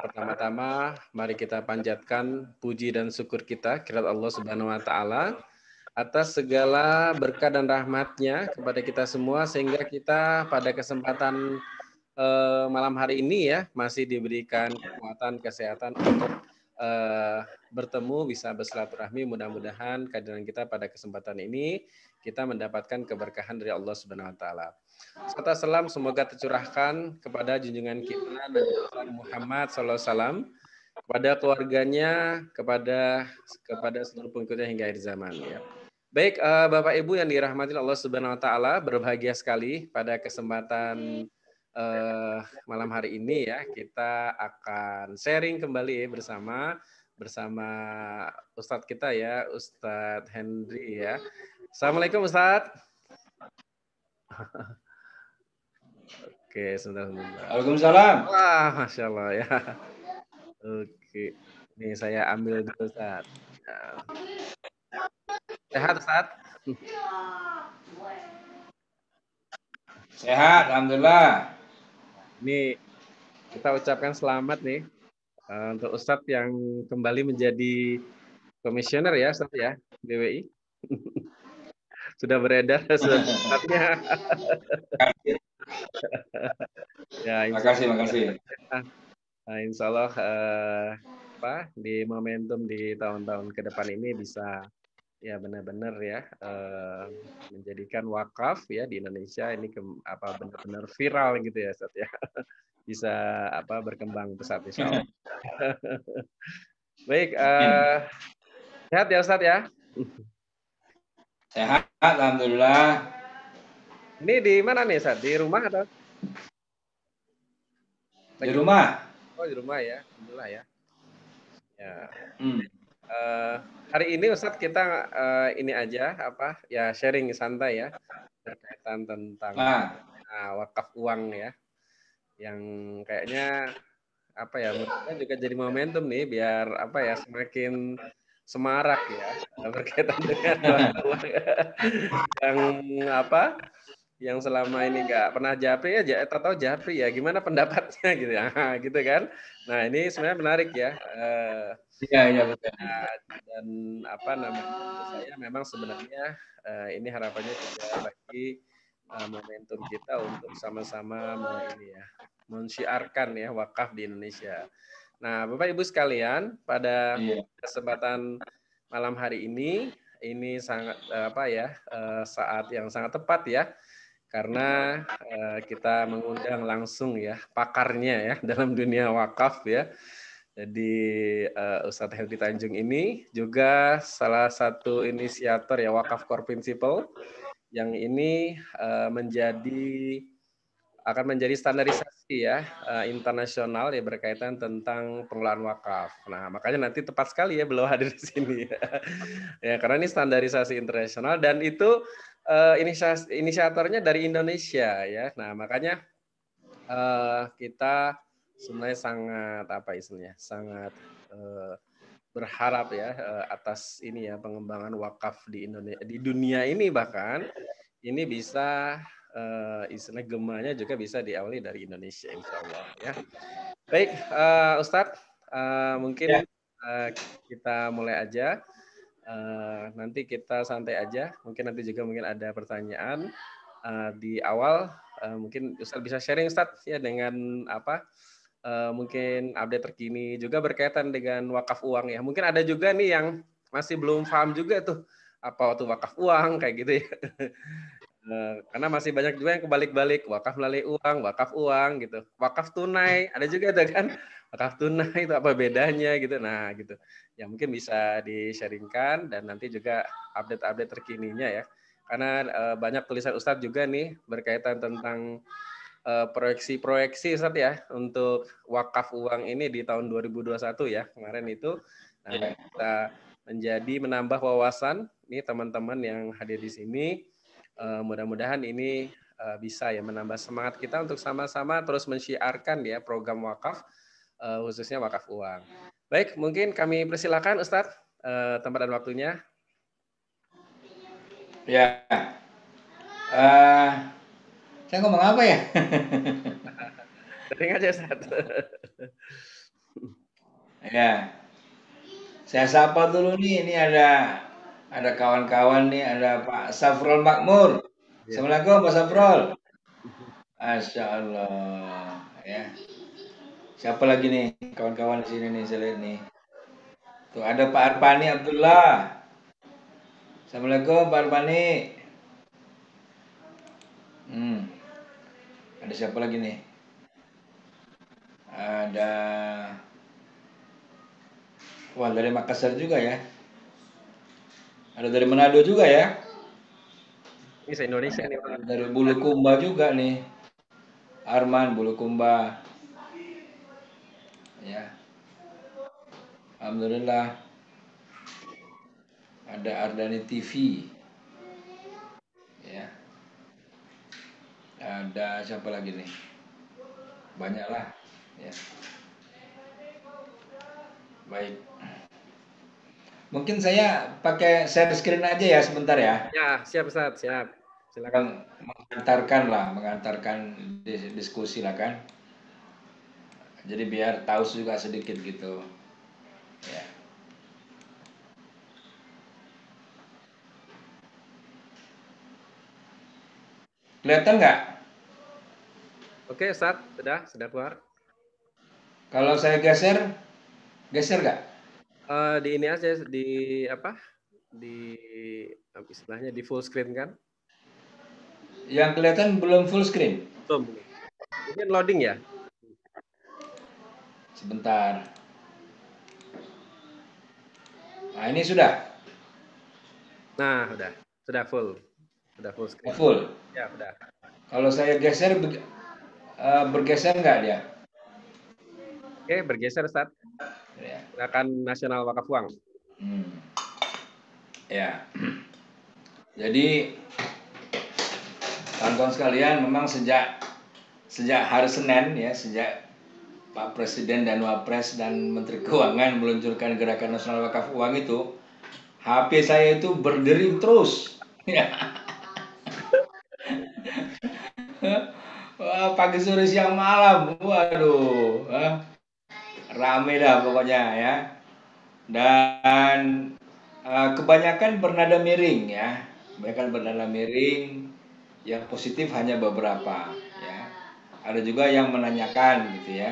Pertama-tama, mari kita panjatkan puji dan syukur kita kepada Allah Subhanahu wa Ta'ala atas segala berkah dan rahmat-Nya kepada kita semua, sehingga kita pada kesempatan malam hari ini ya masih diberikan kekuatan, kesehatan untuk bertemu, bisa bersilaturahmi. Mudah-mudahan kehadiran kita pada kesempatan ini kita mendapatkan keberkahan dari Allah Subhanahu wa Ta'ala. Serta salam semoga tercurahkan kepada junjungan kita Nabi Muhammad SAW, kepada keluarganya, kepada seluruh pengikutnya hingga akhir zaman ya. Baik, Bapak Ibu yang dirahmati Allah Subhanahu wa Ta'ala, berbahagia sekali pada kesempatan malam hari ini ya, kita akan sharing kembali bersama Ustadz kita ya, Ustadz Henry ya. Assalamualaikum Ustadz. Oke, sebentar. Waalaikumsalam. Wah, Masya Allah ya. Oke, ini saya ambil dulu Ustadz. Ya. Sehat Ustadz? Sehat, alhamdulillah. Ini kita ucapkan selamat nih untuk Ustadz yang kembali menjadi komisioner ya Ustadz ya, BWI. Sudah beredar suratnya. Ya, makasih. Insya Allah di momentum di tahun-tahun ke depan ini bisa ya benar-benar ya menjadikan wakaf ya di Indonesia ini benar-benar viral gitu ya Ustadz ya. Bisa berkembang pesat insya Allah. Baik, sehat ya Ustadz ya. Sehat, alhamdulillah. Ini di mana nih Ustadz? Di rumah atau? Di rumah. Oh di rumah ya, alhamdulillah ya. Ya. Hari ini Ustadz kita ini aja ya sharing santai ya berkaitan tentang wakaf uang ya, yang kayaknya menurutnya juga jadi momentum nih biar semakin semarak ya berkaitan dengan wakaf uang yang selama ini nggak pernah japri ya, tahu japri ya, gimana pendapatnya gitu ya, gitu kan. Nah ini sebenarnya menarik ya. Iya betul. Dan saya memang sebenarnya ini harapannya juga bagi momentum kita untuk sama-sama mensyiarkan ya wakaf di Indonesia. Nah Bapak Ibu sekalian, pada kesempatan malam hari ini sangat saat yang sangat tepat ya, karena kita mengundang langsung ya pakarnya ya dalam dunia wakaf ya. Jadi Ustadz Henry Tanjung ini juga salah satu inisiator ya Wakaf Core Principle yang ini akan menjadi standarisasi ya internasional ya berkaitan tentang pengelolaan wakaf. Nah makanya nanti tepat sekali ya beliau hadir di sini ya karena ini standarisasi internasional dan itu inisiatornya dari Indonesia ya. Nah makanya kita sebenarnya sangat berharap ya atas ini ya pengembangan wakaf di Indonesia, di dunia ini, bahkan ini bisa istilah gemanya juga bisa diawali dari Indonesia insya Allah ya. Baik Ustadz, mungkin kita mulai aja. Nanti kita santai aja, mungkin nanti juga ada pertanyaan di awal. Mungkin Ustadz bisa sharing Ustadz ya dengan mungkin update terkini juga berkaitan dengan wakaf uang ya. Mungkin ada juga nih yang masih belum paham juga tuh apa waktu wakaf uang kayak gitu ya. Karena masih banyak juga yang kebalik-balik, wakaf melalui uang, wakaf uang gitu. Wakaf tunai, ada juga tuh kan. Wakaf tunai itu apa bedanya gitu. Nah, gitu. Ya mungkin bisa di-sharingkan dan nanti juga update-update terkininya ya. Karena banyak tulisan Ustadz juga nih berkaitan tentang proyeksi Ustadz ya untuk wakaf uang ini di tahun 2021 ya. Kemarin itu kita menambah wawasan nih teman-teman yang hadir di sini. Mudah-mudahan ini bisa ya menambah semangat kita untuk sama-sama terus mensyiarkan ya program wakaf, khususnya wakaf uang. Baik, mungkin kami persilakan Ustadz tempat dan waktunya. Ya, saya ngomong apa ya? Sering aja Ustadz. Ya, saya sapa dulu nih. Ini ada kawan-kawan nih, ada Pak Safrol Makmur. Ya. Assalamualaikum Pak Safrol. Masya Allah. Ya, siapa lagi nih kawan-kawan di sini nih saya lihat nih. Tuh ada Pak Arpani Abdullah. Assalamualaikum Pak Arpani. Hmm, ada siapa lagi nih? Ada, wah dari Makassar juga ya. Ada dari Manado juga ya. Ini se-Indonesia Ada nih Pak. dari Bulukumba juga nih. Arman Bulukumba. Ya, Alhamdulillah. Ada Ardani TV. Ya, ada siapa lagi nih? Banyak lah. Ya, baik. Mungkin saya pakai share screen aja ya sebentar ya. Ya, siap Ustaz, siap. Silakan. Mengantarkan diskusi lah kan. Jadi biar tahu juga sedikit gitu. Ya. Kelihatan nggak? Oke, Ustaz, sudah keluar. Kalau saya geser, geser nggak? Di ini aja di apa? Di istilahnya di full screen kan? Yang kelihatan belum full screen. Belum, belum. Mungkin loading ya? Sebentar. Nah ini sudah. Nah, sudah full. Sudah full Oh, screen. full. Ya, udah. Kalau saya geser, bergeser nggak dia? Oke, bergeser Ustaz. Ya. Gerakan Nasional Wakaf Uang. Hmm. Ya. Jadi kawan-kawan sekalian, memang sejak hari Senin ya, sejak Pak Presiden dan Wapres dan Menteri Keuangan meluncurkan Gerakan Nasional Wakaf Uang itu, HP saya itu berdering terus. Ya. Wah, pagi sore siang malam, waduh, rame dah pokoknya ya. Dan kebanyakan bernada miring ya, kebanyakan bernada miring. Yang positif hanya beberapa ya. Ada juga yang menanyakan gitu ya.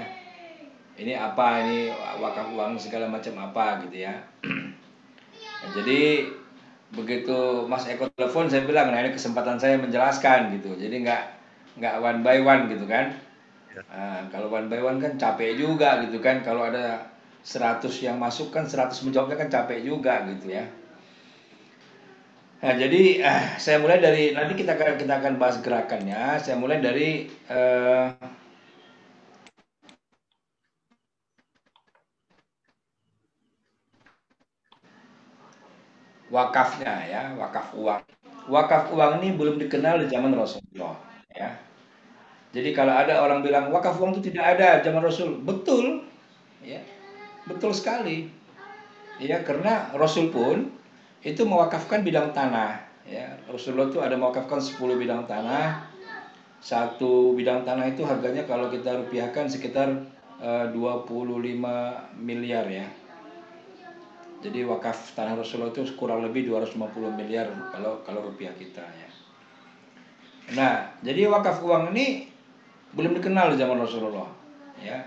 Ini apa, ini wakaf uang segala macam apa gitu ya. Nah, jadi begitu Mas Eko telepon saya bilang, nah ini kesempatan saya menjelaskan gitu. Jadi nggak one by one gitu kan. Ya. Nah, kalau one by one kan capek juga gitu kan. Kalau ada 100 yang masuk kan 100 menjawabnya kan capek juga gitu ya. Nah, jadi saya mulai dari nanti kita akan bahas gerakannya. Saya mulai dari wakafnya ya, wakaf uang. Wakaf uang ini belum dikenal di zaman Rasulullah ya. Jadi kalau ada orang bilang wakaf uang itu tidak ada zaman Rasul, betul ya. Betul sekali. Ya, karena Rasul pun itu mewakafkan bidang tanah ya. Rasulullah itu ada mewakafkan 10 bidang tanah. Satu bidang tanah itu harganya kalau kita rupiahkan sekitar 25 miliar ya. Jadi wakaf tanah Rasulullah itu kurang lebih 250 miliar kalau rupiah kita ya. Nah, jadi wakaf uang ini belum dikenal di zaman Rasulullah ya.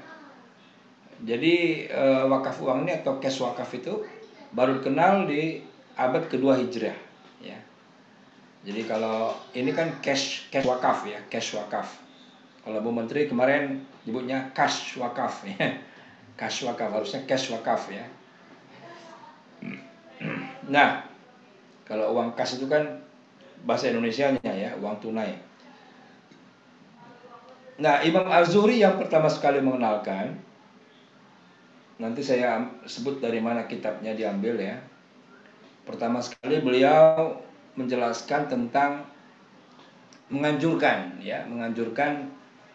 Jadi wakaf uang ini atau cash wakaf itu baru dikenal di abad kedua Hijriah ya. Jadi kalau ini kan cash wakaf ya, cash wakaf. Kalau Bu Menteri kemarin nyebutnya cash wakaf ya. Cash wakaf, harusnya cash wakaf ya. Nah, kalau uang kas itu kan bahasa Indonesianya ya, uang tunai. Nah, Imam Az-Zuhri yang pertama sekali mengenalkan, nanti saya sebut dari mana kitabnya diambil ya. Pertama sekali beliau menjelaskan tentang menganjurkan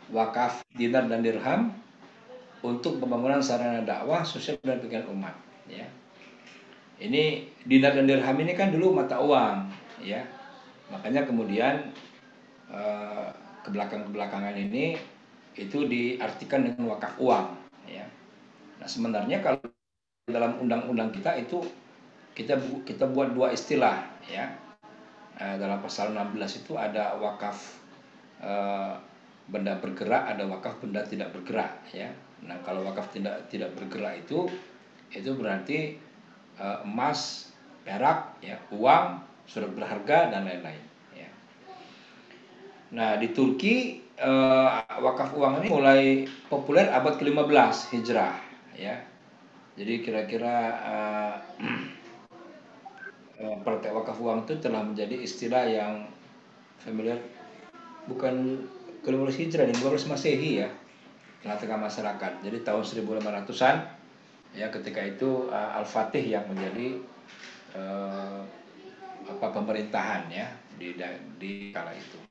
wakaf dinar dan dirham untuk pembangunan sarana dakwah, sosial dan pikiran umat ya. Ini dinar dan dirham ini kan dulu mata uang ya. Makanya kemudian eh, kebelakangan ini itu diartikan dengan wakaf uang ya. Nah, sebenarnya kalau dalam undang-undang kita itu kita buat dua istilah ya. Dalam pasal 16 itu ada wakaf benda bergerak, ada wakaf benda tidak bergerak ya. Nah, kalau wakaf tidak bergerak itu berarti emas, perak ya, uang, surat berharga dan lain-lain ya. Nah, di Turki wakaf uang ini mulai populer abad ke-15 Hijrah ya. Jadi kira-kira praktek wakaf uang itu telah menjadi istilah yang familiar, bukan ke-15 Hijrah, 15 Masehi ya, tengah-tengah masyarakat. Jadi tahun 1500-an ya, ketika itu Al-Fatih yang menjadi pemerintahan ya di kala itu.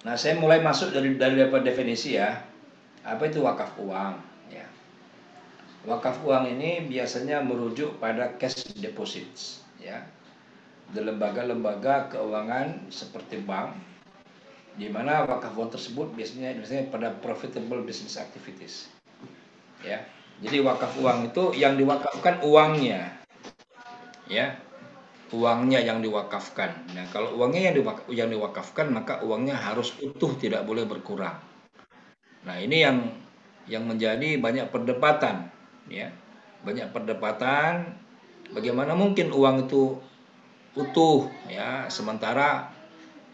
Nah, saya mulai masuk dari definisi ya. Apa itu wakaf uang ya? Wakaf uang ini biasanya merujuk pada cash deposits ya. Di lembaga-lembaga keuangan seperti bank, di mana wakaf uang tersebut biasanya pada profitable business activities ya. Jadi wakaf uang itu yang diwakafkan uangnya ya, uangnya yang diwakafkan. Nah, kalau uangnya yang diwakafkan, maka uangnya harus utuh, tidak boleh berkurang. Nah, ini yang menjadi banyak perdebatan ya, banyak perdebatan bagaimana mungkin uang itu utuh ya, sementara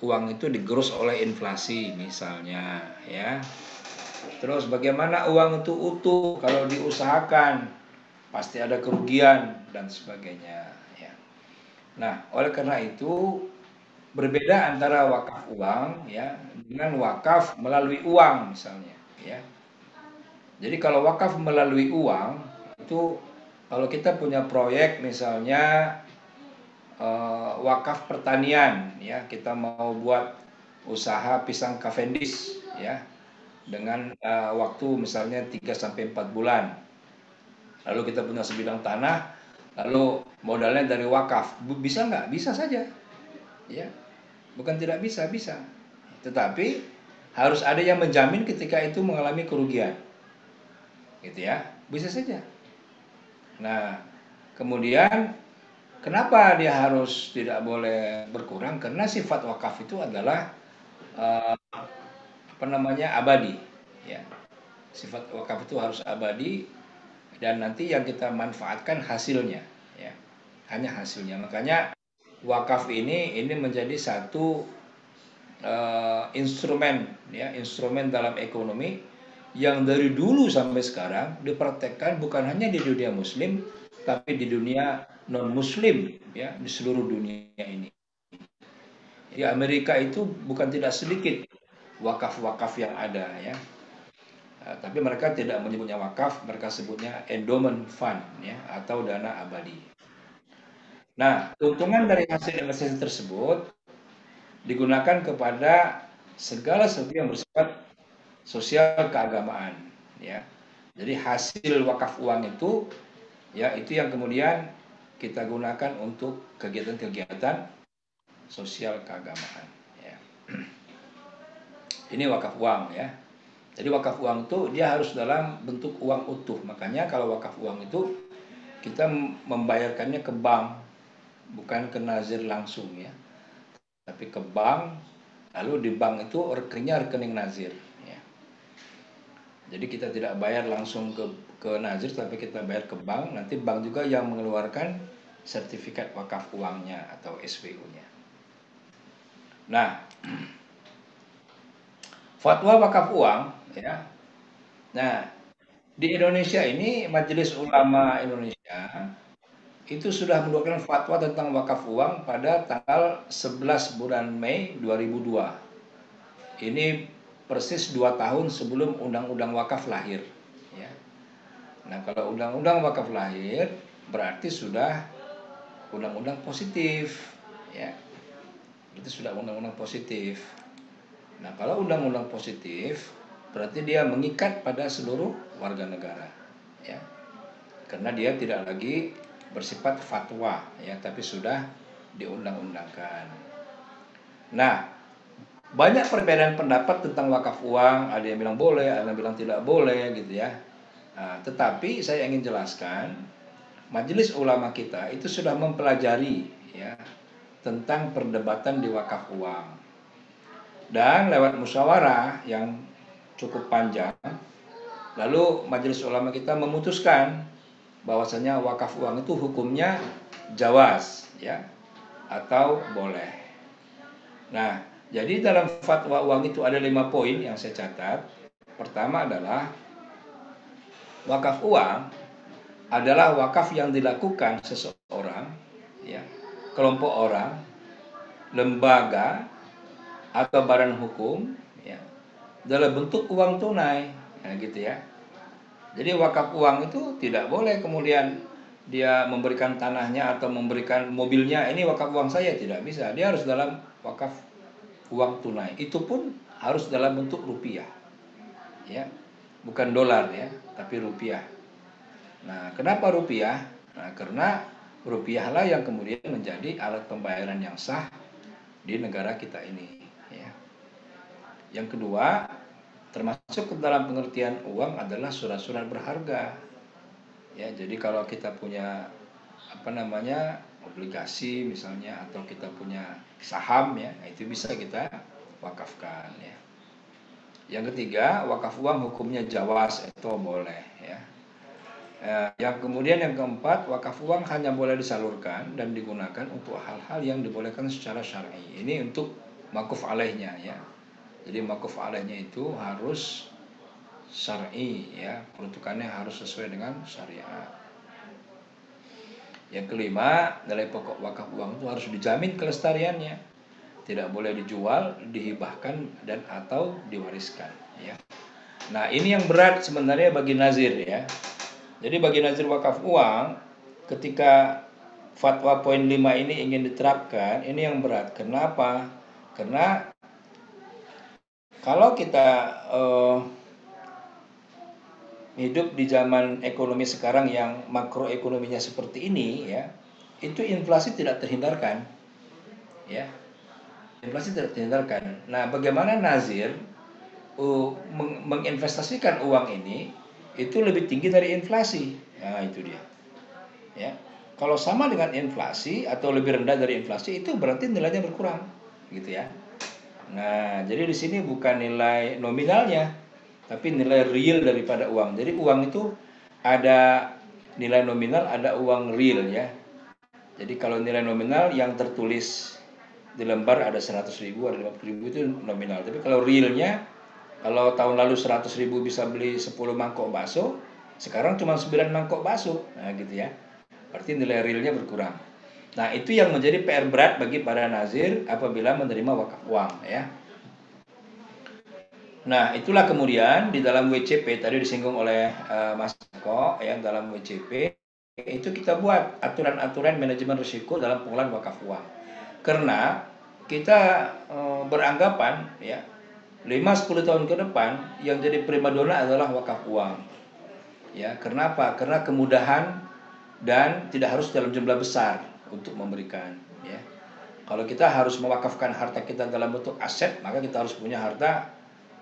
uang itu digerus oleh inflasi misalnya ya. Terus bagaimana uang itu utuh kalau diusahakan pasti ada kerugian dan sebagainya ya. Nah, oleh karena itu berbeda antara wakaf uang ya dengan wakaf melalui uang misalnya ya. Jadi kalau wakaf melalui uang itu, kalau kita punya proyek misalnya wakaf pertanian ya, kita mau buat usaha pisang Cavendish ya, dengan waktu misalnya 3 sampai 4 bulan. Lalu kita punya sebidang tanah, lalu modalnya dari wakaf. Bisa nggak? Bisa saja. Ya. Bukan tidak bisa, bisa. Tetapi harus ada yang menjamin ketika itu mengalami kerugian. Gitu ya. Bisa saja. Nah, kemudian kenapa dia harus tidak boleh berkurang? Karena sifat wakaf itu adalah abadi. Ya. Sifat wakaf itu harus abadi, dan nanti yang kita manfaatkan hasilnya. Ya. Hanya hasilnya. Makanya wakaf ini menjadi satu instrumen ya, instrumen dalam ekonomi yang dari dulu sampai sekarang dipraktekkan bukan hanya di dunia muslim tapi di dunia non muslim ya, di seluruh dunia ini. Di Amerika itu bukan tidak sedikit wakaf-wakaf yang ada ya. Tapi mereka tidak menyebutnya wakaf, mereka sebutnya endowment fund ya, atau dana abadi. Nah, keuntungan dari hasil investasi tersebut digunakan kepada segala sesuatu yang bersifat sosial keagamaan ya. Jadi hasil wakaf uang itu ya, itu yang kemudian kita gunakan untuk kegiatan-kegiatan sosial keagamaan ya. Ini wakaf uang ya. Jadi wakaf uang itu dia harus dalam bentuk uang utuh. Makanya kalau wakaf uang itu kita membayarkannya ke bank, bukan ke nazir langsung ya, tapi ke bank. Lalu di bank itu rekeningnya rekening nazir ya. Jadi kita tidak bayar langsung ke nazir, tapi kita bayar ke bank. Nanti bank juga yang mengeluarkan sertifikat wakaf uangnya atau SWU-nya. Nah, fatwa wakaf uang ya. Nah, di Indonesia ini Majelis Ulama Indonesia itu sudah mengeluarkan fatwa tentang wakaf uang pada tanggal 11 bulan Mei 2002. Ini persis 2 tahun sebelum Undang-Undang Wakaf lahir. Ya. Nah, kalau Undang-Undang Wakaf lahir berarti sudah undang-undang positif. Ya. Itu sudah undang-undang positif. Nah, kalau undang-undang positif berarti dia mengikat pada seluruh warga negara. Ya. Karena dia tidak lagi bersifat fatwa ya, tapi sudah diundang-undangkan. Nah, banyak perbedaan pendapat tentang wakaf uang, ada yang bilang boleh, ada yang bilang tidak boleh gitu ya. Nah, tetapi saya ingin jelaskan, majelis ulama kita itu sudah mempelajari ya tentang perdebatan di wakaf uang, dan lewat musyawarah yang cukup panjang, lalu majelis ulama kita memutuskan bahwasanya wakaf uang itu hukumnya jawaz ya, atau boleh. Nah, jadi dalam fatwa uang itu ada 5 poin yang saya catat. Pertama adalah wakaf uang adalah wakaf yang dilakukan seseorang, ya, kelompok orang, lembaga atau badan hukum, ya, dalam bentuk uang tunai, ya, gitu ya. Jadi wakaf uang itu tidak boleh kemudian dia memberikan tanahnya atau memberikan mobilnya, ini wakaf uang saya, tidak bisa. Dia harus dalam wakaf uang tunai. Itu pun harus dalam bentuk rupiah, ya, bukan dolar ya, tapi rupiah. Nah, kenapa rupiah? Nah, karena rupiahlah yang kemudian menjadi alat pembayaran yang sah di negara kita ini. Ya. Yang kedua, termasuk ke dalam pengertian uang adalah surat-surat berharga. Ya, jadi kalau kita punya obligasi misalnya, atau kita punya saham ya, itu bisa kita wakafkan ya. Yang ketiga, wakaf uang hukumnya jawaz, itu boleh ya. Yang kemudian yang keempat, wakaf uang hanya boleh disalurkan dan digunakan untuk hal-hal yang dibolehkan secara syar'i. Ini untuk makuf alaihnya ya. Jadi makuf alaihnya itu harus syar'i ya, peruntukannya harus sesuai dengan syariat. Yang kelima, nilai pokok wakaf uang itu harus dijamin kelestariannya. Tidak boleh dijual, dihibahkan dan atau diwariskan ya. Nah, ini yang berat sebenarnya bagi nazir ya. Jadi bagi nazir wakaf uang, ketika fatwa poin 5 ini ingin diterapkan, ini yang berat. Kenapa? Karena kalau kita hidup di zaman ekonomi sekarang yang makroekonominya seperti ini ya, itu inflasi tidak terhindarkan. Ya, inflasi tidak terhindarkan. Nah, bagaimana nazir menginvestasikan uang ini itu lebih tinggi dari inflasi. Nah, itu dia. Ya. Kalau sama dengan inflasi atau lebih rendah dari inflasi, itu berarti nilainya berkurang, gitu ya. Nah, jadi di sini bukan nilai nominalnya, tapi nilai real daripada uang. Jadi uang itu ada nilai nominal, ada uang real ya. Jadi kalau nilai nominal yang tertulis di lembar ada 100.000, ada 50.000, itu nominal. Tapi kalau realnya, kalau tahun lalu 100.000 bisa beli 10 mangkok bakso, sekarang cuma 9 mangkok bakso. Nah, gitu ya. Berarti nilai realnya berkurang. Nah, itu yang menjadi PR berat bagi para nazir apabila menerima wakaf uang ya. Nah, itulah kemudian di dalam WCP tadi disinggung oleh Mas Eko ya, dalam WCP itu kita buat aturan-aturan manajemen risiko dalam pengelolaan wakaf uang. Karena kita beranggapan ya 5-10 tahun ke depan yang jadi primadona adalah wakaf uang. Ya, kenapa? Karena kemudahan dan tidak harus dalam jumlah besar untuk memberikan ya. Kalau kita harus mewakafkan harta kita dalam bentuk aset, maka kita harus punya harta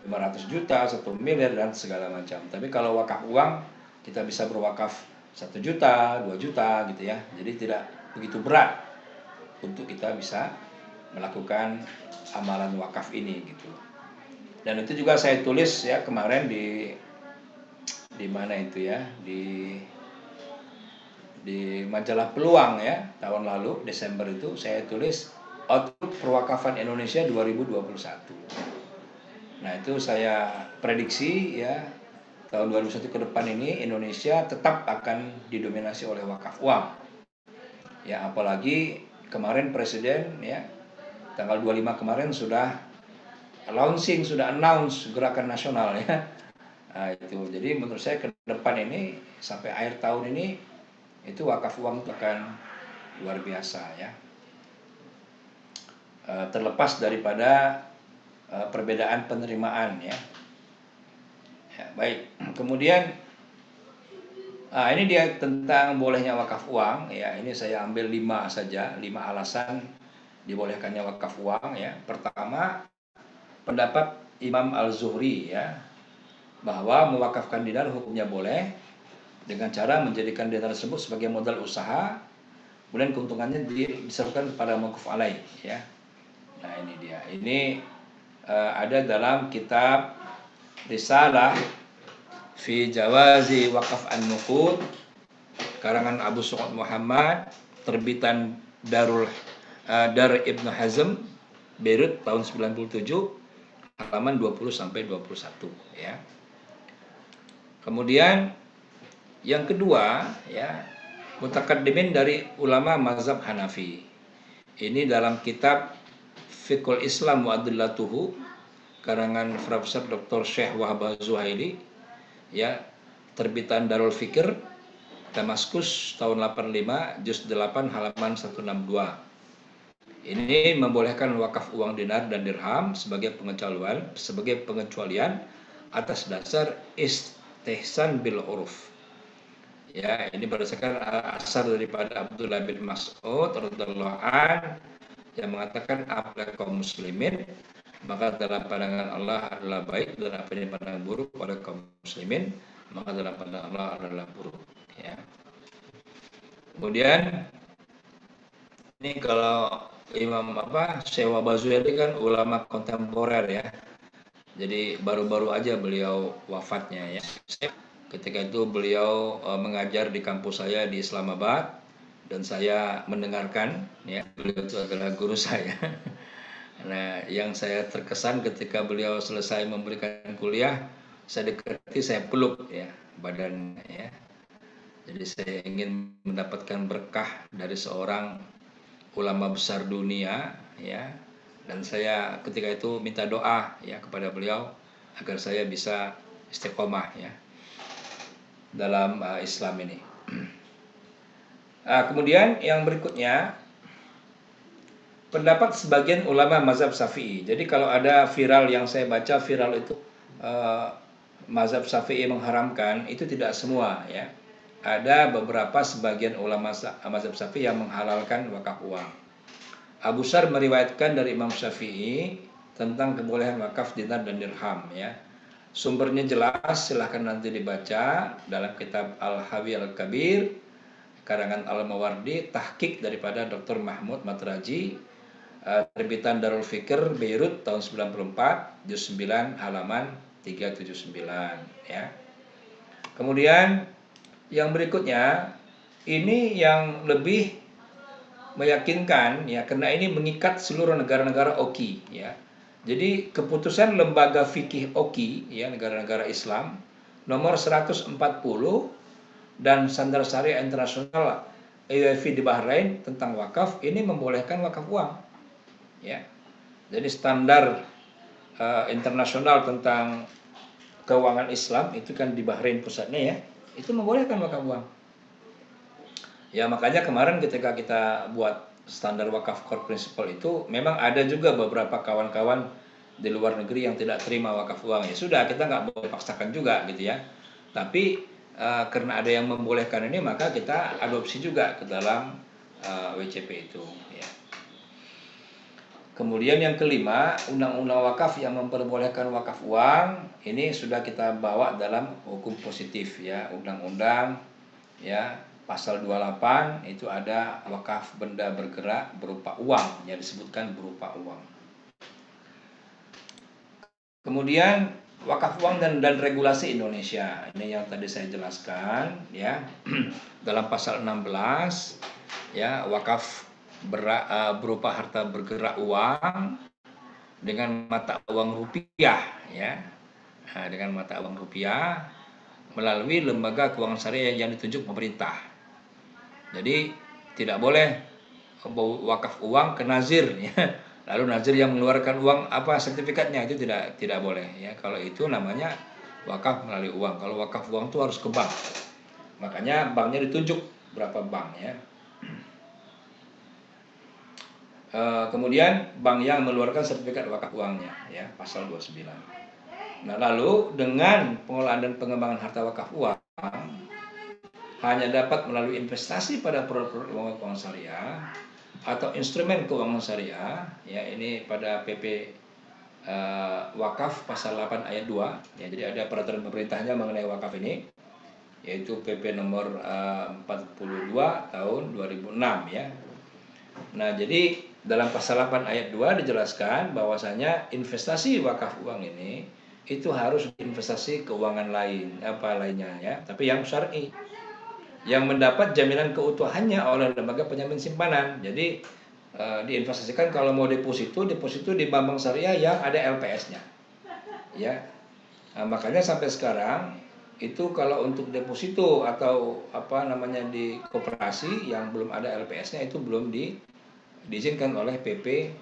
500 juta, 1 miliar dan segala macam. Tapi kalau wakaf uang, kita bisa berwakaf 1 juta, 2 juta gitu ya. Jadi tidak begitu berat untuk kita bisa melakukan amalan wakaf ini gitu. Dan itu juga saya tulis ya kemarin di mana itu ya, di majalah Peluang ya, tahun lalu Desember itu saya tulis Outlook Perwakafan Indonesia 2021. Nah, itu saya prediksi ya, tahun 2021 ke depan ini Indonesia tetap akan didominasi oleh wakaf uang. Ya, apalagi kemarin Presiden ya tanggal 25 kemarin sudah launching, sudah announce gerakan nasional ya. Nah, itu. Jadi menurut saya ke depan ini sampai akhir tahun ini itu wakaf uang akan luar biasa ya. Terlepas daripada perbedaan penerimaan ya. Ya, baik. Kemudian ini dia tentang bolehnya wakaf uang ya. Ini saya ambil 5 saja, 5 alasan dibolehkannya wakaf uang ya. Pertama, pendapat Imam Al-Zuhri ya, bahwa mewakafkan dinar hukumnya boleh dengan cara menjadikan dana tersebut sebagai modal usaha, kemudian keuntungannya diserahkan pada mauquf alaih, ya. Nah, ini dia. Ini ada dalam kitab Risalah fi Jawazi Waqaf an-Nuqud karangan Abu Su'ad Muhammad, terbitan Dar Ibnu Hazm, Beirut tahun 97, halaman 20 sampai 21, ya. Kemudian yang kedua, ya, mutakaddimin dari ulama mazhab Hanafi. Ini dalam kitab Fiqhul Islam wa Adillatuhu karangan Profesor Dr. Syekh Wahbah Zuhaili, ya, terbitan Darul Fikr Damaskus tahun 85, juz 8 halaman 162. Ini membolehkan wakaf uang dinar dan dirham sebagai pengecualian atas dasar istihsan bil uruf. Ya, ini berdasarkan asar daripada Abdullah bin Mas'ud radhiyallahu an yang mengatakan apabila kaum muslimin maka dalam pandangan Allah adalah baik, dan apa yang dipandang buruk pada kaum muslimin maka dalam pandangan Allah adalah buruk, ya. Kemudian ini kalau Imam Syekh Wahbah Zuhaili kan ulama kontemporer, ya. Jadi baru-baru aja beliau wafatnya, ya. Ketika itu beliau mengajar di kampus saya di Islamabad dan saya mendengarkan, ya. Beliau itu adalah guru saya. Nah, yang saya terkesan ketika beliau selesai memberikan kuliah, saya dekati, saya peluk, ya, badan, ya. Jadi saya ingin mendapatkan berkah dari seorang ulama besar dunia, ya. Dan saya ketika itu minta doa, ya, kepada beliau agar saya bisa istiqomah, ya, dalam Islam ini. Kemudian yang berikutnya, pendapat sebagian ulama mazhab Syafi'i. Jadi kalau ada viral yang saya baca, viral itu mazhab Syafi'i mengharamkan, itu tidak semua, ya. Ada beberapa sebagian ulama mazhab Syafi'i yang menghalalkan wakaf uang. Abu Syar meriwayatkan dari Imam Syafi'i tentang kebolehan wakaf dinar dan dirham, ya. Sumbernya jelas, silahkan nanti dibaca dalam kitab Al-Hawi Al-Kabir karangan Al-Mawardi, tahqiq daripada Dr. Mahmud Matraji, terbitan Darul Fikr Beirut tahun 94, juz 9 halaman 379, ya. Kemudian yang berikutnya ini yang lebih meyakinkan, ya, karena ini mengikat seluruh negara-negara OKI, ya. Jadi keputusan lembaga fikih OKI, ya, negara-negara Islam nomor 140 dan standar syariah internasional EUFI di Bahrain tentang wakaf ini membolehkan wakaf uang, ya. Jadi standar internasional tentang keuangan Islam itu kan di Bahrain pusatnya, ya. Itu membolehkan wakaf uang. Ya, makanya kemarin ketika kita buat standar wakaf core principle itu memang ada juga beberapa kawan-kawan di luar negeri yang tidak terima wakaf uang. Ya sudah, kita nggak boleh paksakan juga, gitu, ya. Tapi karena ada yang membolehkan ini, maka kita adopsi juga ke dalam WCP itu, ya. Kemudian yang kelima, undang-undang wakaf yang memperbolehkan wakaf uang ini sudah kita bawa dalam hukum positif, ya. Undang-undang, ya, pasal 28 itu ada wakaf benda bergerak berupa uang, yang disebutkan berupa uang. Kemudian wakaf uang dan regulasi Indonesia, ini yang tadi saya jelaskan, ya. Dalam pasal 16, ya, wakaf berupa harta bergerak uang dengan mata uang rupiah, ya. Nah, dengan mata uang rupiah melalui lembaga keuangan syariah yang ditunjuk pemerintah. Jadi tidak boleh wakaf uang ke nazir, ya. Lalu nazir yang mengeluarkan uang sertifikatnya, itu tidak boleh, ya. Kalau itu namanya wakaf melalui uang. Kalau wakaf uang itu harus ke bank. Makanya banknya ditunjuk berapa bank, ya. Kemudian bank yang mengeluarkan sertifikat wakaf uangnya, ya, pasal 29. Nah, lalu dengan pengelolaan dan pengembangan harta wakaf uang hanya dapat melalui investasi pada produk-produk keuangan syariah atau instrumen keuangan syariah, ya. Ini pada PP wakaf pasal 8 ayat 2, ya. Jadi ada peraturan pemerintahnya mengenai wakaf ini. yaitu PP nomor 42 tahun 2006 ya. Nah, jadi dalam pasal 8 ayat 2 dijelaskan bahwasanya investasi wakaf uang ini itu harus investasi keuangan lain, apa lainnya ya, tapi yang syar'i, yang mendapat jaminan keutuhannya oleh lembaga penjamin simpanan. Jadi diinvestasikan kalau mau deposito di bank syariah yang ada LPS-nya. Ya. Nah, makanya sampai sekarang itu kalau untuk deposito atau apa namanya di koperasi yang belum ada LPS-nya itu belum diizinkan oleh PP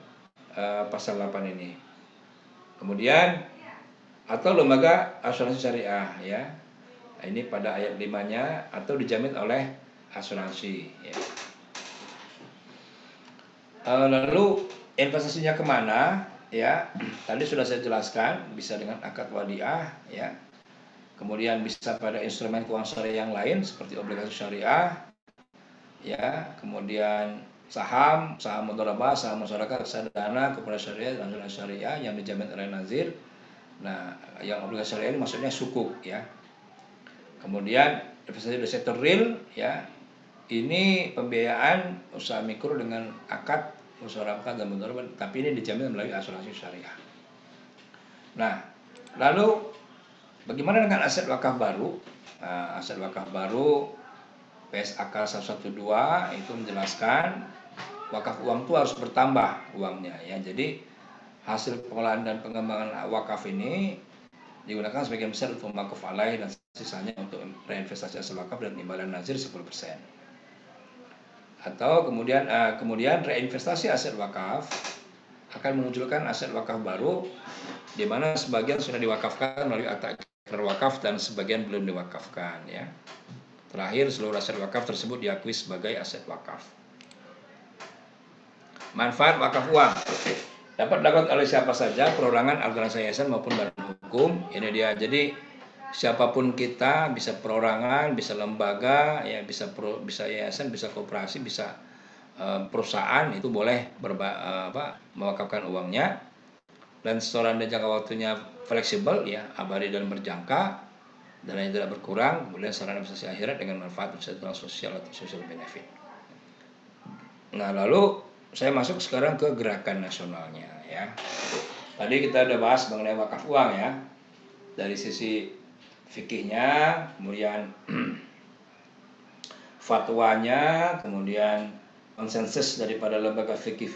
pasal 8 ini. Kemudian atau lembaga asuransi syariah ya. Nah, ini pada ayat 5-nya atau dijamin oleh asuransi ya. Lalu investasinya kemana ya, tadi sudah saya jelaskan, bisa dengan akad wadiah ya, kemudian bisa pada instrumen keuangan syariah yang lain seperti obligasi syariah ya, kemudian saham mudharabah, saham masyarakat, reksadana, koperasi syariah dan asuransi syariah yang dijamin oleh nazir. Nah, yang obligasi syariah ini maksudnya sukuk ya. Kemudian investasi di sektor real ya, ini pembiayaan usaha mikro dengan akad musyawarah dan mudharabah, tapi ini dijamin melalui asuransi syariah. Nah, lalu bagaimana dengan aset wakaf baru? Nah, aset wakaf baru PSAK 112 itu menjelaskan wakaf uang itu harus bertambah uangnya ya. Jadi hasil pengelolaan dan pengembangan wakaf ini digunakan sebagian besar untuk wakaf alaih dan sisanya untuk reinvestasi aset wakaf dan imbalan nazir 10%. Atau kemudian reinvestasi aset wakaf akan memunculkan aset wakaf baru di mana sebagian sudah diwakafkan melalui akta ikrar wakaf dan sebagian belum diwakafkan ya. Terakhir, seluruh aset wakaf tersebut diakui sebagai aset wakaf. Manfaat wakaf uang dapat dilakukan oleh siapa saja, perorangan, organisasi yayasan maupun badan hukum. Ini dia. Jadi siapapun kita, bisa perorangan, bisa lembaga, ya bisa yayasan, bisa koperasi, bisa perusahaan, itu boleh mewakafkan uangnya. Dan setoran dan jangka waktunya fleksibel ya, abadi dan berjangka. Dananya tidak berkurang, kemudian sarana investasi akhirat dengan manfaat kesejahteraan sosial atau social benefit. Nah, lalu saya masuk sekarang ke gerakan nasionalnya ya. Tadi kita udah bahas mengenai wakaf uang ya, dari sisi fikihnya, kemudian fatwanya, kemudian konsensus daripada lembaga fikih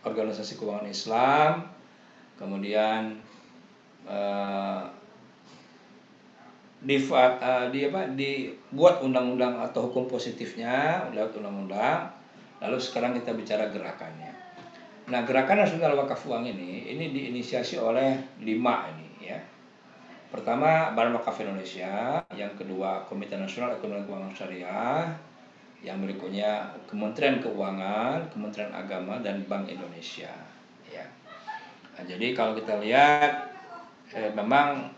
organisasi keuangan Islam, kemudian dibuat undang-undang atau hukum positifnya lewat undang-undang. Lalu sekarang kita bicara gerakannya. Nah, gerakan nasional wakaf uang ini diinisiasi oleh 5 ini ya. Pertama, Badan Wakaf Indonesia, yang kedua Komite Nasional Ekonomi Keuangan Syariah, yang berikutnya Kementerian Keuangan, Kementerian Agama, dan Bank Indonesia ya. Nah, jadi kalau kita lihat memang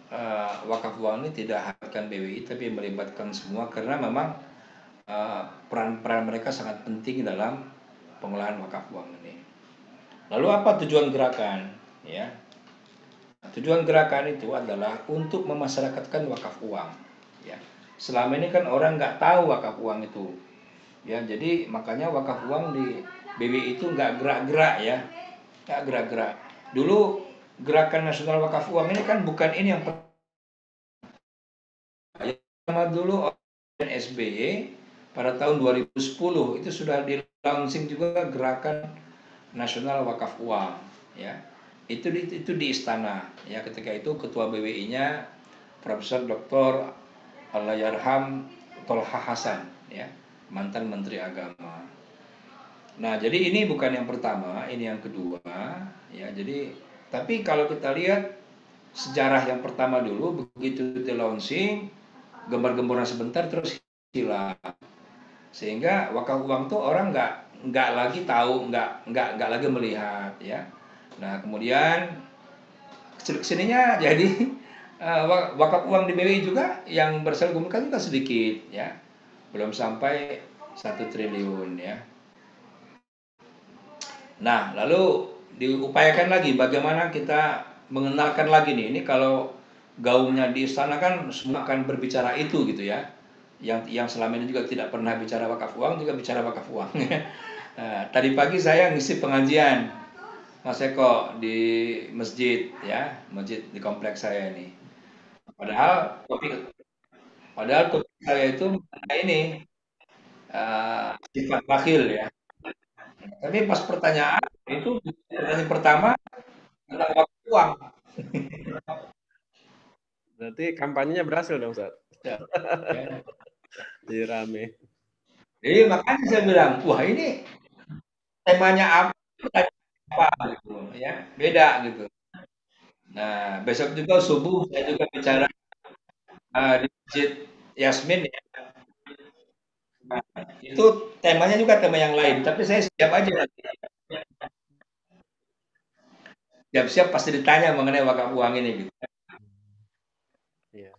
wakaf uang ini tidak hanya BWI tapi melibatkan semua, karena memang peran mereka sangat penting dalam pengelolaan wakaf uang ini. Lalu apa tujuan gerakan? Ya, tujuan gerakan itu adalah untuk memasyarakatkan wakaf uang. Ya, selama ini kan orang nggak tahu wakaf uang itu. Ya, jadi makanya wakaf uang di BWI itu nggak gerak-gerak ya, nggak gerak-gerak. Dulu gerakan nasional wakaf uang ini kan bukan ini yang pertama. Dulu SBY pada tahun 2010 itu sudah di-launching juga gerakan nasional wakaf uang ya. Itu di istana ya. Ketika itu ketua BWI-nya Profesor Dr. Allahyarham Tolha Hasan ya, mantan Menteri Agama. Nah, jadi ini bukan yang pertama, ini yang kedua ya. Jadi tapi kalau kita lihat sejarah yang pertama dulu, begitu di launching gembar-gemboran sebentar terus hilang, sehingga wakaf uang tuh orang nggak lagi tahu, nggak lagi melihat ya. Nah, kemudian kesininya jadi wakaf uang di BWI juga yang berselgumkan juga sedikit ya, belum sampai 1 triliun ya. Nah, lalu diupayakan lagi bagaimana kita mengenalkan lagi nih. Ini kalau gaungnya di istana kan semua akan berbicara itu gitu ya. yang selama ini juga tidak pernah bicara wakaf uang juga bicara wakaf uang. Nah, tadi pagi saya ngisi pengajian Mas Eko di masjid ya, masjid di kompleks saya ini. Padahal topik topik saya itu mengenai ini sifat bakhil ya. Tapi pas pertanyaan itu pertanyaan pertama tentang wakaf uang. Berarti kampanyenya berhasil dong, Ustaz. Ya, ya. Jadi rame. Jadi makanya saya bilang, wah ini temanya apa? Pertanyaan apa gitu ya, beda gitu. Nah, besok juga subuh saya juga bicara di masjid Yasmin ya. Nah, itu temanya juga tema yang lain, tapi saya siap aja nanti. Siap-siap pasti ditanya mengenai wakaf uang ini gitu. Iya.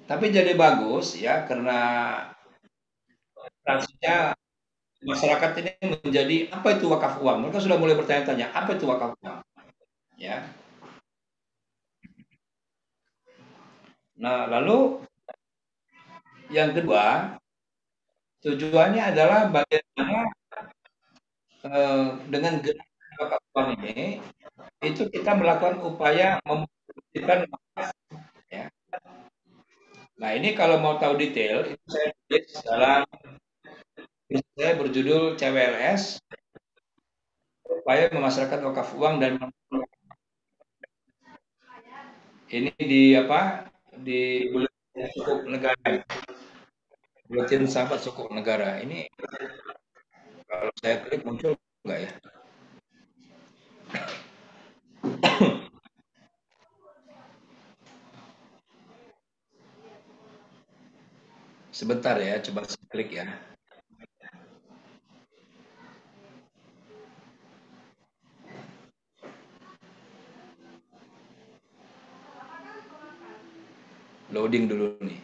Tapi jadi bagus ya karena transnya masyarakat ini menjadi apa itu wakaf uang? Mereka sudah mulai bertanya-tanya apa itu wakaf uang, ya. Nah, lalu yang kedua tujuannya adalah bagaimana dengan gerakan wakaf uang ini itu kita melakukan upaya memperhatikan ya. Nah, ini kalau mau tahu detail itu saya tulis dalam saya berjudul CWLS upaya memasarkan wakaf uang dan ini di apa di buletin sukuk negara, buletin sahabat sukuk negara ini kalau saya klik muncul enggak ya? Sebentar ya, coba saya klik ya. Loading dulu nih.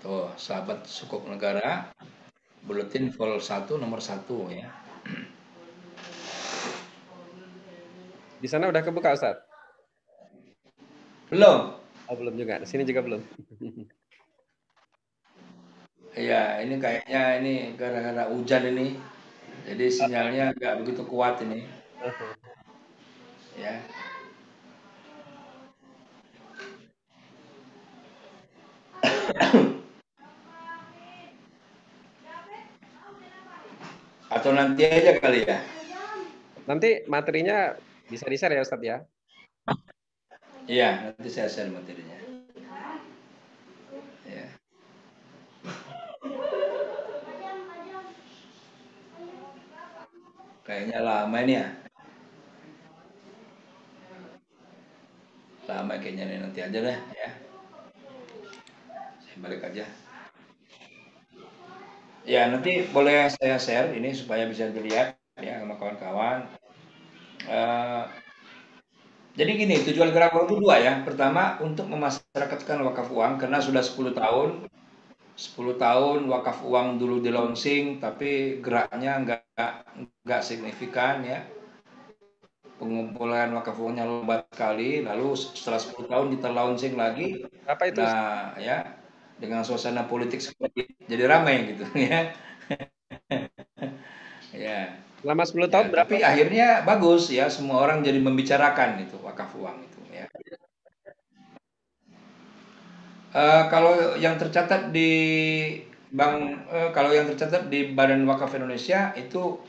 Tuh, sahabat sukuk negara, buletin vol 1 nomor 1 ya. Di sana udah kebuka, Ustaz? Belum. Oh, belum juga. Di sini juga belum. Ya, ini kayaknya ini gara-gara hujan ini. Jadi sinyalnya nggak begitu kuat ini. Ya. Atau nanti aja kali ya. Nanti materinya bisa di-share ya, Ustaz ya? Iya, nanti saya share materinya. Ya. Kayaknya lama ini ya. Lama kayaknya nih, nanti aja deh ya. Saya balik aja. Ya, nanti boleh saya share ini supaya bisa dilihat ya sama kawan-kawan. Eh, jadi gini, tujuan gerak uang itu dua ya. Pertama, untuk memasyarakatkan wakaf uang karena sudah 10 tahun. 10 tahun wakaf uang dulu di launching tapi geraknya nggak signifikan ya. Pengumpulan wakaf uangnya lambat sekali, lalu setelah 10 tahun kita launching lagi. Apa itu? Nah, ya dengan suasana politik seperti jadi ramai gitu ya. Ya. Selama 10 tahun Ya, berapa, tapi Ustaz? akhirnya bagus ya, semua orang jadi membicarakan itu wakaf uang itu ya. Kalau yang tercatat di kalau yang tercatat di Badan Wakaf Indonesia itu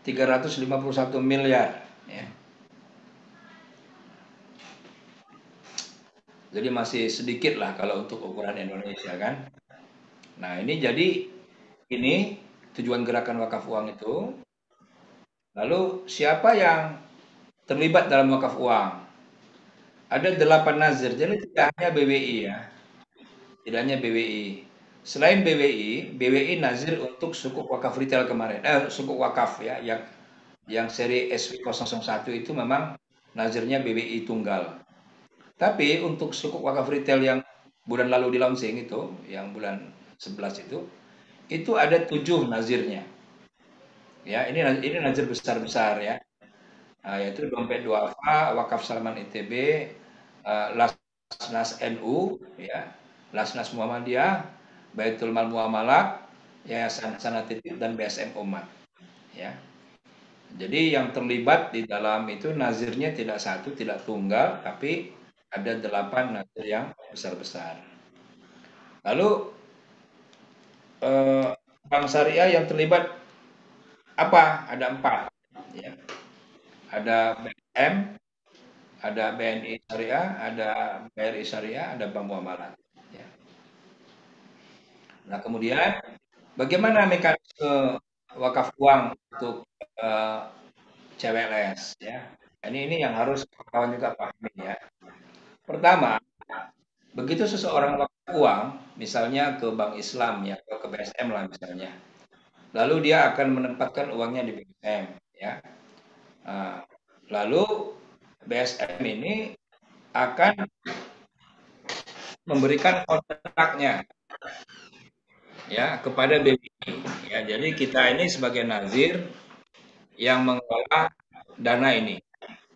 351 miliar ya. Jadi masih sedikit lah kalau untuk ukuran Indonesia kan. Nah, ini jadi ini tujuan gerakan wakaf uang itu. Lalu siapa yang terlibat dalam wakaf uang? Ada 8 nazir, jadi tidak hanya BWI ya. Tidak hanya BWI. Selain BWI, BWI nazir untuk sukuk wakaf retail kemarin. Sukuk wakaf ya, yang seri SW001 itu memang nazirnya BWI tunggal. Tapi untuk sukuk wakaf retail yang bulan lalu di launching itu, yang bulan 11 itu ada 7 nazirnya. Ya, ini nazir besar-besar ya. yaitu Dompet Duafa, Wakaf Salman ITB, Lasnas NU, ya, Lasnas Muhammadiyah, Baitul Mal Muamalah, Yayasan Sanatitip, dan BSM Umat. Ya. Jadi yang terlibat di dalam itu nazirnya tidak satu, tidak tunggal, tapi ada 8 nazir yang besar-besar. Lalu bank syariah yang terlibat apa? Ada 4. Ya. Ada BM, ada BNI Syariah, ada BRI Syariah, ada Bank Muamalat. Ya. Nah kemudian bagaimana mekanisme wakaf uang untuk CWLS? Ya. Ini yang harus kawan juga pahami ya. Pertama, begitu seseorang wakaf uang, misalnya ke Bank Islam ya, atau ke BSM lah misalnya, lalu dia akan menempatkan uangnya di BSM ya. Lalu BSM ini akan memberikan kontraknya ya kepada BBI. Ya, jadi kita ini sebagai nazir yang mengelola dana ini,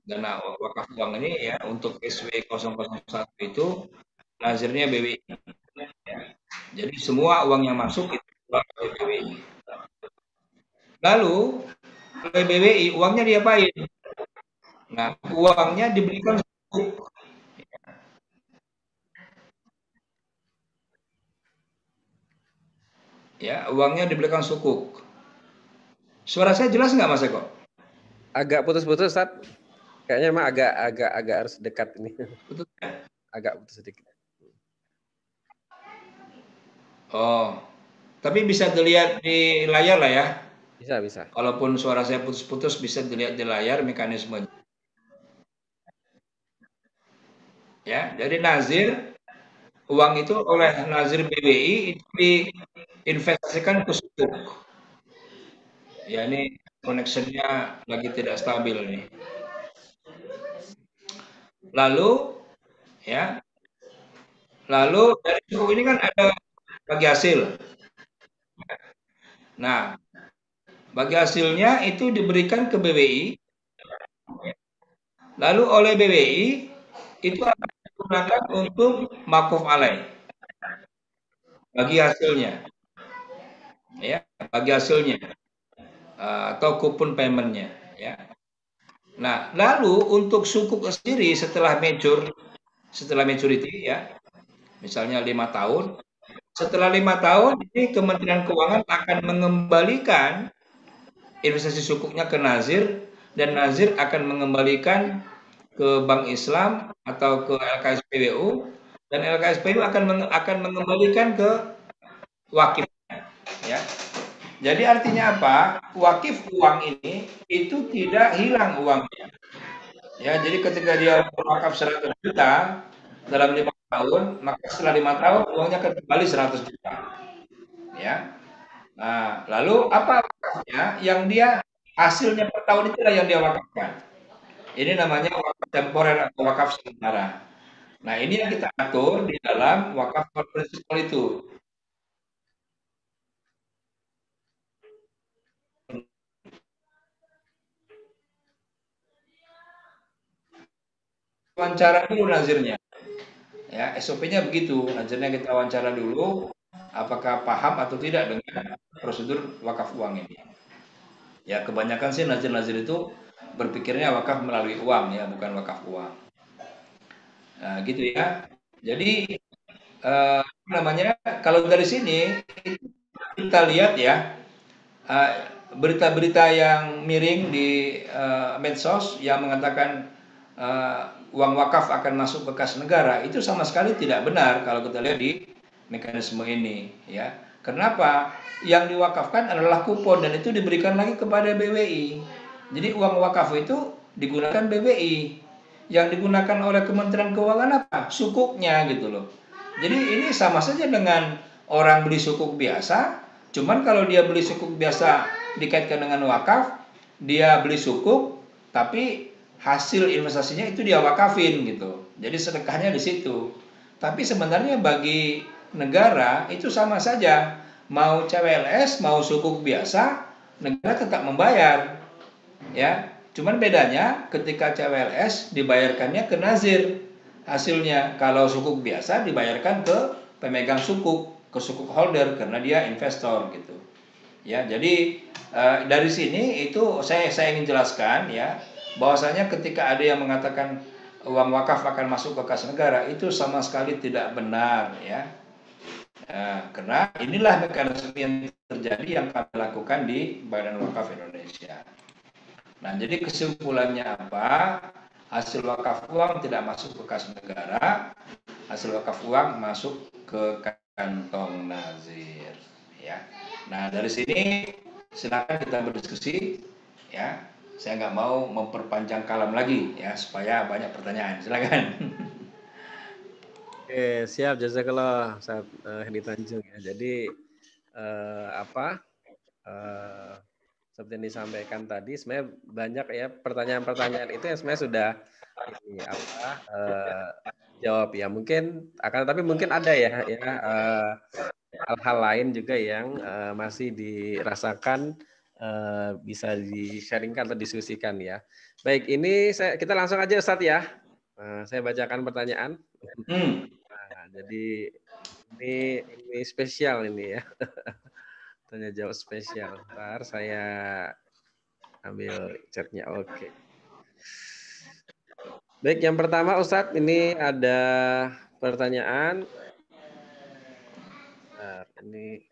dana wakaf uang ini ya untuk SW 001 itu nazirnya BBI. Ya. Jadi semua uang yang masuk itu ke BBI. Lalu oleh BBI uangnya diapain? Nah, uangnya diberikan sukuk. Ya, uangnya diberikan sukuk. Suara saya jelas nggak Mas Eko? Agak putus-putus, Ustaz. Kayaknya emang agak harus dekat ini. Betul. Agak putus sedikit. Oh, tapi bisa dilihat di layar lah ya. Bisa. Walaupun suara saya putus-putus bisa dilihat di layar mekanisme. Ya, jadi nazir uang itu oleh nazir BBI itu diinvestasikan ke sukuk. Ya ini connectionnya lagi tidak stabil nih. Lalu ya, lalu dari sukuk ini kan ada bagi hasil. Nah, bagi hasilnya itu diberikan ke BBI. Lalu oleh BBI itu akan digunakan untuk makuf alaih bagi hasilnya, ya bagi hasilnya atau kupon paymentnya, ya. Nah, lalu untuk sukuk sendiri setelah maturity ya, misalnya 5 tahun. Setelah 5 tahun ini Kementerian Keuangan akan mengembalikan investasi sukuknya ke Nazir dan Nazir akan mengembalikan ke Bank Islam atau ke LKSPWU dan LKSPWU akan mengembalikan ke wakif ya. Jadi artinya apa? Wakif uang ini itu tidak hilang uangnya. Ya, jadi ketika dia wakaf 100 juta dalam 5 tahun, maka setelah 5 tahun uangnya akan kembali 100 juta. Ya. Nah, lalu apa wakafnya? Yang dia hasilnya per tahun itulah yang dia wakafkan. Ini namanya wakaf temporer atau wakaf sementara. Nah, ini yang kita atur di dalam wakaf prinsipal itu. Wawancara dulu nazirnya. Ya, SOP-nya begitu. Nazirnya kita wawancara dulu apakah paham atau tidak dengan prosedur wakaf uang ini. Ya, kebanyakan sih nazir-nazir itu berpikirnya wakaf melalui uang ya, bukan wakaf uang. Nah, gitu ya. Jadi namanya kalau dari sini kita lihat ya berita-berita yang miring di medsos yang mengatakan uang wakaf akan masuk bekas negara itu sama sekali tidak benar kalau kita lihat di mekanisme ini ya. Kenapa? Yang diwakafkan adalah kupon dan itu diberikan lagi kepada BWI. Jadi uang wakaf itu digunakan BWI. Yang digunakan oleh Kementerian Keuangan apa? Sukuknya gitu loh. Jadi ini sama saja dengan orang beli sukuk biasa. Cuman kalau dia beli sukuk biasa dikaitkan dengan wakaf, dia beli sukuk tapi hasil investasinya itu dia wakafin gitu. Jadi sedekahnya di situ. Tapi sebenarnya bagi negara itu sama saja. Mau CWLS, mau sukuk biasa, negara tetap membayar. Ya. Cuman bedanya ketika CWLS dibayarkannya ke nazir hasilnya. Kalau sukuk biasa dibayarkan ke pemegang sukuk, ke sukuk holder karena dia investor gitu. Ya, jadi dari sini itu saya ingin jelaskan ya bahwasanya ketika ada yang mengatakan uang wakaf akan masuk ke kas negara itu sama sekali tidak benar ya. Karena inilah mekanisme yang terjadi yang kami lakukan di Badan Wakaf Indonesia. Nah, jadi kesimpulannya apa? Hasil wakaf uang tidak masuk ke kas negara, hasil wakaf uang masuk ke kantong nazir. Ya. Nah, dari sini silakan kita berdiskusi. Ya, saya nggak mau memperpanjang kalam lagi ya supaya banyak pertanyaan. Silakan. Oke, siap jazakallah Ustaz Hedi Tanjung ya. Jadi apa seperti yang disampaikan tadi sebenarnya banyak ya pertanyaan-pertanyaan itu yang sebenarnya sudah ini apa jawab ya. Tapi mungkin ada ya hal-hal lain juga yang masih dirasakan bisa di-sharingkan atau diskusikan ya. Baik, ini kita langsung aja Ustaz ya. Saya bacakan pertanyaan. Nah, jadi ini spesial ini ya. Tanya jawab spesial. Ntar saya ambil chatnya. Oke. Baik, yang pertama Ustadz, ini ada pertanyaan. Bentar, ini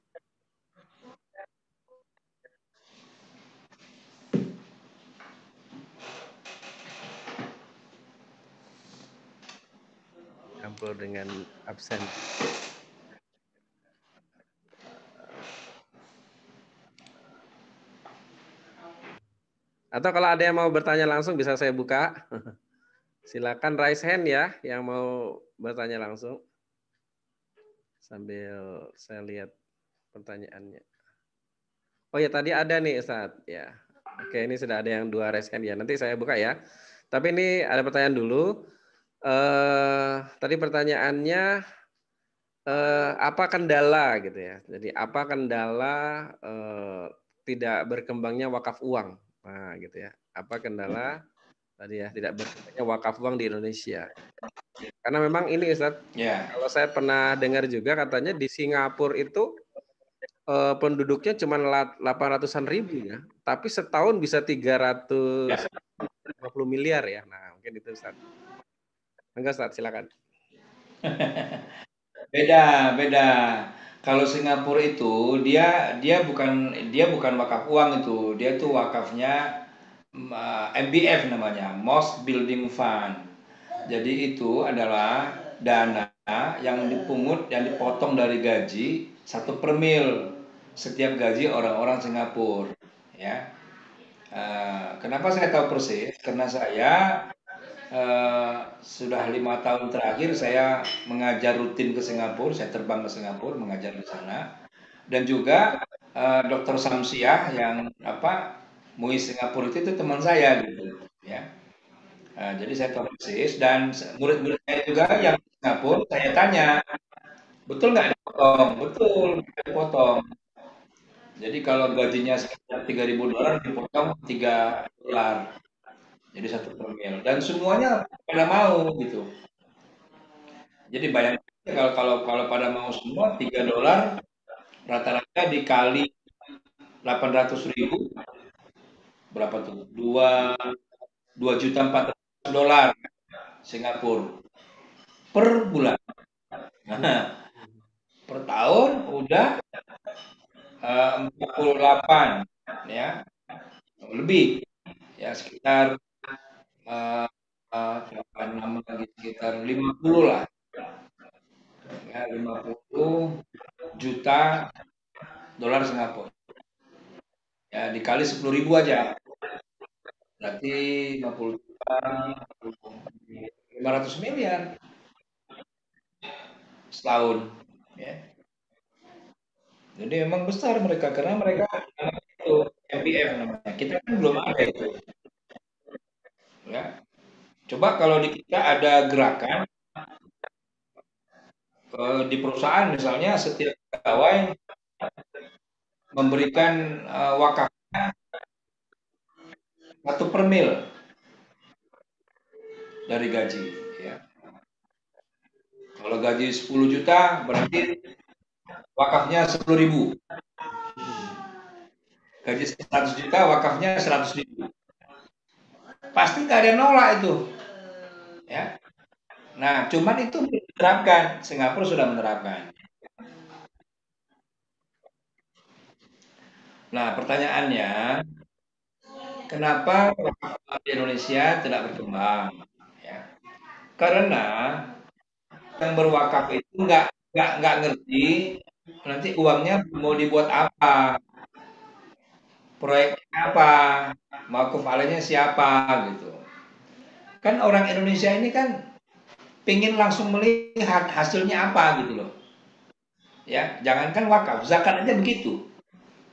campur dengan absen. Atau kalau ada yang mau bertanya langsung bisa saya buka. Silakan raise hand ya yang mau bertanya langsung. Sambil saya lihat pertanyaannya. Oh ya tadi ada nih Ustadz ya. Oke ini sudah ada yang 2 raise hand ya. Nanti saya buka ya. Tapi ini ada pertanyaan dulu. Tadi pertanyaannya apa kendala gitu ya. Jadi apa kendala tidak berkembangnya wakaf uang. Nah gitu ya. Apa kendala tadi ya tidak berkembangnya wakaf uang di Indonesia. Karena memang ini Ustaz, kalau saya pernah dengar juga katanya di Singapura itu penduduknya cuma 800-an ribu ya, tapi setahun bisa 350 miliar ya. Nah, mungkin itu Ustaz. Enggak Ustaz, silakan. Beda. Kalau Singapura itu dia bukan wakaf uang itu, dia tuh wakafnya MBF namanya, Most Building Fund. Jadi itu adalah dana yang dipungut, yang dipotong dari gaji 1/mil setiap gaji orang-orang Singapura. Ya, kenapa saya tahu persis? Karena saya sudah 5 tahun terakhir saya mengajar rutin ke Singapura, saya terbang ke Singapura mengajar di sana, dan juga Dr. Samsiah yang MUI Singapura itu teman saya gitu, ya. Jadi saya tahu persis dan murid-murid saya juga yang di Singapura saya tanya, betul nggak dipotong? Betul, nggak dipotong. Jadi kalau gajinya sekitar $3.000 dipotong $3. Jadi 1/mil dan semuanya pada mau gitu. Jadi bayangkan kalau pada mau semua $3 rata-rata dikali 800.000 berapa tuh? 2.400.000 Singapura per bulan. Nah, per tahun udah 48 ya lebih ya sekitar 8 lagi sekitar 50 lah ya 50 juta dolar Singapura ya dikali 10.000 aja berarti 50 juta 500 miliar setahun ya. Jadi memang besar mereka karena mereka itu MPF namanya. Kita kan belum ada itu ya. Coba kalau di kita ada gerakan di perusahaan misalnya setiap pegawai memberikan wakaf 1/mil dari gaji. Ya. Kalau gaji 10 juta berarti wakafnya 10.000. Gaji 100 juta wakafnya 100.000. Pasti nggak ada yang nolak itu. Ya. Nah, cuman itu diterapkan. Singapura sudah menerapkan. Nah, pertanyaannya, kenapa wakaf di Indonesia tidak berkembang? Ya. Karena yang berwakaf itu nggak ngerti nanti uangnya mau dibuat apa, proyeknya apa, mau kepalanya siapa gitu. Kan orang Indonesia ini kan pengen langsung melihat hasilnya apa gitu loh. Ya, jangankan wakaf, zakat aja begitu.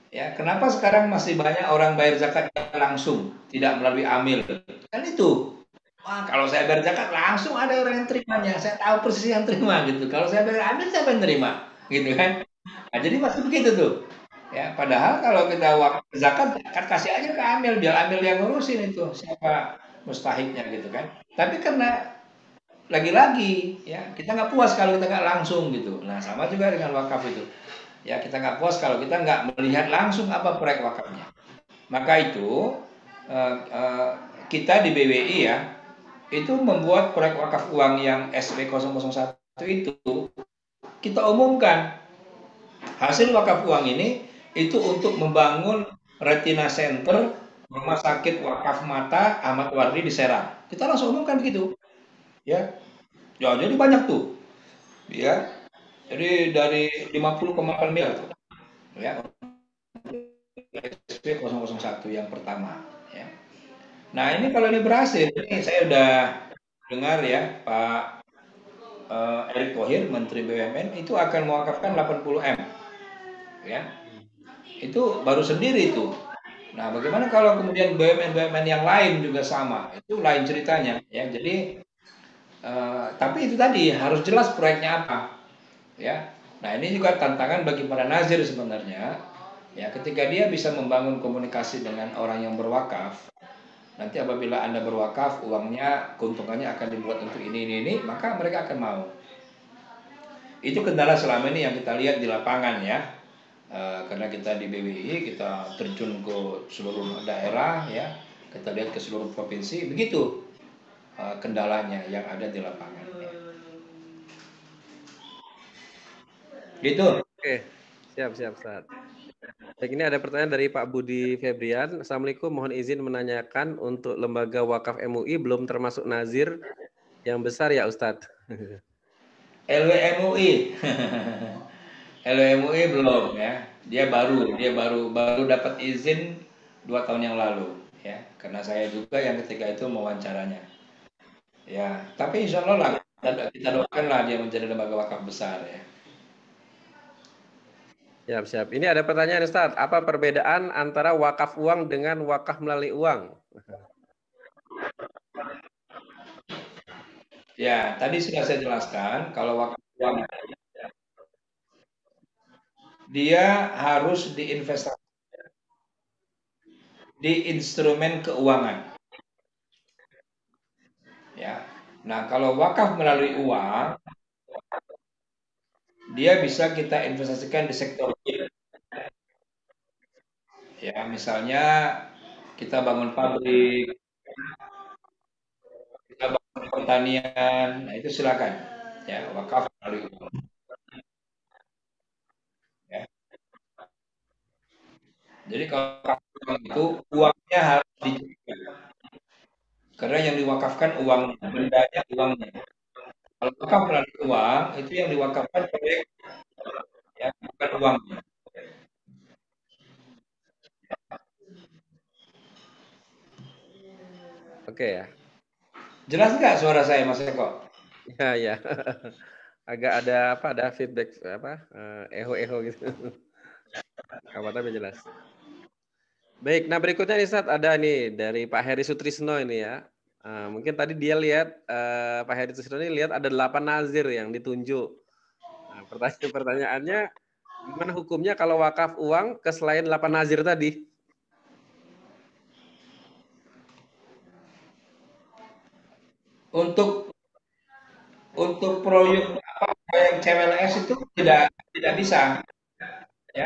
Ya, kenapa sekarang masih banyak orang bayar zakat langsung, tidak melalui amil? Kan itu. Wah, kalau saya bayar zakat langsung ada orang yang terimanya. Saya tahu persis yang terima gitu. Kalau saya bayar amil siapa yang terima? Gitu kan? Nah, jadi masih begitu tuh. Ya, padahal kalau kita wakaf zakat, kasih aja ke amil, biar amil yang ngurusin itu siapa mustahiknya gitu kan. Tapi karena lagi-lagi ya kita nggak puas kalau kita nggak langsung gitu. Nah sama juga dengan wakaf itu. Ya kita nggak puas kalau kita nggak melihat langsung apa proyek wakafnya. Maka itu eh, kita di BWI ya itu membuat proyek wakaf uang yang SB001 itu kita umumkan hasil wakaf uang ini itu untuk membangun retina center rumah sakit wakaf mata Ahmad Wardi di Serang. Kita langsung umumkan begitu, ya. Ya, jadi banyak tuh, ya. Jadi dari 50,8 miliar tuh, ya. SP001 yang pertama, ya. Nah, ini kalau ini berhasil, ini saya udah dengar ya, Pak Erick Thohir, Menteri BUMN itu akan mewakafkan 80 M, ya. Itu baru sendiri itu. Nah, bagaimana kalau kemudian BUMN-BUMN yang lain juga sama? Itu lain ceritanya, ya. Jadi, tapi itu tadi harus jelas proyeknya apa, ya. Nah, ini juga tantangan bagi para nazir sebenarnya, ya. Ketika dia bisa membangun komunikasi dengan orang yang berwakaf, nanti apabila Anda berwakaf, uangnya, keuntungannya akan dibuat untuk ini, maka mereka akan mau. Itu kendala selama ini yang kita lihat di lapangan ya. Karena kita di BWI kita terjun ke seluruh daerah ya, kita lihat ke seluruh provinsi, begitu kendalanya yang ada di lapangan. Ya. Gitu. Oke, siap, siap, Ustaz. Baik, ini ada pertanyaan dari Pak Budi Febrian. Assalamualaikum, mohon izin menanyakan untuk lembaga wakaf MUI belum termasuk nazir yang besar ya Ustadz? LWMUI. LWMUI belum ya. Dia baru dapat izin 2 tahun yang lalu ya. Karena saya juga yang ketika itu mewawancaranya. Ya, tapi insya Allah lah kita doakan lah dia menjadi lembaga wakaf besar ya. Siap, siap. Ini ada pertanyaan Ustadz, apa perbedaan antara wakaf uang dengan wakaf melalui uang? Ya, tadi sudah saya jelaskan kalau wakaf uang dia harus diinvestasi di instrumen keuangan. Ya. Nah, kalau wakaf melalui uang, dia bisa kita investasikan di sektor real. Ya, misalnya kita bangun pabrik, kita bangun pertanian, nah itu silakan. Ya, wakaf melalui uang. Ya. Jadi kalau wakaf uang itu uangnya harus dijaga. Karena yang diwakafkan uangnya, bendanya uangnya. Kalau wakaf melalui uang, itu yang diwakafkan proyek, ya, bukan uangnya. Oke ya. Jelas nggak suara saya, Mas Eko? Ya, ya. Agak ada apa? Ada feedback apa? Eho-eho gitu. Apa tapi jelas. Baik, nah berikutnya nih Ustadz ada nih dari Pak Heri Sutrisno ini ya. Mungkin tadi dia lihat Pak Heri Sutrisno ini lihat ada 8 nazir yang ditunjuk. Nah, pertanyaannya gimana hukumnya kalau wakaf uang ke selain 8 nazir tadi? Untuk proyek CMLS itu tidak bisa, ya.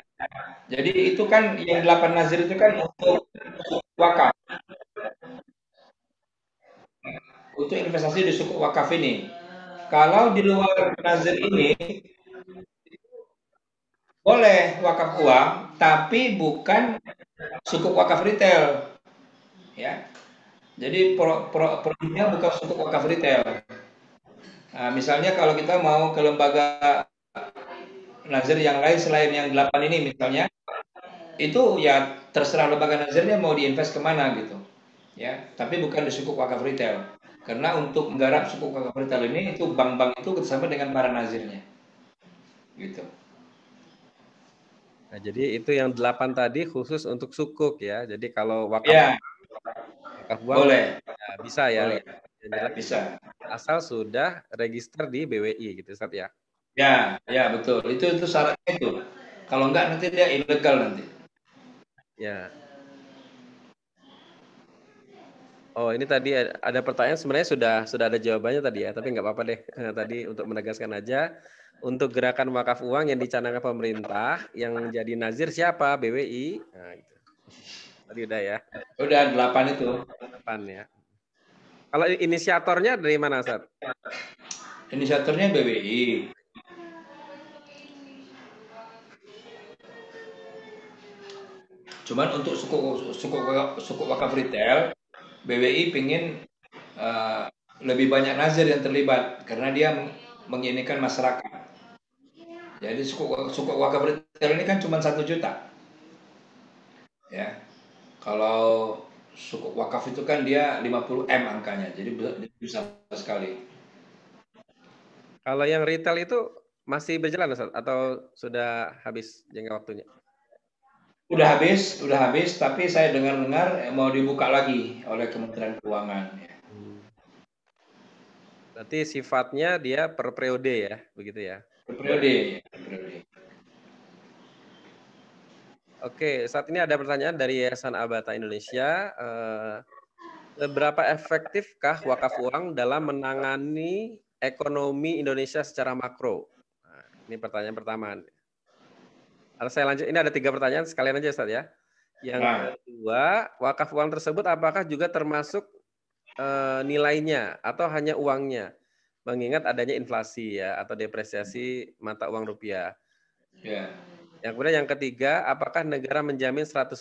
Jadi itu kan yang 8 nazir itu kan untuk wakaf, untuk investasi di sukuk wakaf ini. Kalau di luar nazir ini boleh wakaf uang, tapi bukan sukuk wakaf retail, ya. Jadi produknya bukan sukuk wakaf retail. Nah, misalnya kalau kita mau ke lembaga nazir yang lain selain yang 8 ini misalnya, itu ya terserah lembaga nazirnya mau diinvest kemana gitu, ya. Tapi bukan di sukuk wakaf retail, karena untuk menggarap sukuk wakaf retail ini itu bank-bank itu bersama dengan para nazirnya, gitu. Nah, jadi itu yang 8 tadi khusus untuk sukuk ya. Jadi kalau Ya, wakaf uang boleh, ya bisa ya. boleh, Yang jelas bisa. asal sudah register di BWI gitu Ustaz ya. Ya, ya betul. Itu syaratnya itu. Kalau enggak nanti dia ilegal nanti. Ya. Oh, ini tadi ada pertanyaan sebenarnya sudah ada jawabannya tadi ya, tapi nggak apa-apa deh. Tadi untuk menegaskan aja, untuk gerakan wakaf uang yang dicanangkan pemerintah, yang jadi nazir siapa? BWI. Nah, gitu. Tadi udah ya, Udah 8 itu. 8 ya. Kalau inisiatornya dari mana, Ustaz? Inisiatornya BWI. Cuman untuk suku wakaf retail, BWI pingin eh, lebih banyak nazir yang terlibat karena dia menginikan masyarakat. Jadi suku wakaf retail ini kan cuma 1 juta, ya. Kalau suku wakaf itu kan dia 50 M angkanya, jadi besar sekali. Kalau yang retail itu masih berjalan, Ustaz, atau sudah habis jangka waktunya? Udah habis, tapi saya dengar-dengar mau dibuka lagi oleh Kementerian Keuangan. Ya. Berarti sifatnya dia per periode ya, begitu ya? Periode, periode. Oke, saat ini ada pertanyaan dari Yayasan Abata Indonesia. Seberapa efektifkah wakaf uang dalam menangani ekonomi Indonesia secara makro? Nah, ini pertanyaan pertama. Harus saya lanjut. Ini ada 3 pertanyaan sekalian aja, Ustaz ya. Yang Nah, kedua, wakaf uang tersebut apakah juga termasuk nilainya atau hanya uangnya? Mengingat adanya inflasi ya atau depresiasi mata uang rupiah. ya. Yang kemudian yang ketiga, apakah negara menjamin 100%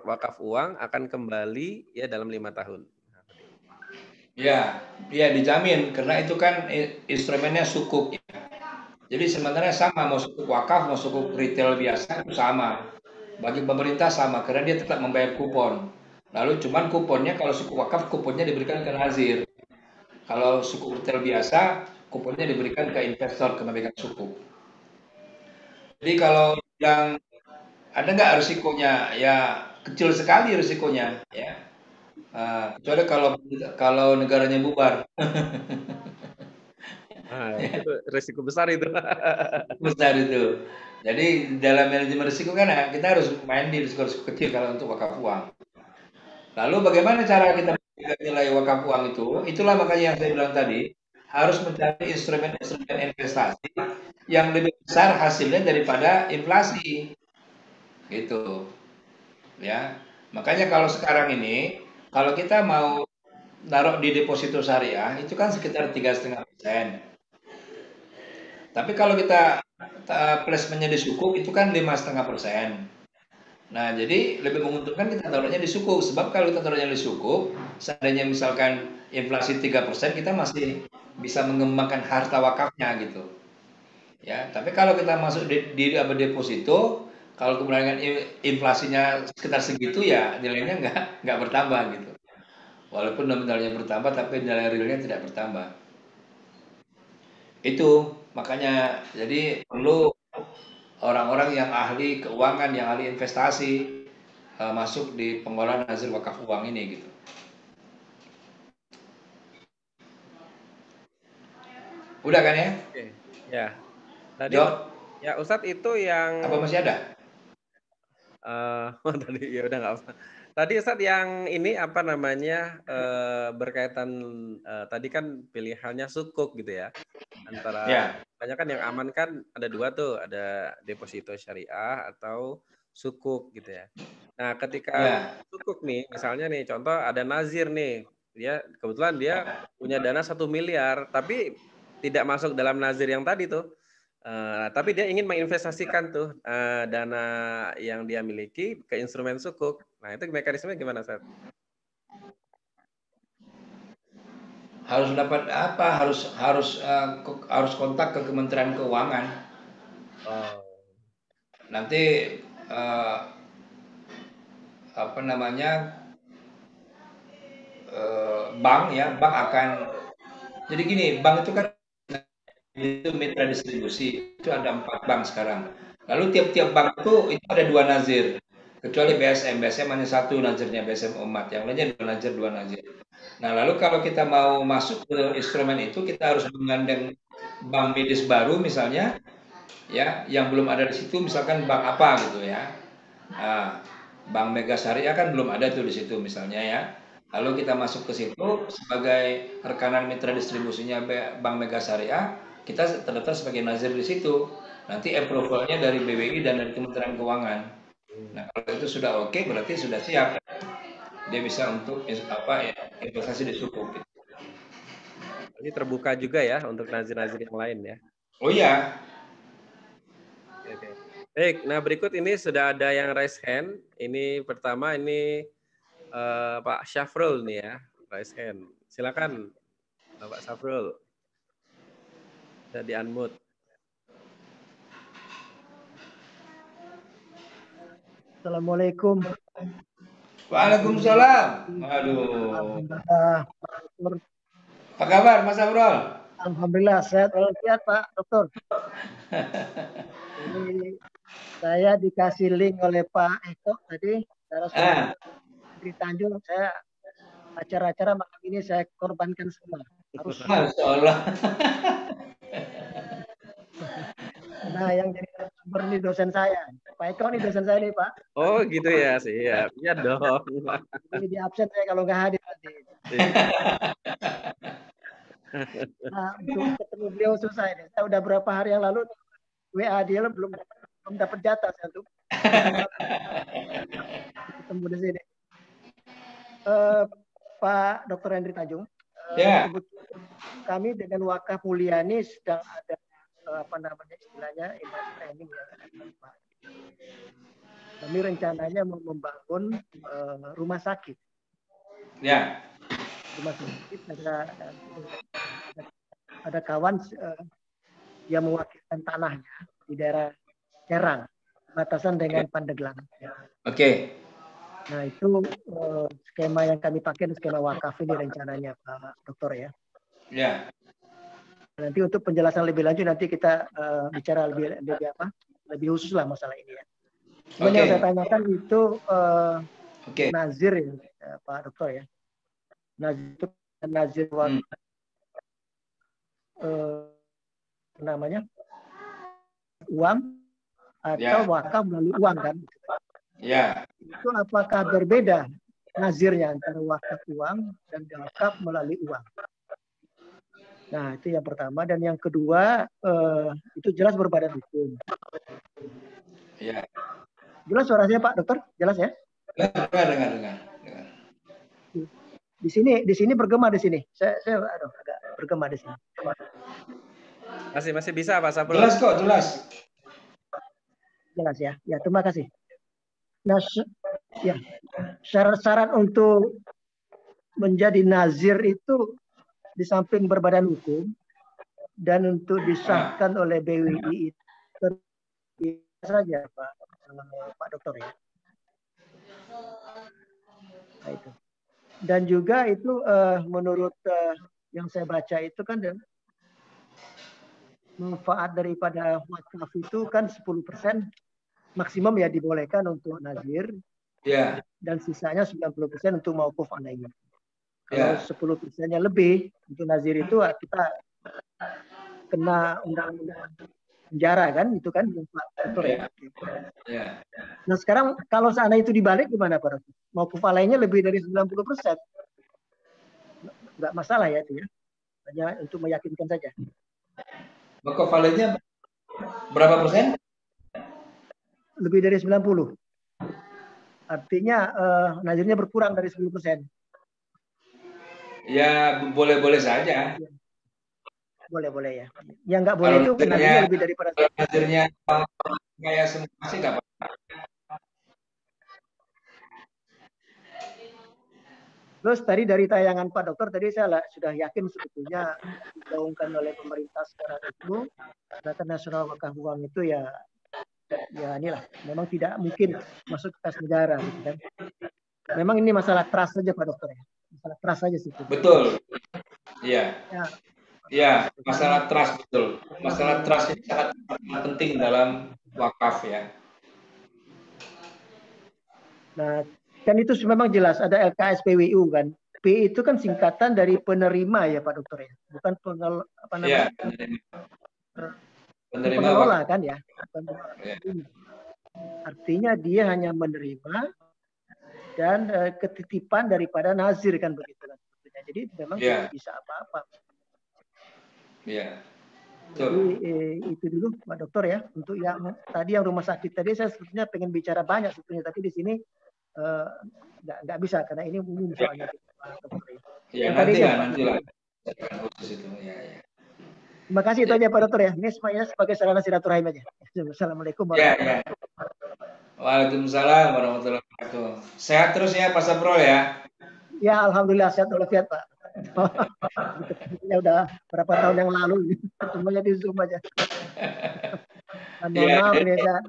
wakaf uang akan kembali ya dalam 5 tahun? Ya, ya dijamin karena itu kan instrumennya sukuk. Jadi sebenarnya sama mau sukuk wakaf mau sukuk retail biasa itu sama. Bagi pemerintah sama karena dia tetap membayar kupon. Lalu cuman kuponnya kalau suku wakaf kuponnya diberikan ke nazir. Kalau suku retail biasa kuponnya diberikan ke investor ke pemegang suku. Jadi kalau yang ada nggak risikonya? Ya kecil sekali risikonya, ya. Kecuali kalau negaranya bubar, Ah, itu risiko besar itu. besar itu. Jadi dalam manajemen risiko kan kita harus main di risiko-risiko kecil kalau untuk wakaf uang. Lalu bagaimana cara kita menjaga nilai wakaf uang itu? Itulah makanya yang saya bilang tadi harus mencari instrumen-instrumen investasi yang lebih besar hasilnya daripada inflasi, gitu. Ya, makanya kalau sekarang ini kalau kita mau naruh di deposito syariah itu kan sekitar 3,5%. Tapi kalau kita placementnya di sukuk itu kan 5,5%. Nah, jadi lebih menguntungkan kita taruhnya di sukuk sebab kalau kita taruhnya di sukuk, seandainya misalkan inflasi 3%, kita masih bisa mengembangkan harta wakafnya gitu. Ya, tapi kalau kita masuk di apa deposito, kalau kemudian inflasinya sekitar segitu ya nilainya nggak bertambah gitu. Walaupun nominalnya bertambah, tapi nilai realnya tidak bertambah. Itu makanya jadi perlu orang-orang yang ahli keuangan, yang ahli investasi masuk di pengolahan hasil wakaf uang ini gitu. Udah kan ya? Oke. Ya, tadi Jo, ya Ustadz itu yang apa masih ada? oh, tadi ya udah nggak apa. Tadi Ustadz yang ini apa namanya berkaitan tadi kan pilihannya sukuk gitu ya. Antara Ya, banyak kan yang aman kan ada dua tuh, ada deposito syariah atau sukuk gitu ya. Nah, ketika ya. sukuk nih, misalnya nih contoh ada nazir nih, dia kebetulan dia punya dana 1 miliar, tapi tidak masuk dalam nazir yang tadi tuh. Tapi dia ingin menginvestasikan tuh dana yang dia miliki ke instrumen sukuk. Nah, itu mekanismenya gimana, Seth? Harus dapat apa? Harus kontak ke Kementerian Keuangan. Oh. Nanti eh, apa namanya bank ya, bank akan jadi gini, bank itu kan itu mitra distribusi itu ada 4 bank sekarang. Lalu tiap-tiap bank itu ada 2 nazir. Kecuali BSM hanya satu nazirnya BSM Umat, yang lainnya 2 nazir, 2 nazir. Nah, lalu kalau kita mau masuk ke instrumen itu, kita harus menggandeng bank medis baru misalnya, ya, yang belum ada di situ, misalkan bank apa gitu ya. Nah, Bank Mega Syariah kan belum ada tuh di situ misalnya ya. Lalu kita masuk ke situ sebagai rekanan mitra distribusinya Bank Mega Syariah, kita terdaftar sebagai nazir di situ. Nanti approvalnya dari BBI dan dari Kementerian Keuangan. Nah, kalau itu sudah oke, berarti sudah siap. Dia bisa untuk investasi di suku. Gitu. Ini terbuka juga ya untuk nazir-nazir yang lain ya. Oh iya, Oke. Baik, nah berikut ini sudah ada yang raise hand. Ini pertama ini Pak Syafrul nih ya, raise hand. Silakan Pak Syafrul. Sudah di-unmute. Assalamualaikum. Waalaikumsalam. Aduh, Alhamdulillah, Pak Dokter. apa kabar Mas Abrol? Alhamdulillah sehat walafiat Pak Dokter. Ini saya dikasih link oleh Pak Eko tadi, Ah, Henry Tanjung. Saya acara-acara malam ini saya korbankan semua. Harus. Masya Allah. Nah, yang jadi narasumber ini dosen saya. Pak Eko ini dosen saya nih Pak. Oh gitu ya, siap. Iya dong. Ini di absen saya kalau nggak hadir tadi. Nah, untuk ketemu beliau susah ini. Saya udah berapa hari yang lalu WA dia belum dapat jatah saya tuh. Ketemu di sini. Pak Dr. Henry Tanjung, Ya. kami dengan Wakaf Mulia ini sedang ada apa namanya istilahnya training ya. Kami rencananya mau membangun rumah sakit. Ya. Rumah sakit ada kawan yang mewakilkan tanahnya di daerah Serang, batasan dengan Pandeglang. Oke. Nah itu skema yang kami pakai skema wakaf ini rencananya Pak Dokter ya. Ya. Nanti untuk penjelasan lebih lanjut nanti kita bicara lebih khusus lah masalah ini ya. Cuman yang saya tanyakan itu nazir ya Pak Dokter ya. Nazir namanya uang atau wakaf melalui uang kan? Ya. Itu apakah berbeda nazirnya antara wakaf uang dan wakaf melalui uang? Nah, itu yang pertama. Dan yang kedua, itu jelas berbadan hukum. Ya. Jelas suaranya Pak Dokter? Jelas ya? Dengar. Di sini bergema di sini. Saya agak bergema di sini. Masih bisa Pak Sabrul? Jelas kok, jelas. Jelas ya. Ya, terima kasih. Nah, ya, syarat-syarat untuk menjadi nazir itu di samping berbadan hukum dan untuk disahkan oleh BWI itu saja Pak Dokter ya. Nah, itu. Dan juga itu menurut yang saya baca itu kan manfaat daripada wakaf itu kan 10% maksimum ya dibolehkan untuk nazir. Ya. Dan sisanya 90% untuk mauquf alaihi. Kalau 10%-nya lebih untuk nazir itu kita kena undang-undang penjara kan, itu kan Pak Dokter ya. Ya. Nah sekarang kalau seandainya itu dibalik gimana Pak Dokter? Mau kepalanya lebih dari 90%, nggak masalah ya itu ya, hanya untuk meyakinkan saja. Kevalennya berapa persen? Lebih dari 90. Artinya nazirnya berkurang dari 10%. Ya boleh-boleh saja. Boleh-boleh ya. Yang nggak boleh itu nazirnya lebih daripada. Nazirnya kayak semua sih nggak apa-apa. Terus tadi dari tayangan Pak Dokter tadi saya sudah yakin sebetulnya digaungkan oleh pemerintah sekarang itu Gerakan Nasional Wakaf Uang itu ya inilah memang tidak mungkin masuk ke kas negara gitu kan. Memang ini masalah trust saja Pak Dokter ya. Masalah trust saja sih. Betul. Iya. Ya. Ya, masalah trust betul. Masalah trust ini sangat penting dalam wakaf ya. Nah, kan itu memang jelas ada LKSPWU kan. P itu kan singkatan dari penerima ya Pak Dokter ya, bukan Ya, pengelola kan ya. Artinya dia hanya menerima dan ketitipan daripada nazir kan begitu kan. Jadi memang tidak bisa apa-apa. Iya. Jadi itu dulu Pak Dokter ya. Untuk yang tadi yang rumah sakit tadi saya sebetulnya pengen bicara banyak sebetulnya, tapi di sini nggak bisa karena ini umum soalnya. Ya, nantilah. Ya. Terima kasih itu aja Pak Dokter ya. Ini semuanya sebagai sarana silaturahim aja. Assalamualaikum warahmatullahi wabarakatuh. Waalaikumsalam warahmatullahi wabarakatuh. Sehat terus ya Pak Saprol ya. Ya alhamdulillah sehat walafiat Pak. Ya udah berapa tahun yang lalu ketemunya di Zoom aja. Mohon maaf ini saya.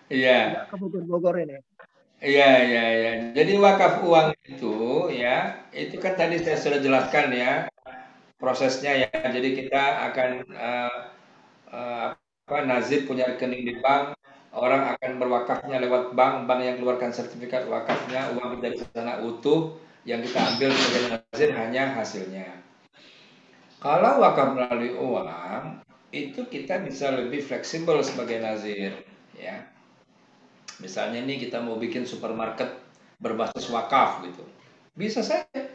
Iya. Ke Bogor ini. Iya. Jadi wakaf uang itu ya, itu kan tadi saya sudah jelaskan ya prosesnya ya. Jadi kita akan nazir punya rekening di bank, orang akan berwakafnya lewat bank yang keluarkan sertifikat wakafnya, uang dari sana utuh, yang kita ambil sebagai nazir hanya hasilnya. Kalau wakaf melalui uang, itu kita bisa lebih fleksibel sebagai nazir, ya. Misalnya nih kita mau bikin supermarket berbasis wakaf gitu, bisa saja.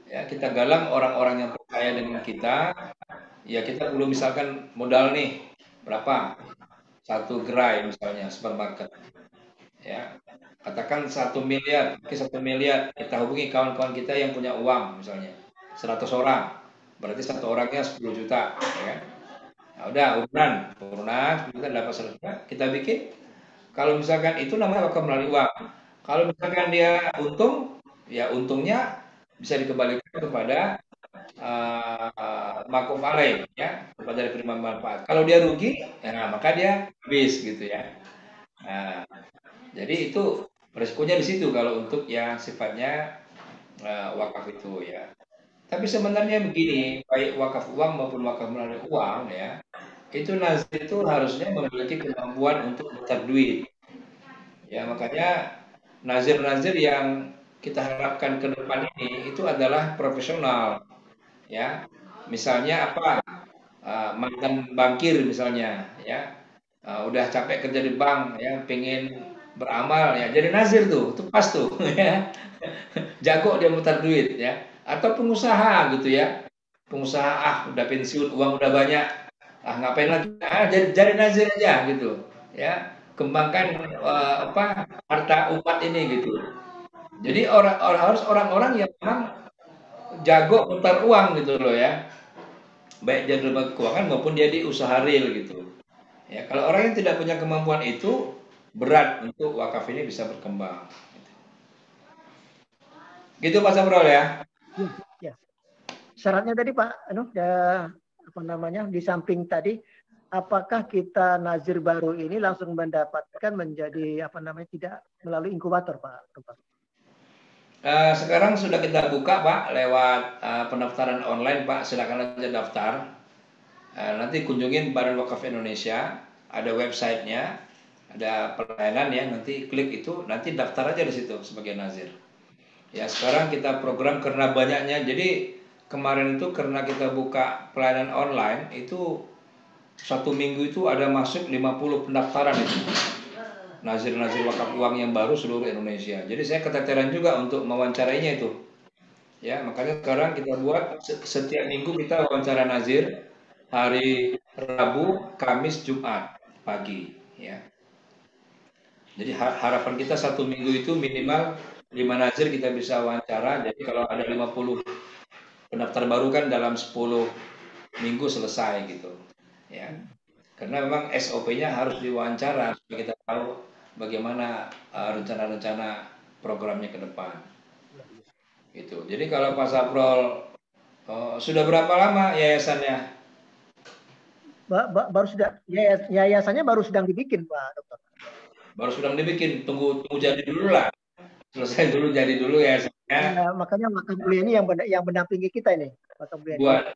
Ya kita galang orang-orang yang percaya dengan kita. Ya kita belum misalkan modal nih berapa? 1 gerai misalnya supermarket. Ya katakan 1 miliar, kita hubungi kawan-kawan kita yang punya uang misalnya 100 orang, berarti satu orangnya 10 juta, ya. Nah, udah urunan 10 juta dapat 100 juta, kita bikin. Kalau misalkan itu namanya wakaf melalui uang. Kalau misalkan dia untung, ya untungnya bisa dikembalikan kepada makuf alaih, ya, kepada penerima manfaat. Kalau dia rugi, ya, maka dia habis gitu ya. Nah, jadi itu resikonya di situ kalau untuk yang sifatnya wakaf itu ya. Tapi sebenarnya begini, baik wakaf uang maupun wakaf melalui uang ya, itu nazir itu harusnya memiliki kemampuan untuk putar duit. Ya makanya nazir-nazir yang kita harapkan ke depan ini itu adalah profesional. Ya, misalnya apa? Mantan bankir misalnya, ya. Udah capek kerja di bank, ya, pengen beramal, ya, jadi nazir tuh, itu pas tuh, ya. Jago dia mutar duit, ya. Atau pengusaha gitu ya, pengusaha udah pensiun, uang udah banyak, ngapain lagi? Jadi nazir aja gitu, ya. Kembangkan harta umat ini gitu. Jadi harus orang-orang yang memang jago mutar uang gitu loh ya, baik dia di lembaga keuangan maupun dia di usaha real gitu ya. Kalau orang yang tidak punya kemampuan itu berat untuk wakaf ini bisa berkembang gitu Pak Sabrol ya. Ya. Syaratnya tadi Pak di samping tadi, apakah kita nazir baru ini langsung mendapatkan menjadi tidak melalui inkubator Pak? Sekarang sudah kita buka Pak lewat pendaftaran online Pak, silakan aja daftar. Nanti kunjungin Badan Wakaf Indonesia, ada websitenya, ada pelayanan ya, nanti klik itu, nanti daftar aja di situ sebagai nazir. Ya sekarang kita program karena banyaknya, jadi kemarin itu karena kita buka pelayanan online itu satu minggu itu ada masuk 50 pendaftaran itu. Nazir-nazir wakaf uang yang baru seluruh Indonesia. Jadi saya keteteran juga untuk mewawancarainya itu. Ya, makanya sekarang kita buat setiap minggu kita wawancara nazir hari Rabu, Kamis, Jumat pagi. Ya. Jadi harapan kita satu minggu itu minimal 5 nazir kita bisa wawancara. Jadi kalau ada 50 pendaftar baru kan dalam 10 minggu selesai gitu. Ya. Karena memang SOP-nya harus diwawancara supaya kita tahu bagaimana rencana-rencana programnya ke depan. Gitu. Jadi kalau Pak Saprol sudah berapa lama yayasannya? Baru sudah yayasannya baru sedang dibikin, Pak Dokter. Baru sedang dibikin, tunggu jadi dulu lah. Selesai dulu, jadi dulu yayasannya. Ya, makanya Wakaf Mulia ini yang mendampingi kita ini, Wakaf Mulia.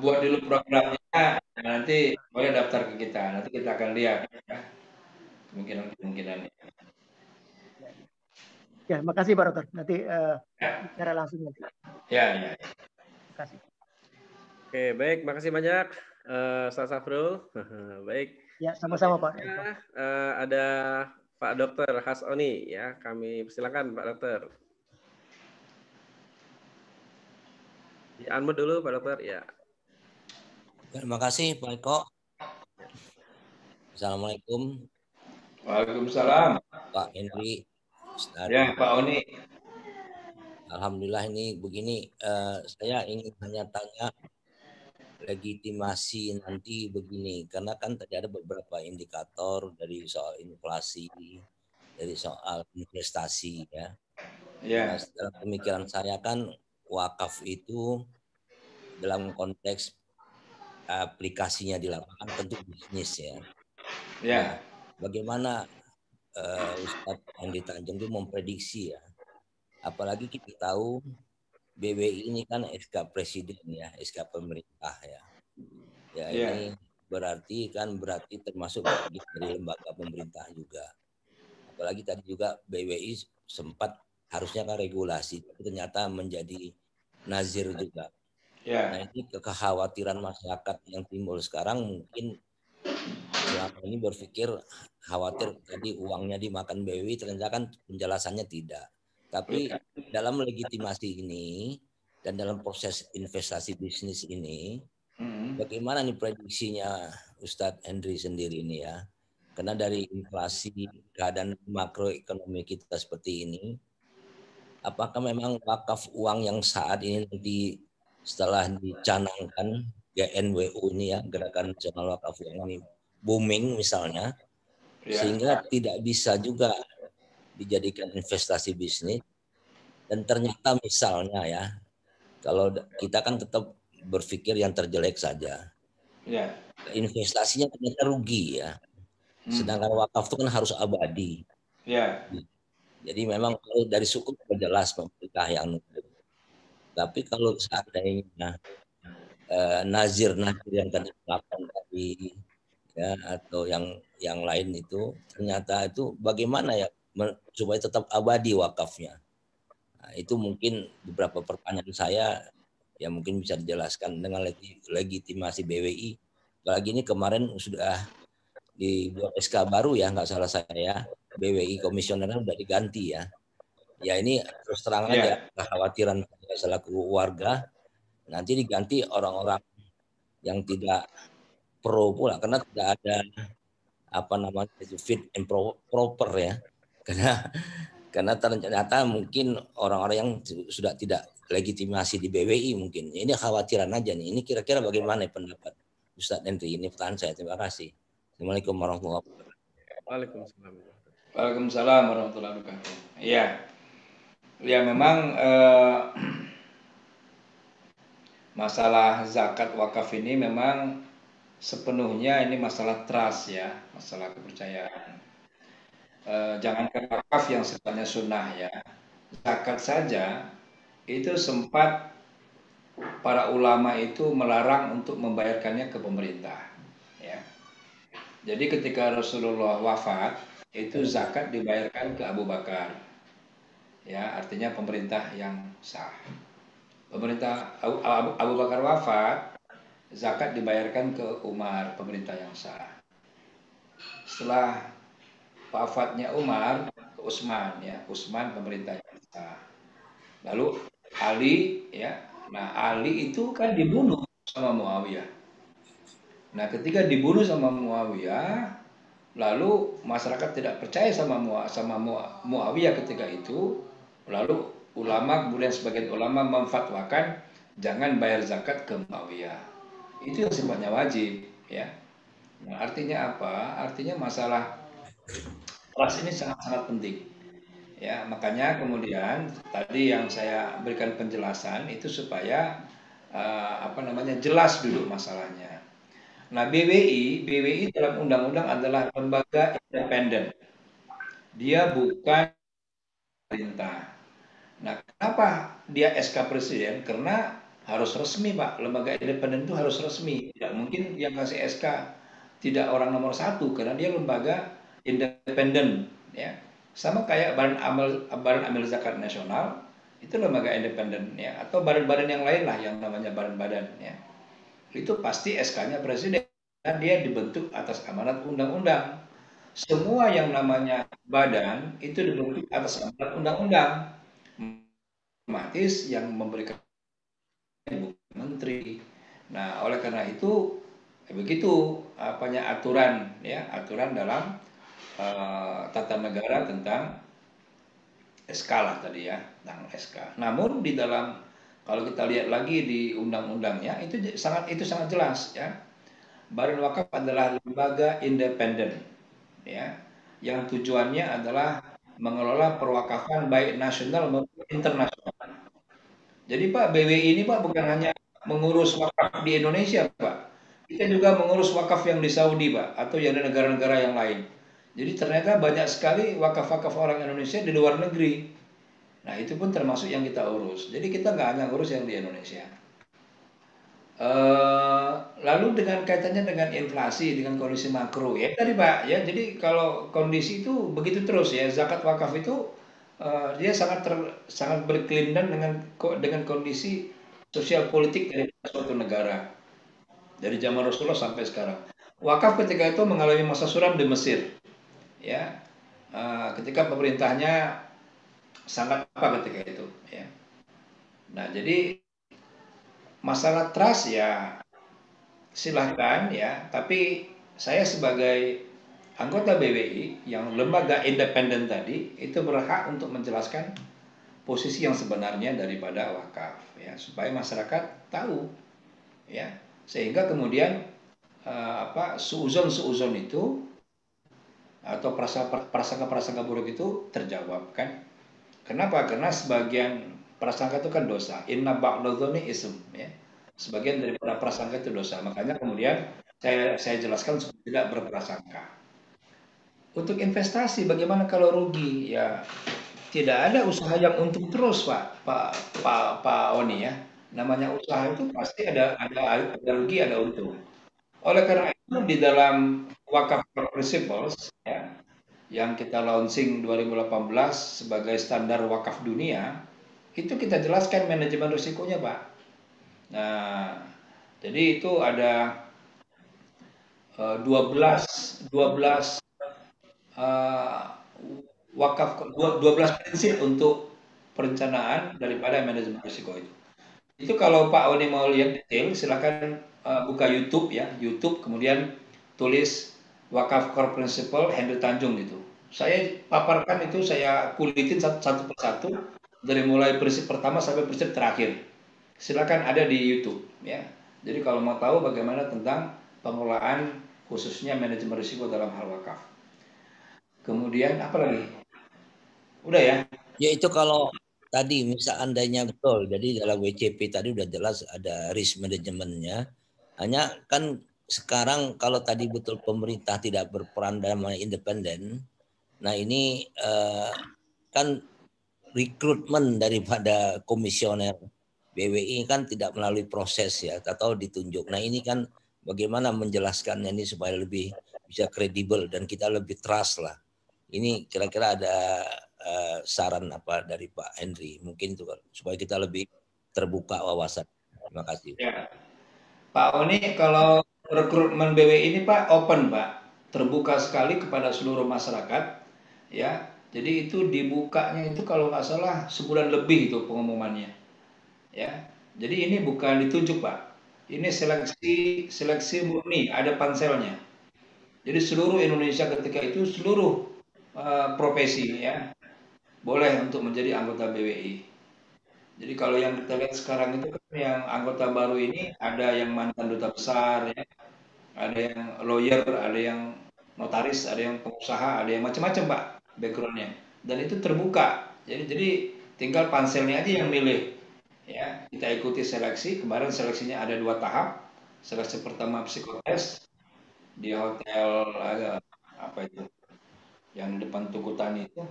Buat dulu programnya, nanti boleh daftar ke kita. Nanti kita akan lihat ya, kemungkinan-kemungkinannya. Ya, makasih Pak Dokter. Nanti Ya. bicara langsung nanti. Ya. Terima kasih. Oke, baik, makasih banyak Ustaz Safrul. Baik. Ya, sama-sama Pak. Ada Pak Dokter Hasoni ya, kami persilakan Pak Dokter. Di unmute dulu Pak Dokter ya. Terima kasih Pak Eko. Assalamualaikum. Waalaikumsalam. Pak Henry. Ya Pak Oni. Alhamdulillah ini begini, saya ingin hanya tanya legitimasi nanti begini, karena kan tadi ada beberapa indikator dari soal inflasi, dari soal investasi ya. Ya. Nah, dalam pemikiran saya kan wakaf itu dalam konteks aplikasinya di lapangan tentu bisnis ya. Ya. Nah, bagaimana Ustadz Henry Tanjung itu memprediksi ya, apalagi kita tahu BWI ini kan SK Presiden ya, SK pemerintah ya. Ya ini berarti termasuk bagian dari lembaga pemerintah juga. Apalagi tadi juga BWI sempat harusnya kan regulasi, tapi ternyata menjadi nazir juga. Nah ini kekhawatiran masyarakat yang timbul sekarang mungkin selama ini berpikir khawatir tadi uangnya dimakan BWI, ternyata kan penjelasannya tidak. Tapi dalam legitimasi ini dan dalam proses investasi bisnis ini, bagaimana nih prediksinya Ustadz Henry sendiri ini ya? Karena dari inflasi, keadaan makroekonomi kita seperti ini, apakah memang wakaf uang yang saat ini nanti setelah dicanangkan GNWU ini ya, Gerakan Nasional Wakaf Uang ini booming misalnya, sehingga tidak bisa juga dijadikan investasi bisnis, dan ternyata misalnya ya, kalau kita kan tetap berpikir yang terjelek saja, investasinya ternyata rugi ya, sedangkan wakaf itu kan harus abadi. Jadi memang kalau dari suku jelas pemerintah yang nutut, tapi kalau seandainya nazir yang tadi tadi ya, atau yang lain itu ternyata itu bagaimana ya supaya tetap abadi wakafnya. Nah, itu mungkin beberapa pertanyaan saya yang mungkin bisa dijelaskan dengan legitimasi BWI. Apalagi ini kemarin sudah dibuat SK baru ya, nggak salah saya, BWI komisionernya sudah diganti ya. Ya ini terus terang aja kekhawatiran saya selaku warga nanti diganti orang-orang yang tidak pro pula, karena tidak ada fit and proper ya, karena ternyata mungkin orang-orang yang sudah tidak legitimasi di BWI mungkin. Ini khawatiran aja nih. Ini kira-kira bagaimana pendapat Ustadz Henry? Ini pertanyaan saya. Terima kasih. Assalamualaikum warahmatullahi wabarakatuh. Waalaikumsalam warahmatullahi wabarakatuh. Ya memang masalah zakat wakaf ini memang sepenuhnya ini masalah trust ya, masalah kepercayaan. Jangankan wakaf yang sifatnya sunnah ya, zakat saja itu sempat para ulama itu melarang untuk membayarkannya ke pemerintah ya. Jadi ketika Rasulullah wafat itu zakat dibayarkan ke Abu Bakar ya, artinya pemerintah yang sah. Pemerintah Abu Bakar wafat, zakat dibayarkan ke Umar, pemerintah yang sah. Setelah wafatnya Umar, ke Utsman ya, Utsman pemerintah yang sah. Lalu Ali ya, nah Ali itu kan dibunuh sama Muawiyah. Nah ketika dibunuh sama Muawiyah, lalu masyarakat tidak percaya sama Muawiyah ketika itu, lalu ulama kemudian sebagian ulama memfatwakan jangan bayar zakat ke Muawiyah. Itu yang sifatnya wajib ya. Nah, artinya apa? Artinya masalah trust ini sangat-sangat penting. Ya, makanya kemudian tadi yang saya berikan penjelasan itu supaya jelas dulu masalahnya. Nah, BWI dalam undang-undang adalah lembaga independen. Dia bukan pemerintah. Nah, kenapa dia SK Presiden? Karena harus resmi, Pak. Lembaga independen itu harus resmi. Tidak mungkin yang kasih SK tidak orang nomor satu, karena dia lembaga independen. Ya, sama kayak Badan Amil Zakat Nasional itu lembaga independen, ya, atau badan-badan yang lain lah yang namanya badan-badan. Ya, itu pasti SK-nya Presiden. Dan dia dibentuk atas amanat undang-undang. Semua yang namanya badan itu dibentuk atas amanat undang-undang. Otomatis yang memberikan menteri. Nah, oleh karena itu begitu aturan ya, aturan dalam tata negara tentang SK lah tadi ya, tentang SK. Namun di dalam kalau kita lihat lagi di undang-undangnya itu sangat jelas ya. Badan Wakaf adalah lembaga independen ya, yang tujuannya adalah mengelola perwakafan baik nasional maupun internasional. Jadi Pak, BWI ini Pak bukan hanya mengurus wakaf di Indonesia Pak, kita juga mengurus wakaf yang di Saudi Pak, atau yang di negara-negara yang lain. Jadi ternyata banyak sekali wakaf-wakaf orang Indonesia di luar negeri. Nah itu pun termasuk yang kita urus. Jadi kita nggak hanya urus yang di Indonesia. Lalu dengan kaitannya dengan inflasi, dengan kondisi makro ya tadi Pak ya. Jadi kalau kondisi itu begitu terus ya, zakat wakaf itu dia sangat berkelindan dengan kondisi sosial politik dari suatu negara dari zaman Rasulullah sampai sekarang. Wakaf ketika itu mengalami masa suram di Mesir ya, ketika pemerintahnya sangat apa ketika itu ya. Nah jadi masalah trust ya silahkan ya, tapi saya sebagai anggota BWI yang lembaga independen tadi itu berhak untuk menjelaskan posisi yang sebenarnya daripada wakaf ya, supaya masyarakat tahu ya, sehingga kemudian suuzon itu atau prasangka buruk itu terjawab kan. Kenapa? Karena sebagian prasangka itu kan dosa. Inna ba'dadh-dhonni ism ya. Sebagian daripada prasangka itu dosa. Makanya kemudian saya jelaskan supaya tidak berprasangka. Untuk investasi bagaimana kalau rugi? Ya tidak ada usaha yang untung terus Pak Oni ya. Namanya usaha itu pasti ada rugi, ada untung. Oleh karena itu di dalam Wakaf Principles ya, yang kita launching 2018 sebagai standar wakaf dunia, itu kita jelaskan manajemen risikonya Pak. Nah, jadi itu ada 12 wakaf 12 prinsip untuk perencanaan daripada manajemen risiko itu. Itu kalau Pak Oni mau lihat detail silakan buka YouTube ya, YouTube kemudian tulis Wakaf Core Principle Henry Tanjung gitu. Saya paparkan itu, saya kulitin satu persatu dari mulai prinsip pertama sampai prinsip terakhir. Silakan ada di YouTube ya. Jadi kalau mau tahu bagaimana tentang pengelolaan khususnya manajemen risiko dalam hal wakaf. Kemudian apa lagi? Udah ya? Ya itu kalau tadi misal andainya betul, jadi dalam WCP tadi udah jelas ada risk manajemennya. Hanya kan sekarang kalau tadi betul pemerintah tidak berperan dalam independen, nah ini kan rekrutmen daripada komisioner BWI kan tidak melalui proses ya, atau ditunjuk. Nah ini kan bagaimana menjelaskannya ini supaya lebih bisa kredibel dan kita lebih trust lah. Ini kira-kira ada saran apa dari Pak Henry mungkin itu supaya kita lebih terbuka wawasan. Terima kasih. Ya. Pak Oni, kalau rekrutmen BWI ini Pak open Pak, terbuka sekali kepada seluruh masyarakat, ya. Jadi itu dibukanya itu kalau nggak salah sebulan lebih itu pengumumannya, ya. Jadi ini bukan ditunjuk Pak, ini seleksi seleksi murni, ada panselnya. Jadi seluruh Indonesia ketika itu seluruh profesi ya boleh untuk menjadi anggota BWI. Jadi kalau yang kita lihat sekarang itu kan yang anggota baru ini ada yang mantan duta besar, ya, ada yang lawyer, ada yang notaris, ada yang pengusaha, ada yang macam-macam Pak backgroundnya. Dan itu terbuka. Jadi tinggal panselnya aja yang milih. Ya, kita ikuti seleksi. Kemarin seleksinya ada 2 tahap. Seleksi pertama psikotes di hotel apa itu yang di depan Tugu Tani itu.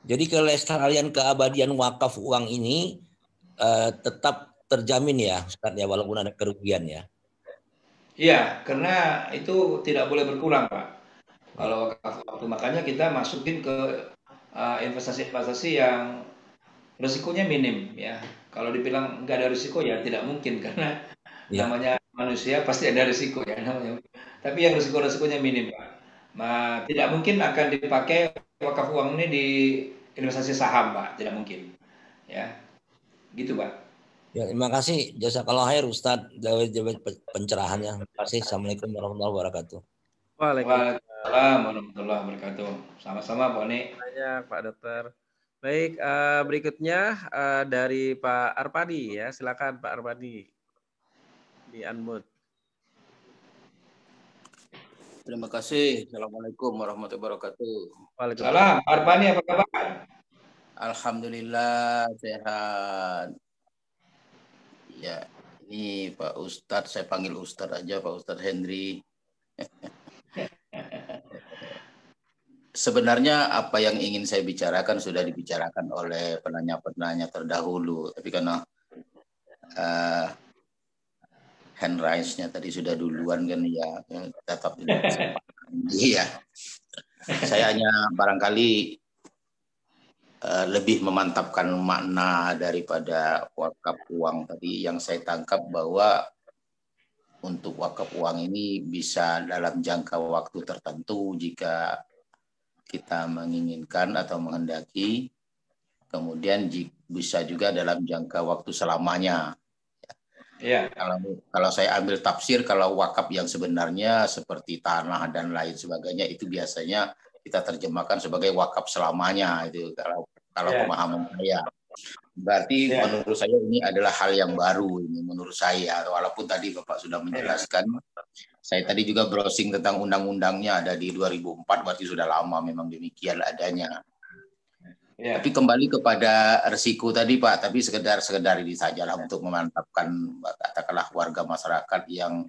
Jadi kelestarian keabadian wakaf uang ini tetap terjamin ya Ustaz ya, walaupun ada kerugian ya. Iya, karena itu tidak boleh berkurang Pak. Kalau wakaf waktu makanya kita masukin ke investasi-investasi yang risikonya minim ya. Kalau dibilang nggak ada risiko ya tidak mungkin karena Ya. namanya manusia pasti ada risiko ya namanya. Tapi yang risiko-risikonya minim Pak. Tidak mungkin akan dipakai wakaf uang ini di investasi saham Pak, tidak mungkin. Ya, gitu Pak. Ya, terima kasih jazakallah khair Ustaz dari pencerahannya. Terima kasih. Assalamualaikum warahmatullahi wabarakatuh. Waalaikumsalam. Waalaikumsalam warahmatullahi wabarakatuh. Sama-sama Pak Oni. Banyak Pak Dokter. Baik, berikutnya dari Pak Arpadi ya. Silakan Pak Arpadi. Di unmute. Terima kasih. Assalamualaikum warahmatullahi wabarakatuh. Waalaikumsalam. Salam, Pak Arpani apa kabar? Alhamdulillah sehat. Ya, ini Pak Ustadz, saya panggil Ustadz aja, Pak Ustadz Henry. Sebenarnya apa yang ingin saya bicarakan sudah dibicarakan oleh penanya-penanya terdahulu, tapi karena hand raise-nya tadi sudah duluan kan ya, tetap dulu kesempatan. Iya. Saya hanya barangkali lebih memantapkan makna daripada wakaf uang tadi. Yang saya tangkap bahwa untuk wakaf uang ini bisa dalam jangka waktu tertentu jika kita menginginkan atau menghendaki, kemudian bisa juga dalam jangka waktu selamanya. Iya. Kalau saya ambil tafsir, kalau wakaf yang sebenarnya seperti tanah dan lain sebagainya itu biasanya kita terjemahkan sebagai wakaf selamanya itu kalau pemahaman saya. Berarti menurut saya ini adalah hal yang baru ini menurut saya. Walaupun tadi Bapak sudah menjelaskan, saya tadi juga browsing tentang undang-undangnya ada di 2004, berarti sudah lama memang demikian adanya. Tapi kembali kepada risiko tadi Pak, tapi sekedar ini sajalah untuk memantapkan katakanlah warga masyarakat yang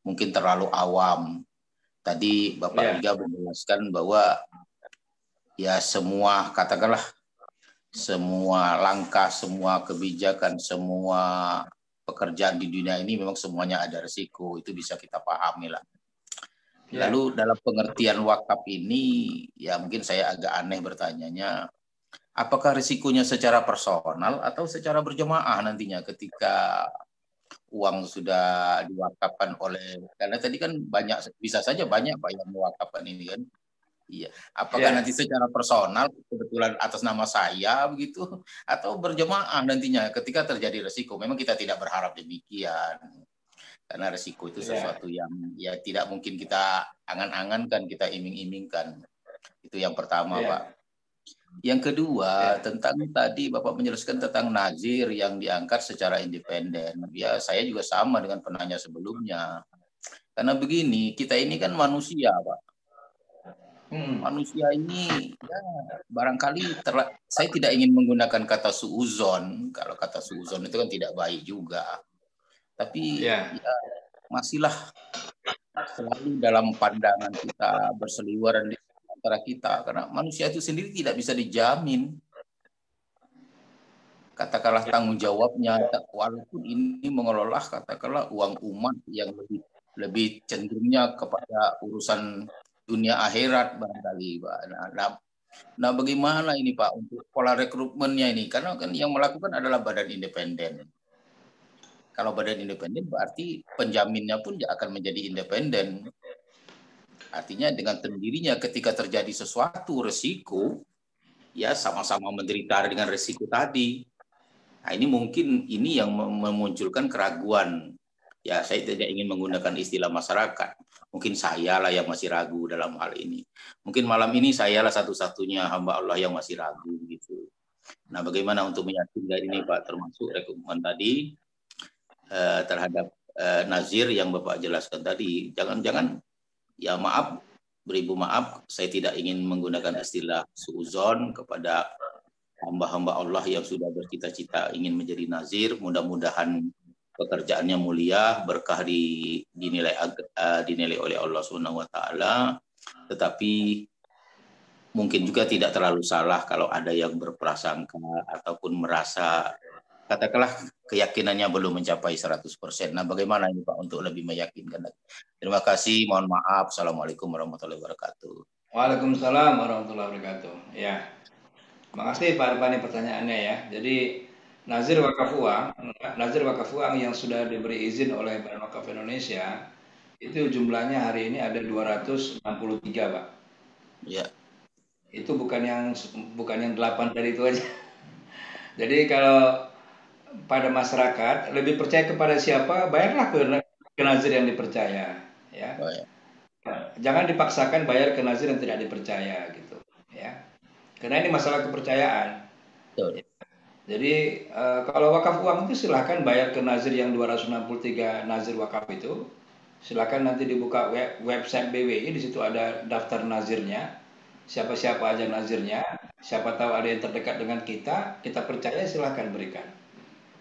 mungkin terlalu awam. Tadi Bapak juga menjelaskan bahwa ya semua katakanlah semua langkah, semua kebijakan, semua pekerjaan di dunia ini memang semuanya ada risiko, itu bisa kita pahami lah. Lalu dalam pengertian wakaf ini ya mungkin saya agak aneh bertanyanya, apakah risikonya secara personal atau secara berjamaah nantinya ketika uang sudah diwakafkan oleh, karena tadi kan banyak, bisa saja banyak Pak yang mewakafkan ini kan. Iya. Apakah nanti secara personal kebetulan atas nama saya begitu atau berjamaah nantinya ketika terjadi resiko. Memang kita tidak berharap demikian. Karena resiko itu sesuatu yang ya tidak mungkin kita angan-angankan, kita iming-imingkan. Itu yang pertama, Pak. Yang kedua, tentang tadi Bapak menjelaskan tentang nazir yang diangkat secara independen. Ya, saya juga sama dengan penanya sebelumnya. Karena begini, kita ini kan manusia, Pak. Manusia ini ya barangkali saya tidak ingin menggunakan kata suuzon. Kalau kata suuzon itu kan tidak baik juga. Tapi ya masihlah selalu dalam pandangan kita berseliweran di antara kita karena manusia itu sendiri tidak bisa dijamin. Katakanlah tanggung jawabnya, walaupun ini mengelola katakanlah uang umat yang lebih cenderungnya kepada urusan dunia akhirat barangkali Pak. Nah bagaimana ini Pak untuk pola rekrutmennya ini? Karena kan yang melakukan adalah badan independen. Kalau badan independen berarti penjaminnya pun akan menjadi independen. Artinya dengan sendirinya ketika terjadi sesuatu resiko, ya sama-sama menderita dengan resiko tadi. Nah, ini mungkin ini yang memunculkan keraguan. Ya, saya tidak ingin menggunakan istilah masyarakat. Mungkin saya lah yang masih ragu dalam hal ini. Mungkin malam ini saya lah satu-satunya hamba Allah yang masih ragu gitu. Nah, bagaimana untuk meyakinkan ini Pak, termasuk rekomen tadi terhadap nazir yang Bapak jelaskan tadi. Jangan-jangan, ya maaf, beribu maaf, saya tidak ingin menggunakan istilah suuzon kepada hamba-hamba Allah yang sudah bercita-cita ingin menjadi nazir. Mudah-mudahan pekerjaannya mulia, berkah dinilai oleh Allah Subhanahu wa taala. Tetapi mungkin juga tidak terlalu salah kalau ada yang berprasangka ataupun merasa katakanlah keyakinannya belum mencapai 100%. Nah, bagaimana ini Pak untuk lebih meyakinkan? Terima kasih, mohon maaf. Assalamualaikum warahmatullahi wabarakatuh. Waalaikumsalam warahmatullahi wabarakatuh. Ya, makasih Pak Arpani pertanyaannya ya. Jadi nazir wakaf uang yang sudah diberi izin oleh Badan Wakaf Indonesia itu jumlahnya hari ini ada 263 Pak. Ya. Itu bukan yang 8 dari itu aja. Jadi kalau pada masyarakat lebih percaya kepada siapa, bayarlah ke nazir yang dipercaya, ya. Oh, ya. Jangan dipaksakan bayar ke nazir yang tidak dipercaya gitu, ya. Karena ini masalah kepercayaan. Betul. Jadi kalau wakaf uang itu silahkan bayar ke nazir yang 263 nazir wakaf itu. Silahkan nanti dibuka website BWI, di situ ada daftar nazirnya. Siapa-siapa aja nazirnya, siapa tahu ada yang terdekat dengan kita percaya silahkan berikan.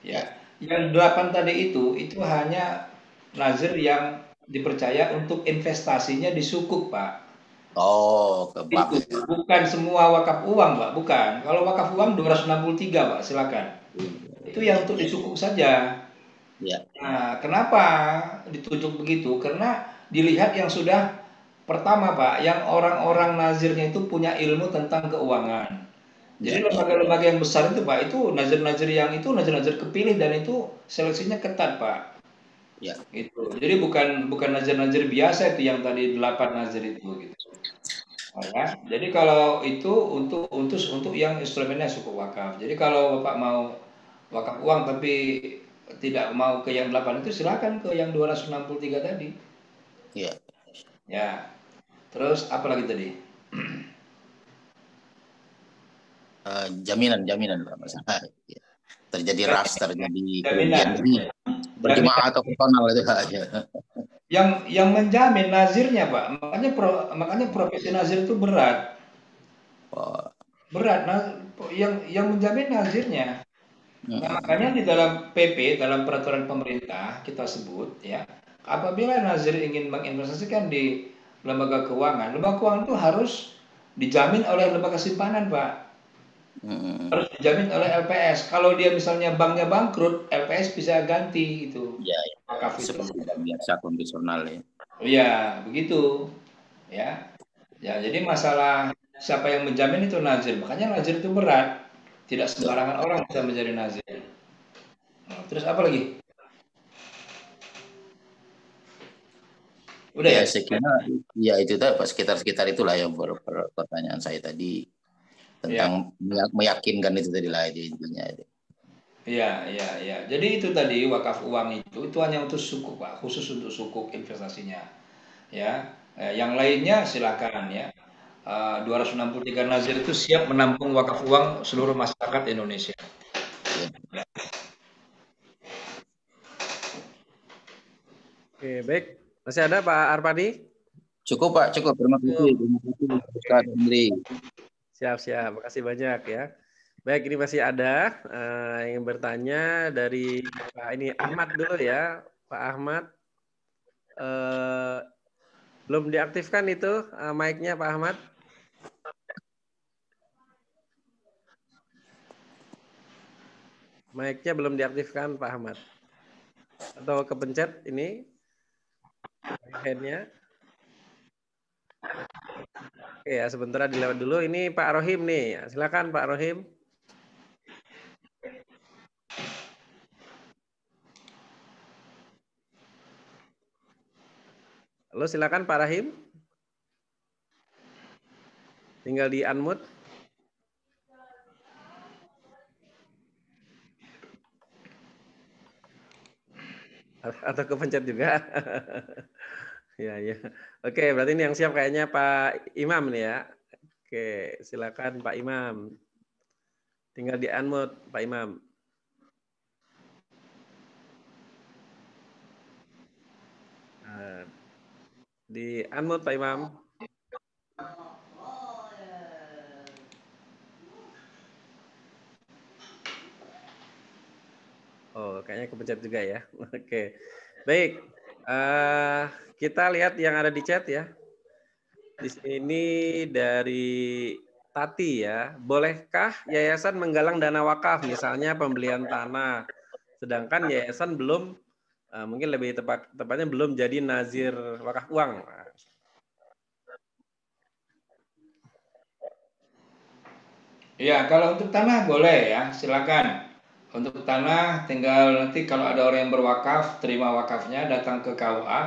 Ya, yang 8 tadi itu hanya nazir yang dipercaya untuk investasinya di sukuk, Pak. Oh, ke bank. Itu bukan semua wakaf uang, Pak, bukan. Kalau wakaf uang 263, Pak, silakan. Itu yang untuk di sukuk saja. Ya. Nah, kenapa ditunjuk begitu? Karena dilihat yang sudah pertama, Pak, yang orang-orang nazirnya itu punya ilmu tentang keuangan. Jadi lembaga-lembaga yang besar itu Pak, itu nazir-nazir yang itu nazir-nazir kepilih dan itu seleksinya ketat Pak. Ya. Itu. Jadi bukan nazir-nazir biasa itu yang tadi 8 nazir itu gitu. Ya. Jadi kalau itu untuk yang instrumennya suku wakaf. Jadi kalau Bapak mau wakaf uang tapi tidak mau ke yang 8 itu silakan ke yang 263 tadi. Iya. Ya. Terus apa lagi tadi? Jaminan Pak masalah. Terjadi ras, terjadi kerugian berjemaah atau personal itu aja. Yang menjamin nazirnya Pak, makanya profesi nazir itu berat. Berat, yang menjamin nazirnya. Nah, makanya di dalam PP, dalam peraturan pemerintah kita sebut ya, apabila nazir ingin menginvestasikan di lembaga keuangan itu harus dijamin oleh lembaga simpanan Pak. Harus dijamin oleh LPS. Kalau dia misalnya banknya bangkrut, LPS bisa ganti itu. Ya, wakaf itu seperti biasa konvensional ya. Iya, begitu. Ya. Ya, jadi masalah siapa yang menjamin itu nazir. Makanya nazir itu berat. Tidak sembarangan orang bisa menjadi nazir. Nah, terus apa lagi? Udah ya? Saya kira ya itu tadi sekitar itulah yang pertanyaan saya tadi tentang meyakinkan itu tadi lah intinya itu. Iya. Jadi itu tadi wakaf uang itu hanya untuk sukuk Pak, khusus untuk sukuk investasinya. Ya, yang lainnya silakan ya. 263 nazir itu siap menampung wakaf uang seluruh masyarakat Indonesia. Ya. Oke, baik. Masih ada Pak Arpadi? Cukup Pak, cukup. Terima kasih. Terima kasih Ustaz Henry. Siap. Makasih banyak ya. Baik, ini masih ada yang bertanya dari Pak ini Ahmad dulu ya, Pak Ahmad. Belum diaktifkan itu mic-nya Pak Ahmad. Mic-nya belum diaktifkan Pak Ahmad. Atau kepencet ini hand-nya. Oke ya, sebentar dilewat dulu. Ini Pak Rohim nih. Silakan Pak Rohim. Halo, silakan Pak Rahim. Tinggal di unmute. Atau kepencet juga. Ya, ya. Oke, berarti ini yang siap kayaknya Pak Imam nih ya. Oke, silakan Pak Imam. Tinggal di unmute Pak Imam. Nah, di unmute Pak Imam. Oh, kayaknya kepencet juga ya. Oke, baik. Kita lihat yang ada di chat ya. Di sini dari Tati ya. Bolehkah yayasan menggalang dana wakaf, misalnya pembelian tanah, sedangkan yayasan belum, mungkin lebih tepatnya belum jadi nazir wakaf uang. Ya, kalau untuk tanah boleh ya, silakan. Untuk tanah tinggal nanti kalau ada orang yang berwakaf, terima wakafnya datang ke KUA,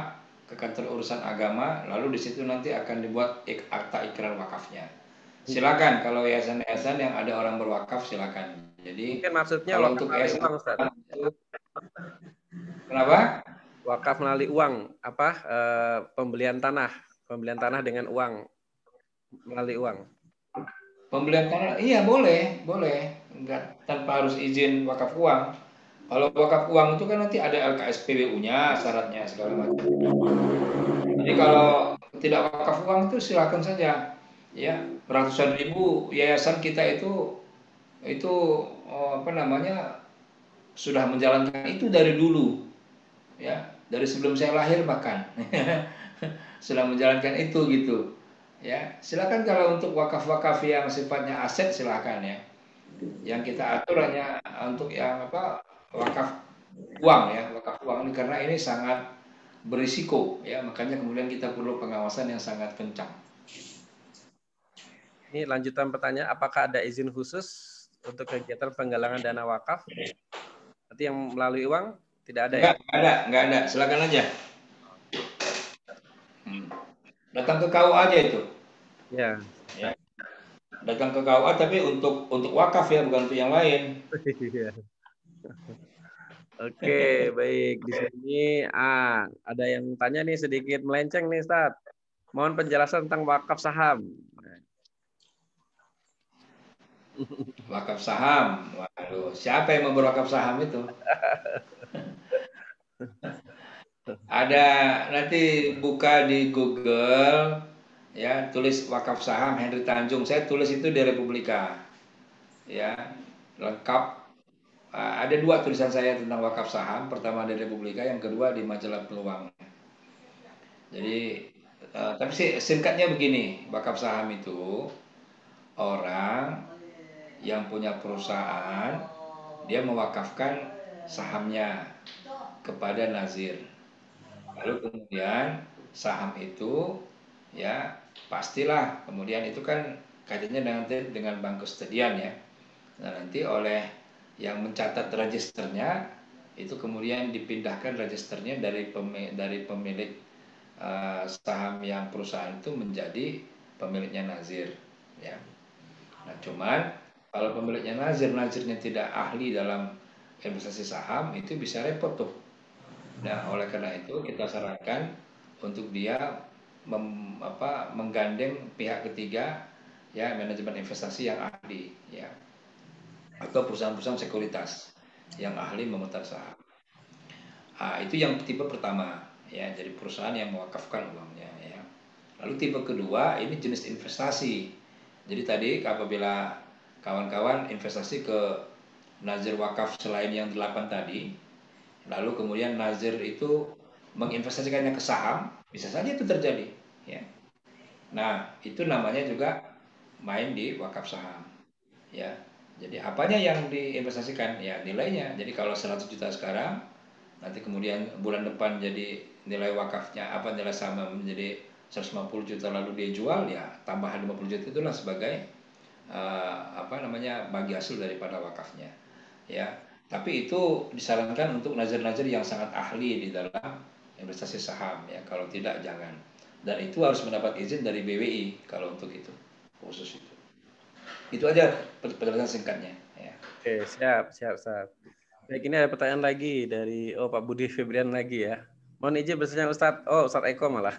ke kantor urusan agama, lalu di situ nanti akan dibuat akta ikrar wakafnya. Silakan kalau yayasan-yayasan yang ada orang berwakaf silakan. Jadi Mungkin maksudnya kalau wakaf untuk melalui yayasan uang, Ustaz. itu kenapa? Wakaf melalui uang, apa pembelian tanah dengan uang, melalui uang. Pembelian tanah, iya boleh, boleh, enggak tanpa harus izin wakaf uang. Kalau wakaf uang itu kan nanti ada LKSPWU-nya, syaratnya segala macam. Jadi kalau tidak wakaf uang itu silakan saja, ya ratusan ribu yayasan kita itu apa namanya sudah menjalankan itu dari dulu, ya dari sebelum saya lahir bahkan sudah menjalankan itu gitu. Ya, silakan kalau untuk wakaf-wakaf yang sifatnya aset silakan ya. Yang kita atur hanya untuk yang apa wakaf uang ya, wakaf uang ini karena ini sangat berisiko ya, makanya kemudian kita perlu pengawasan yang sangat kencang. Ini lanjutan pertanyaan, apakah ada izin khusus untuk kegiatan penggalangan dana wakaf? Berarti yang melalui uang tidak ada ya? Enggak ada, silakan aja. Datang ke KUA aja itu. Ya. Ya. Datang ke KUA tapi untuk wakaf ya, bukan untuk yang lain. Oke, baik. Di sini ada yang tanya nih sedikit melenceng nih, Ustaz. Mohon penjelasan tentang wakaf saham. Wakaf saham. Waduh, siapa yang mau berwakaf saham itu? Ada nanti buka di Google ya, tulis wakaf saham Henry Tanjung. Saya tulis itu di Republika. Ya, lengkap. Ada dua tulisan saya tentang wakaf saham. Pertama di Republika, yang kedua di majalah Peluang. Jadi, tapi singkatnya begini, wakaf saham itu orang yang punya perusahaan, dia mewakafkan sahamnya kepada nazir. Lalu kemudian saham itu ya pastilah kemudian itu kan kaitannya dengan bank kustodian ya. Nah, nanti oleh yang mencatat registernya itu kemudian dipindahkan registernya dari pemilik saham yang perusahaan itu menjadi pemiliknya nazir ya. Nah, cuman kalau pemiliknya nazirnya tidak ahli dalam investasi saham itu bisa repot tuh. Nah, oleh karena itu kita sarankan untuk dia menggandeng pihak ketiga ya, manajemen investasi yang ahli ya, atau perusahaan-perusahaan sekuritas yang ahli memutar saham. Itu yang tipe pertama ya, jadi perusahaan yang mewakafkan uangnya ya. Lalu tipe kedua ini jenis investasi. Jadi tadi apabila kawan-kawan investasi ke nazir wakaf selain yang 8 tadi, lalu kemudian nazir itu menginvestasikannya ke saham, bisa saja itu terjadi ya. Nah, itu namanya juga main di wakaf saham ya. Jadi apanya yang diinvestasikan? Ya nilainya. Jadi kalau 100 juta sekarang, nanti kemudian bulan depan jadi nilai wakafnya nilai sahamnya menjadi 150 juta lalu dia jual, ya tambahan 50 juta itulah sebagai bagi hasil daripada wakafnya ya. Tapi itu disarankan untuk nazir-nazir yang sangat ahli di dalam investasi saham ya. Kalau tidak jangan. Dan itu harus mendapat izin dari BWI kalau untuk itu khusus itu. Itu aja penjelasan singkatnya. Ya. Oke, siap. Baik, ini ada pertanyaan lagi dari Pak Budi Febrian lagi ya. Mohon izin bertanya Ustadz. Ustadz Eko malah.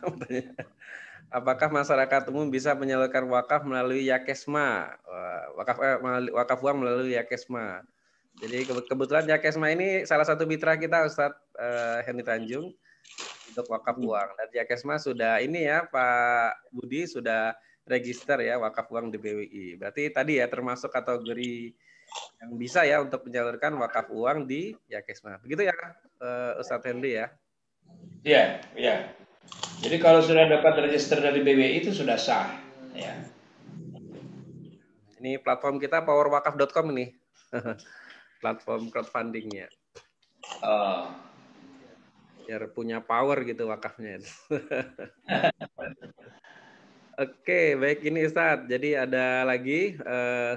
Apakah masyarakat umum bisa menyalurkan wakaf melalui Yakesma? Wakaf uang melalui Yakesma. Jadi kebetulan Yakesma ini salah satu mitra kita Ustadz Hendy Tanjung untuk wakaf uang. Dan Yakesma sudah ini ya Pak Budi sudah register ya wakaf uang di BWI. Berarti tadi ya termasuk kategori yang bisa ya untuk menyalurkan wakaf uang di Yakesma. Begitu ya Ustadz Hendy ya? Iya, iya. Jadi kalau sudah dapat register dari BWI itu sudah sah. Ya. Ini platform kita powerwakaf.com ini. Platform crowdfundingnya. Biar punya power gitu wakafnya. Oke, baik ini Ustadz. Jadi ada lagi,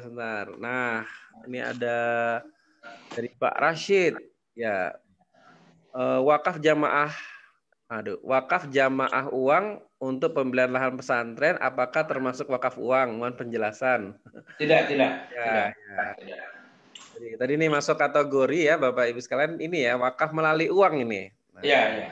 sebentar. Nah, ini ada dari Pak Rashid. Ya, wakaf jamaah uang untuk pembelian lahan pesantren, apakah termasuk wakaf uang? Mohon penjelasan. Tidak. Ya. Jadi, tadi ini masuk kategori ya, Bapak Ibu sekalian. Ini ya, wakaf melalui uang ini. Iya.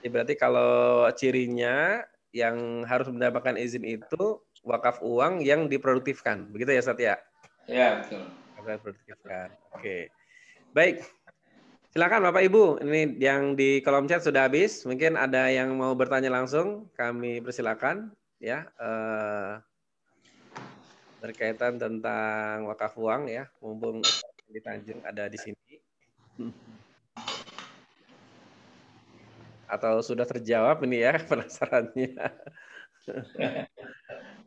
Berarti kalau cirinya yang harus mendapatkan izin itu wakaf uang yang diproduktifkan. Begitu ya, Satya? Ya, betul. Produktifkan. Oke. Baik. Silakan Bapak Ibu. Ini yang di kolom chat sudah habis. Mungkin ada yang mau bertanya langsung, kami persilakan ya. Berkaitan tentang wakaf uang ya, mumpung di Tanjung ada di sini. Atau sudah terjawab ini ya penasarannya.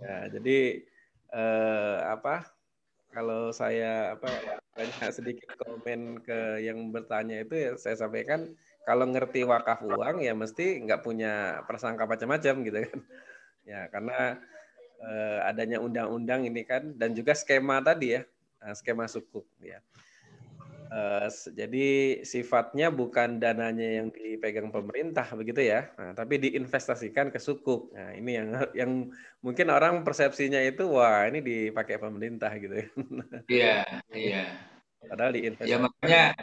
Ya, jadi kalau saya banyak sedikit komen ke yang bertanya itu ya saya sampaikan kalau ngerti wakaf uang ya mesti nggak punya prasangka macam-macam gitu kan. Ya, karena adanya undang-undang ini kan dan juga skema tadi ya, skema sukuk ya. Jadi sifatnya bukan dananya yang dipegang pemerintah begitu ya, tapi diinvestasikan ke sukuk. Nah, ini yang mungkin orang persepsinya itu wah ini dipakai pemerintah gitu ya. Iya. Padahal Ya diinvestasikan.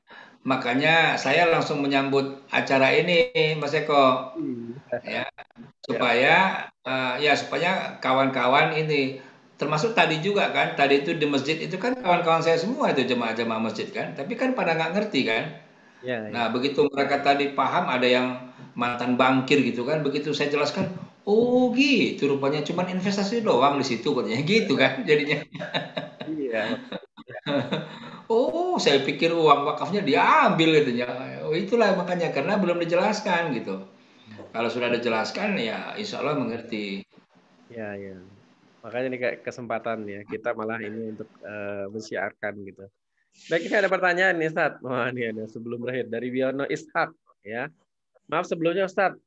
makanya saya langsung menyambut acara ini, Mas Eko. Ya, supaya kawan-kawan ini termasuk tadi juga kan, tadi itu di masjid itu kan kawan-kawan saya semua itu jemaah-jemaah masjid kan, tapi kan pada nggak ngerti kan. Ya. Nah, begitu mereka tadi paham, ada yang mantan bankir gitu kan, begitu saya jelaskan, oh gitu, rupanya cuma investasi doang di situ katanya gitu kan, jadinya. Iya. Oh, saya pikir uang wakafnya diambil gitu ya. Oh, itulah makanya karena belum dijelaskan gitu. Kalau sudah dijelaskan ya insya Allah mengerti. Ya. Makanya ini kayak kesempatan ya kita malah ini untuk mensiarkan gitu. Baik, ini ada pertanyaan nih Ustaz. Wah, ini ada sebelum berakhir dari Wiono Ishak ya. Maaf sebelumnya Ustaz.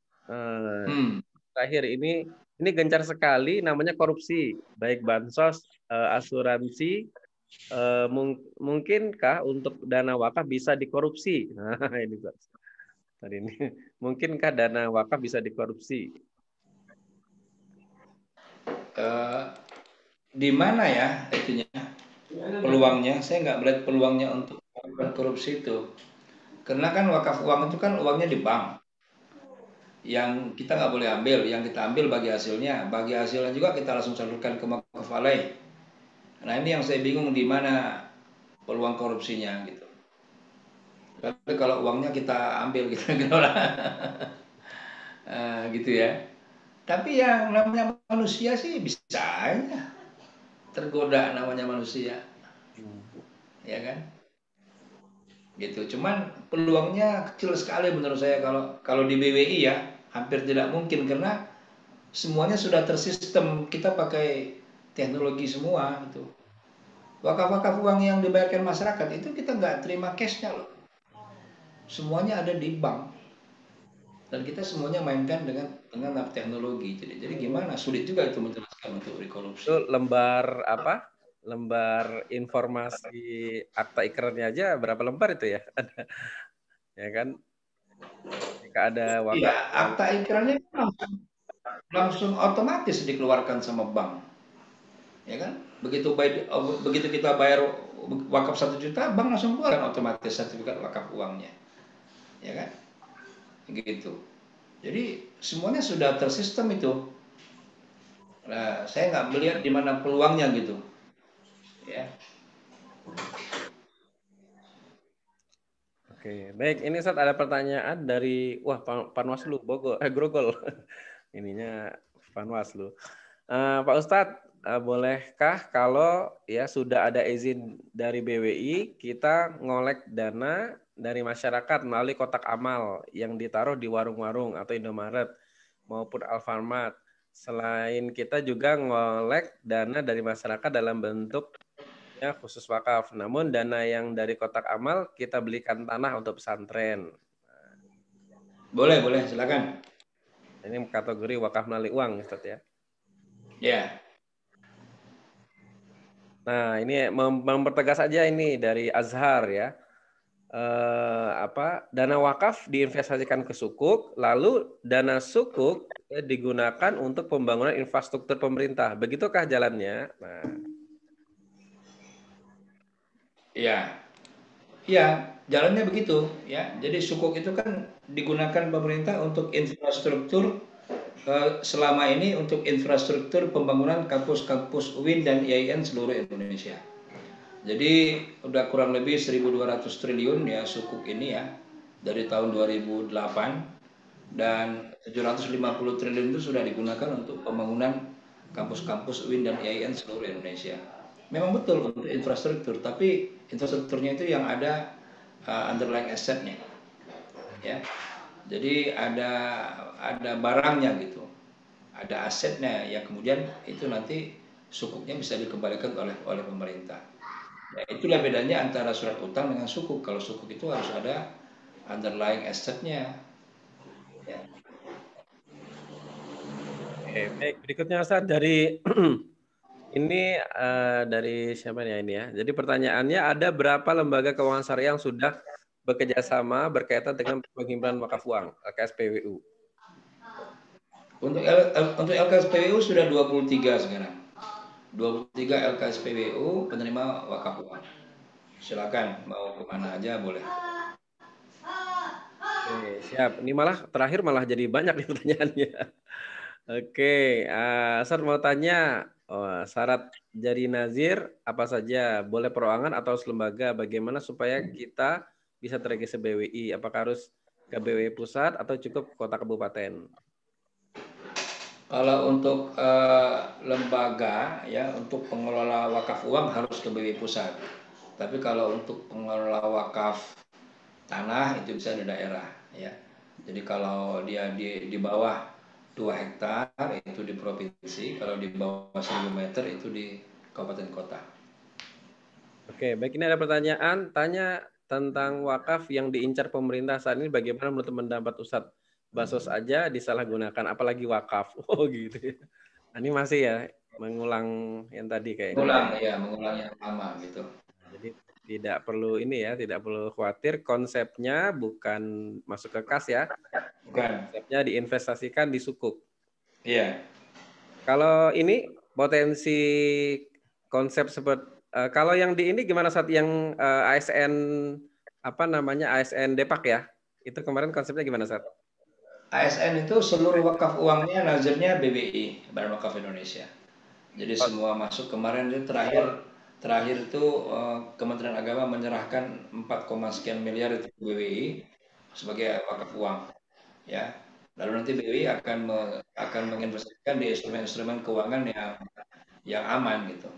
Terakhir ini gencar sekali namanya korupsi, baik bansos, asuransi, mungkinkah untuk dana wakaf bisa dikorupsi? Nah, ini tadi ini mungkinkah dana wakaf bisa dikorupsi? Di mana ya itunya peluangnya? Saya nggak melihat peluangnya untuk melakukan korupsi itu. Karena kan wakaf uang itu kan uangnya di bank. Yang kita nggak boleh ambil, yang kita ambil bagi hasilnya juga kita langsung salurkan ke Makafalai. Nah ini yang saya bingung di mana peluang korupsinya gitu. Tapi kalau uangnya kita ambil gitu gitu ya. Tapi yang namanya manusia sih bisa aja tergoda namanya manusia, ya kan? Gitu. Cuman peluangnya kecil sekali menurut saya kalau di BWI ya hampir tidak mungkin karena semuanya sudah tersistem, kita pakai teknologi semua itu. Wakaf-wakaf uang yang dibayarkan masyarakat itu kita nggak terima cashnya loh, semuanya ada di bank dan kita semuanya mainkan dengan teknologi. Jadi gimana? Sulit juga itu menjelaskan untuk korupsi. Itu lembar apa? Lembar informasi akta ikrarnya aja berapa lembar itu ya? Ya kan? Jika ada Iya, wakaf uang. akta ikrarnya langsung otomatis dikeluarkan sama bank, ya kan? Begitu kita bayar wakaf 1 juta, bank langsung keluarkan otomatis sertifikat wakaf uangnya, ya kan? Gitu. Jadi semuanya sudah tersistem itu. Nah, saya nggak melihat di mana peluangnya gitu, ya. Oke, baik. Ini Ustaz ada pertanyaan dari Panwaslu Bogor, Grogol. Ininya Panwaslu. Pak Ustadz, bolehkah kalau ya sudah ada izin dari BWI, kita ngolek dana dari masyarakat melalui kotak amal yang ditaruh di warung-warung atau Indomaret maupun Alfamart. Selain kita juga ngolek dana dari masyarakat dalam bentuk ya khusus wakaf. Namun dana yang dari kotak amal kita belikan tanah untuk pesantren. Boleh, silakan. Ini kategori wakaf melalui uang, Ustaz ya. Ya. Nah, ini mempertegas aja ini dari Azhar ya. Dana wakaf diinvestasikan ke sukuk, lalu dana sukuk digunakan untuk pembangunan infrastruktur pemerintah. Begitukah jalannya? Nah, Ya, ya, jalannya begitu ya. Jadi sukuk itu kan digunakan pemerintah untuk infrastruktur selama ini untuk infrastruktur pembangunan kampus-kampus UIN dan IAIN seluruh Indonesia. Jadi udah kurang lebih 1.200 triliun ya sukuk ini ya dari tahun 2008 dan 750 triliun itu sudah digunakan untuk pembangunan kampus-kampus UIN dan IAIN seluruh Indonesia. Memang betul untuk infrastruktur, tapi infrastrukturnya itu yang ada underlying assetnya, ya. Jadi ada barangnya gitu, ada asetnya yang kemudian itu nanti sukuknya bisa dikembalikan oleh pemerintah. Ya, itulah bedanya antara surat utang dengan sukuk. Kalau sukuk itu harus ada underlying assetnya. Ya. oke, baik. Berikutnya Ustaz dari ini dari siapa nih ini ya? Jadi pertanyaannya ada berapa lembaga keuangan syariah yang sudah bekerja sama berkaitan dengan penghimpunan wakaf uang (LKSPWU)? Untuk LKSPWU sudah 23 sekarang. 23 LKSPWU penerima wakaf uang. Silakan mau kemana aja boleh. Oke, siap. Ini terakhir malah jadi banyak nih pertanyaannya. Oke, Ustaz mau tanya, syarat jadi nazir apa saja? Boleh perorangan atau lembaga? Bagaimana supaya kita bisa terregistrasi BWI? Apakah harus ke BWI pusat atau cukup kota kabupaten? Kalau untuk lembaga ya untuk pengelola wakaf uang harus ke BWI pusat. Tapi kalau untuk pengelola wakaf tanah itu bisa di daerah ya. Jadi kalau dia di bawah 2 hektar itu di provinsi, kalau di bawah 1.000 meter itu di kabupaten kota. Oke, baik, ini ada pertanyaan, tanya tentang wakaf yang diincar pemerintah saat ini, bagaimana menurut pendapat Ustadz? Bansos aja disalahgunakan, apalagi wakaf. Oh gitu ya. Ini masih ya mengulang yang tadi kayaknya. Mengulang yang lama gitu. Jadi tidak perlu ini ya, tidak perlu khawatir. Konsepnya bukan masuk ke kas ya. Bukan. Konsepnya diinvestasikan di sukuk. Iya. Kalau ini potensi konsep seperti kalau yang di ini gimana saat yang ASN apa namanya ASN Depak ya? Itu kemarin konsepnya gimana saat? ASN itu seluruh wakaf uangnya nazirnya BBI, Badan Wakaf Indonesia. Jadi semua masuk kemarin itu terakhir itu Kementerian Agama menyerahkan 4, sekian miliar itu ke BBI sebagai wakaf uang, ya. Lalu nanti BBI akan menginvestasikan di instrumen-instrumen keuangan yang aman gitu,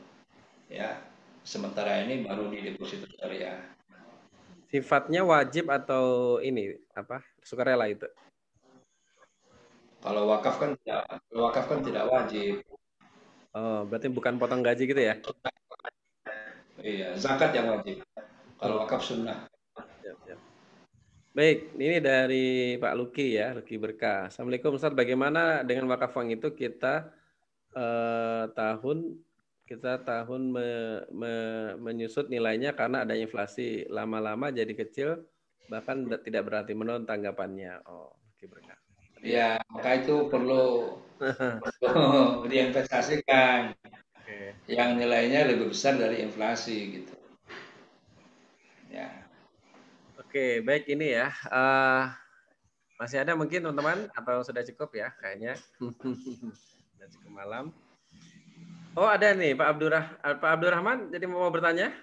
ya. Sementara ini baru di deposito syariah. Sifatnya wajib atau ini apa sukarela itu? Kalau wakaf kan tidak wajib. Oh, berarti bukan potong gaji gitu ya? Iya, zakat yang wajib. Kalau Oh, wakaf sunnah. siap, siap. Baik, ini dari Pak Luki ya, Luki Berkah. Assalamualaikum Ustaz, bagaimana dengan wakaf uang itu kita tahun menyusut nilainya karena ada inflasi, lama-lama jadi kecil Bahkan tidak berarti menurun tanggapannya. Oh, oke berkah. Ya, maka itu perlu diinvestasikan Oke. yang nilainya lebih besar dari inflasi gitu. Ya. Oke, baik ini ya. Masih ada mungkin teman-teman atau sudah cukup ya kayaknya. Sudah cukup malam. Oh, ada nih Pak Abdurrahman jadi mau bertanya?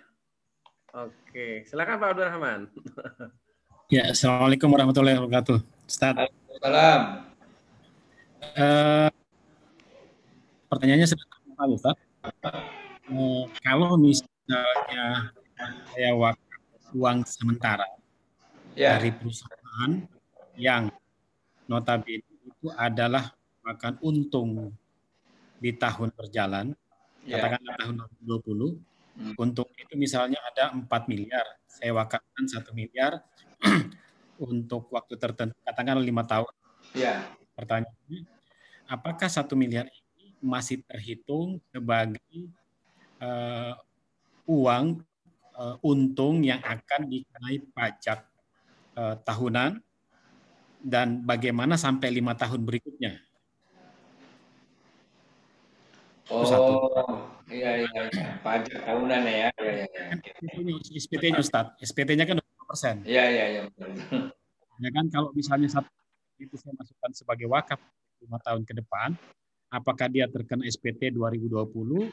Oke, silakan Pak Abdurrahman. Ya, Assalamualaikum warahmatullahi wabarakatuh. Ustaz. Salam. Pertanyaannya sederhana, Ustaz. Kalau misalnya saya wakaf uang sementara dari perusahaan yang notabene itu adalah makan untung di tahun berjalan, katakanlah tahun 2020, untung itu misalnya ada 4 miliar, saya wakafkan 1 miliar untuk waktu tertentu, katakanlah 5 tahun. Pertanyaannya, apakah 1 miliar ini masih terhitung sebagai uang untung yang akan dikenai pajak tahunan, dan bagaimana sampai 5 tahun berikutnya? Iya, pajak tahunan ya. SPT-nya Ustaz, SPT-nya kan 20%. Iya. Ya kan, kalau misalnya satu itu saya masukkan sebagai wakaf 5 tahun ke depan, apakah dia terkena SPT 2020, 21,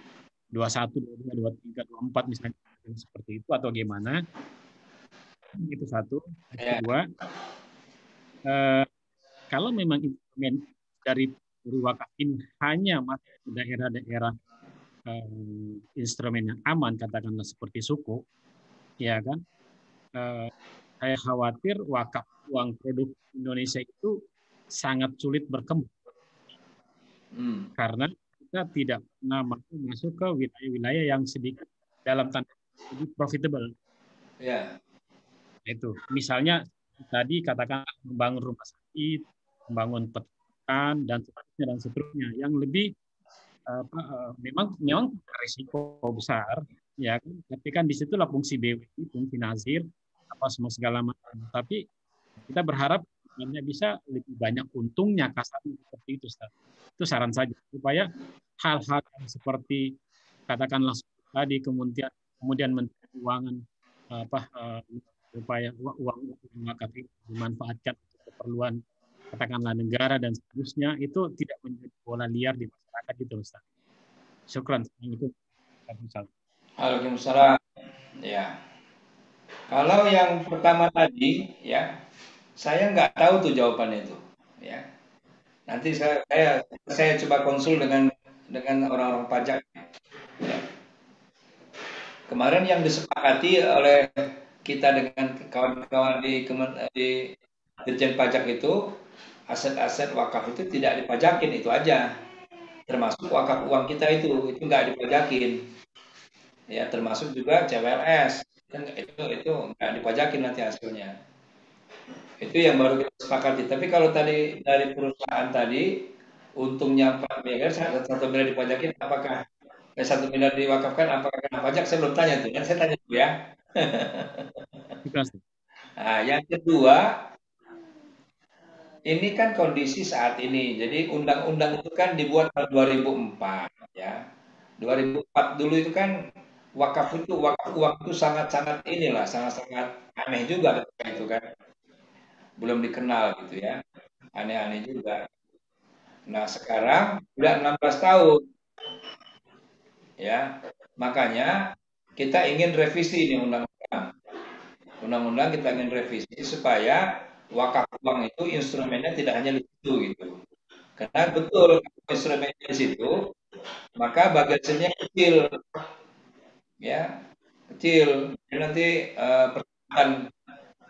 22, 23, 24 misalnya seperti itu atau gimana? Itu satu. Kedua, kalau memang instrumen dari wakaf ini hanya masuk ke daerah-daerah instrumen yang aman, katakanlah seperti suku, ya kan? Saya khawatir wakaf uang produk Indonesia itu sangat sulit berkembang karena kita tidak pernah masuk ke wilayah-wilayah yang sedikit dalam tanda profitable. Ya. Itu, misalnya tadi katakan membangun rumah sakit, membangun peternakan dan seterusnya yang lebih memang risiko besar, ya kan? Tapi kan disitulah fungsi BWI, fungsi nazir, apa semua segala macam. Tapi kita berharap hanya bisa lebih banyak untungnya, kasarnya seperti itu, Ustaz. Itu saran saja supaya hal-hal yang seperti katakanlah tadi kemudian Menteri Keuangan supaya uang wakaf itu dimanfaatkan untuk keperluan katakanlah negara dan seterusnya, itu tidak menjadi bola liar di masyarakat itu, Ustaz. Syukran. Waalaikumsalam. Ya. Kalau yang pertama tadi, ya, saya nggak tahu tuh jawabannya itu. Ya. Nanti saya coba konsul dengan orang-orang pajak. Ya. Kemarin yang disepakati oleh kita dengan kawan-kawan di Dirjen Pajak itu, aset-aset wakaf itu tidak dipajakin, itu aja. Termasuk wakaf uang kita itu nggak dipajakin. Ya, termasuk juga CWLS. Kan itu nggak dipajakin nanti hasilnya. Itu yang baru kita sepakati. Tapi kalau tadi dari perusahaan tadi untungnya 4 miliar, 1 miliar dipajakin, apakah 1 miliar diwakafkan, apakah kena pajak? Saya belum tanya tuh. Saya tanya dulu ya. Nah, yang kedua, ini kan kondisi saat ini. Jadi undang-undang itu kan dibuat tahun 2004 ya. 2004 dulu itu kan wakaf uang itu sangat-sangat sangat-sangat aneh juga itu kan. Belum dikenal gitu ya. Aneh-aneh juga. Nah, sekarang udah 16 tahun. Ya. Makanya kita ingin revisi ini undang-undang. Undang-undang kita ingin revisi supaya wakaf uang itu instrumennya tidak hanya di situ gitu. Karena betul instrumennya di situ, maka bagasinya kecil, ya kecil. Jadi nanti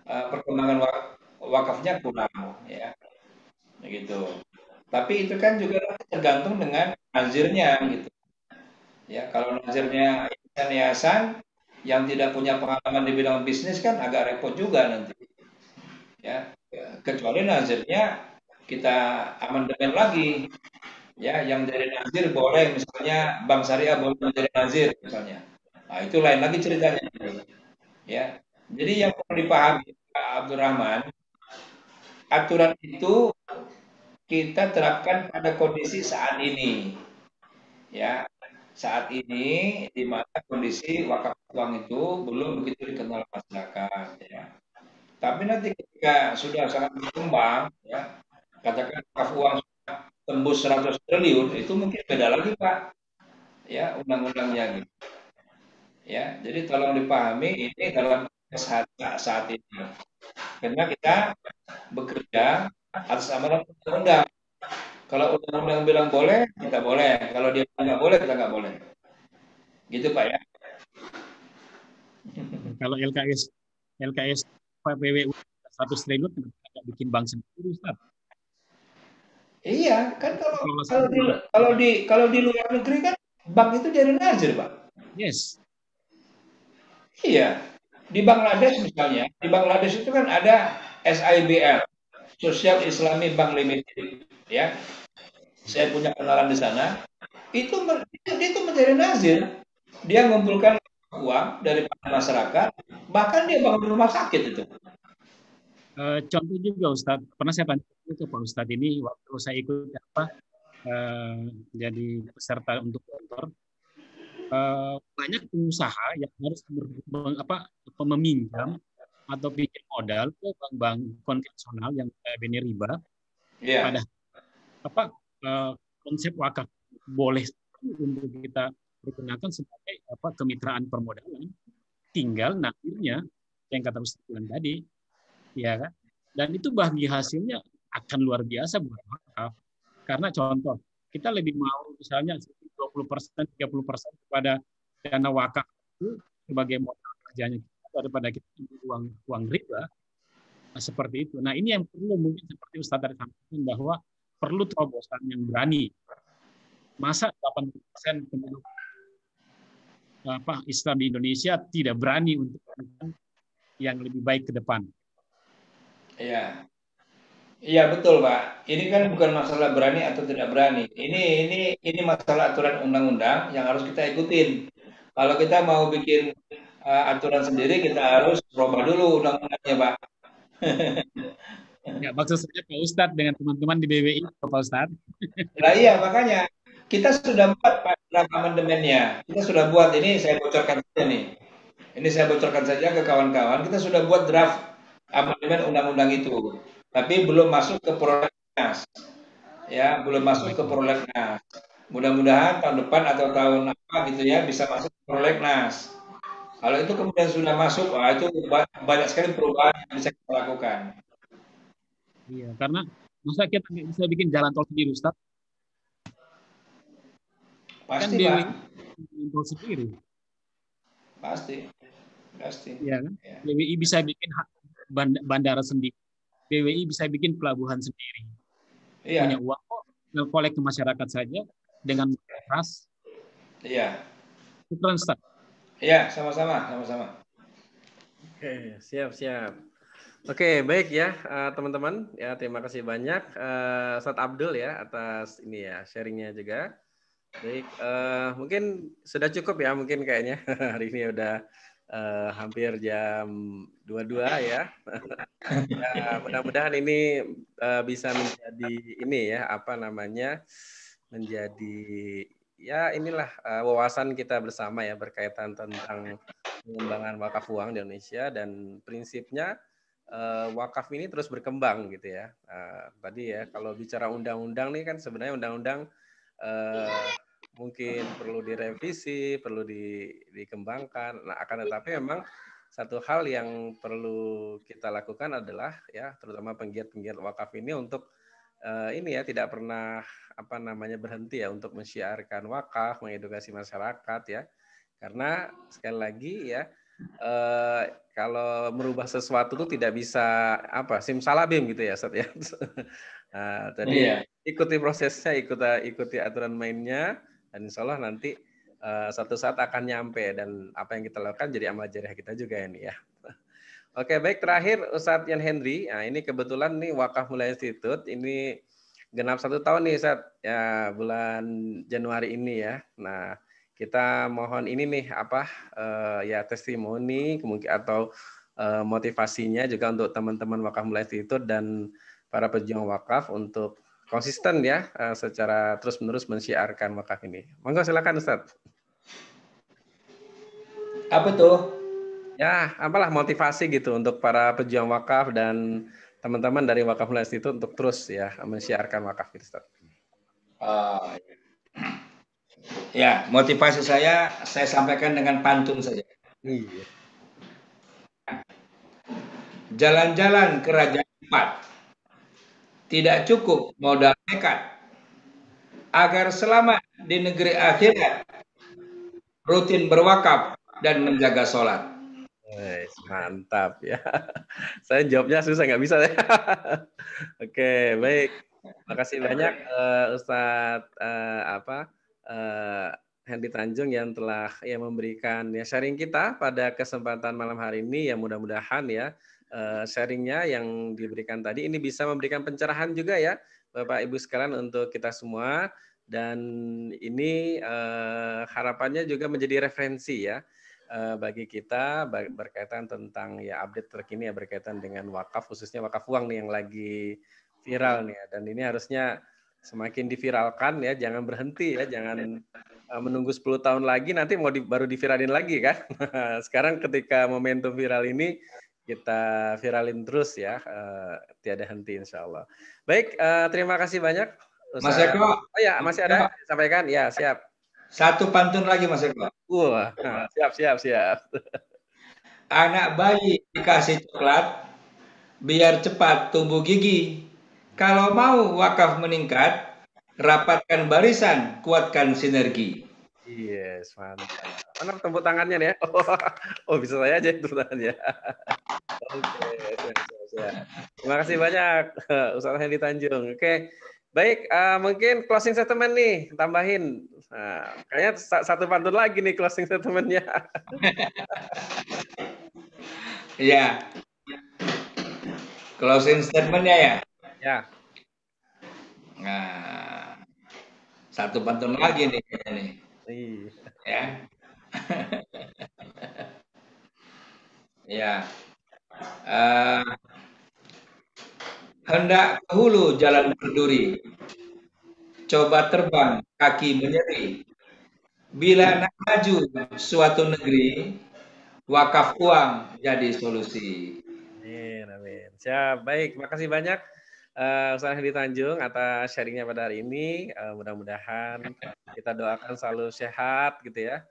perkembangan wakafnya kurang, ya, gitu. Tapi itu kan juga tergantung dengan nazirnya, gitu. Ya, kalau nazirnya yayasan yang tidak punya pengalaman di bidang bisnis kan agak repot juga nanti. Ya, kecuali nazirnya kita amandemen lagi, ya, yang dari nazir boleh, misalnya Bank Syariah boleh menjadi nazir misalnya. Nah, itu lain lagi ceritanya, ya. Jadi yang perlu dipahami Pak Abdurrahman, aturan itu kita terapkan pada kondisi saat ini. Ya, saat ini di mana kondisi wakaf uang itu belum begitu dikenal masyarakat, ya. Tapi nanti ketika sudah sangat berkembang, ya, katakan wakaf uang sudah tembus 100 triliun, itu mungkin beda lagi Pak, ya undang-undangnya gitu. Ya, jadi tolong dipahami ini dalam saat ini. Karena kita bekerja atas amanat undang-undang. Kalau undang-undang bilang boleh, kita boleh. Kalau dia nggak boleh, kita nggak boleh. Gitu Pak ya. Kalau LKS PWU 100 triliun tidak bikin bank sendiri, Ustaz. Iya, kan kalau di luar negeri kan bank itu jadi nazir, Pak. Yes. Iya. Di Bangladesh misalnya, di Bangladesh itu kan ada SIBL, Social Islamic Bank Limited, ya. Saya punya kenalan di sana. Dia itu menjadi nazir. Dia mengumpulkan uang dari masyarakat, bahkan dia bangun rumah sakit itu. Contoh juga Ustadz, pernah saya tanya ke Pak Ustadz ini waktu saya ikut jadi peserta untuk kantor, banyak pengusaha yang harus meminjam atau pinjam modal ke bank-bank konvensional yang bini riba. Yeah. Pada konsep wakaf boleh untuk kita digunakan sebagai kemitraan permodalan, tinggal nantinya yang kata Ustaz bilang tadi, ya kan? Dan itu bagi hasilnya akan luar biasa buat wakaf. Karena contoh, kita lebih mau misalnya 20%, 30% kepada dana wakaf itu sebagai modal kerjanya kita daripada kita uang riba. Nah, seperti itu. Nah, ini yang perlu mungkin seperti Ustaz tadi sampaikan bahwa perlu terobosan yang berani. Masa 80% penduduk Islam di Indonesia tidak berani untuk melakukan yang lebih baik ke depan? Iya. Iya betul Pak. Ini kan bukan masalah berani atau tidak berani. Ini masalah aturan undang-undang yang harus kita ikutin. Kalau kita mau bikin aturan sendiri, kita harus rubah dulu undang-undangnya Pak. Ya, maksud saya Pak Ustadz dengan teman-teman di BWI, Pak Ustadz. Nah iya, makanya kita sudah buat Pak draft amandemennya. Kita sudah buat, ini saya bocorkan saja nih. Ini saya bocorkan saja ke kawan-kawan. Kita sudah buat draft amandemen undang-undang itu. Tapi belum masuk ke prolegnas. Ya, belum masuk ke prolegnas. Mudah-mudahan tahun depan atau tahun apa gitu ya bisa masuk ke prolegnas. Kalau itu kemudian sudah masuk, wah itu banyak sekali perubahan yang bisa kita lakukan. Iya, karena masa kita nggak bisa bikin jalan tol sendiri, Ustaz? Pasti, kan Pak. Jalan tol sendiri. Pasti. Iya kan? Ya. BWI bisa bikin bandara sendiri. BWI bisa bikin pelabuhan sendiri. Iya. Punya uang kok, nge-collect ke masyarakat saja dengan keras. Iya. Syukran, Ustaz. Iya, sama-sama. Oke, siap. Oke, baik ya teman-teman. Ya, terima kasih banyak Ustadz Abdul ya atas ini ya sharingnya juga. Baik, mungkin sudah cukup ya mungkin kayaknya hari ini udah hampir jam 22 ya. Ya, mudah-mudahan ini bisa menjadi ini ya menjadi ya inilah wawasan kita bersama ya berkaitan tentang pengembangan wakaf uang di Indonesia dan prinsipnya wakaf ini terus berkembang gitu ya. Tadi ya kalau bicara undang-undang nih kan sebenarnya undang-undang mungkin perlu direvisi, perlu dikembangkan. Nah, akan tetapi memang satu hal yang perlu kita lakukan adalah ya terutama penggiat-penggiat wakaf ini untuk ini ya tidak pernah berhenti ya untuk mensyiarkan wakaf, mengedukasi masyarakat ya. Karena sekali lagi ya kalau merubah sesuatu itu tidak bisa simsalabim gitu ya Ustaz ya. Jadi ikuti prosesnya, ikuti aturan mainnya dan insya Allah nanti satu saat akan nyampe dan apa yang kita lakukan jadi amal jariah kita juga ini ya. Oke, baik terakhir Ustadz Yan Henry. Nah, ini kebetulan nih Wakaf Mulia Institute ini genap 1 tahun nih Ustadz ya bulan Januari ini ya. Nah, kita mohon ini nih ya testimoni mungkin atau motivasinya juga untuk teman-teman Wakaf Mulai Institute dan para pejuang wakaf untuk konsisten ya secara terus-menerus mensiarkan wakaf ini. Monggo silakan Ustadz. Apa tuh? Ya, apalah motivasi gitu untuk para pejuang wakaf dan teman-teman dari Wakaf Mulai Institute untuk terus ya mensiarkan wakaf itu, Ustadz. Ya, motivasi saya sampaikan dengan pantun saja. Iya. Jalan-jalan ke Raja Empat, tidak cukup modal nekat. Agar selamat di negeri akhirat, rutin berwakaf dan menjaga sholat. Mantap ya. Saya jawabnya susah, nggak bisa. Oke, baik. Makasih banyak Ustadz Hendy Tanjung yang telah memberikan ya sharing kita pada kesempatan malam hari ini. Ya mudah-mudahan ya sharingnya yang diberikan tadi ini bisa memberikan pencerahan juga ya Bapak Ibu sekalian untuk kita semua, dan ini harapannya juga menjadi referensi ya bagi kita berkaitan tentang ya update terkini ya berkaitan dengan wakaf, khususnya wakaf uang nih yang lagi viral nih ya. Dan ini harusnya semakin diviralkan ya, jangan berhenti ya, jangan menunggu 10 tahun lagi nanti mau baru diviralin lagi kan. Sekarang ketika momentum viral ini kita viralin terus ya, tiada henti insya Allah. Baik, terima kasih banyak. Mas Eko. Oh ya, masih ada sampaikan? Ya, siap. Satu pantun lagi Mas Eko. Wah, siap. Anak bayi dikasih coklat biar cepat tumbuh gigi. Kalau mau wakaf meningkat, rapatkan barisan, kuatkan sinergi. Yes, mantap. Mana tepuk tangannya nih ya? Oh, bisa saya aja tepuk tangannya. Oke, siap. Terima kasih banyak Ustadz Hendy Tanjung. Oke, baik. Mungkin closing statement nih, tambahin. Nah, kayaknya satu pantun lagi nih closing statementnya. Iya. Closing statementnya ya. Ya. Nah, satu pantun lagi nih kayaknya nih. Ya. Ya. Hendak ke hulu jalan berduri, coba terbang kaki menyeri. Bila nak maju suatu negeri, wakaf uang jadi solusi. Amin. Siap, baik. Makasih banyak Ustadz Hendy Tanjung atas sharingnya pada hari ini. Mudah-mudahan kita doakan selalu sehat gitu ya.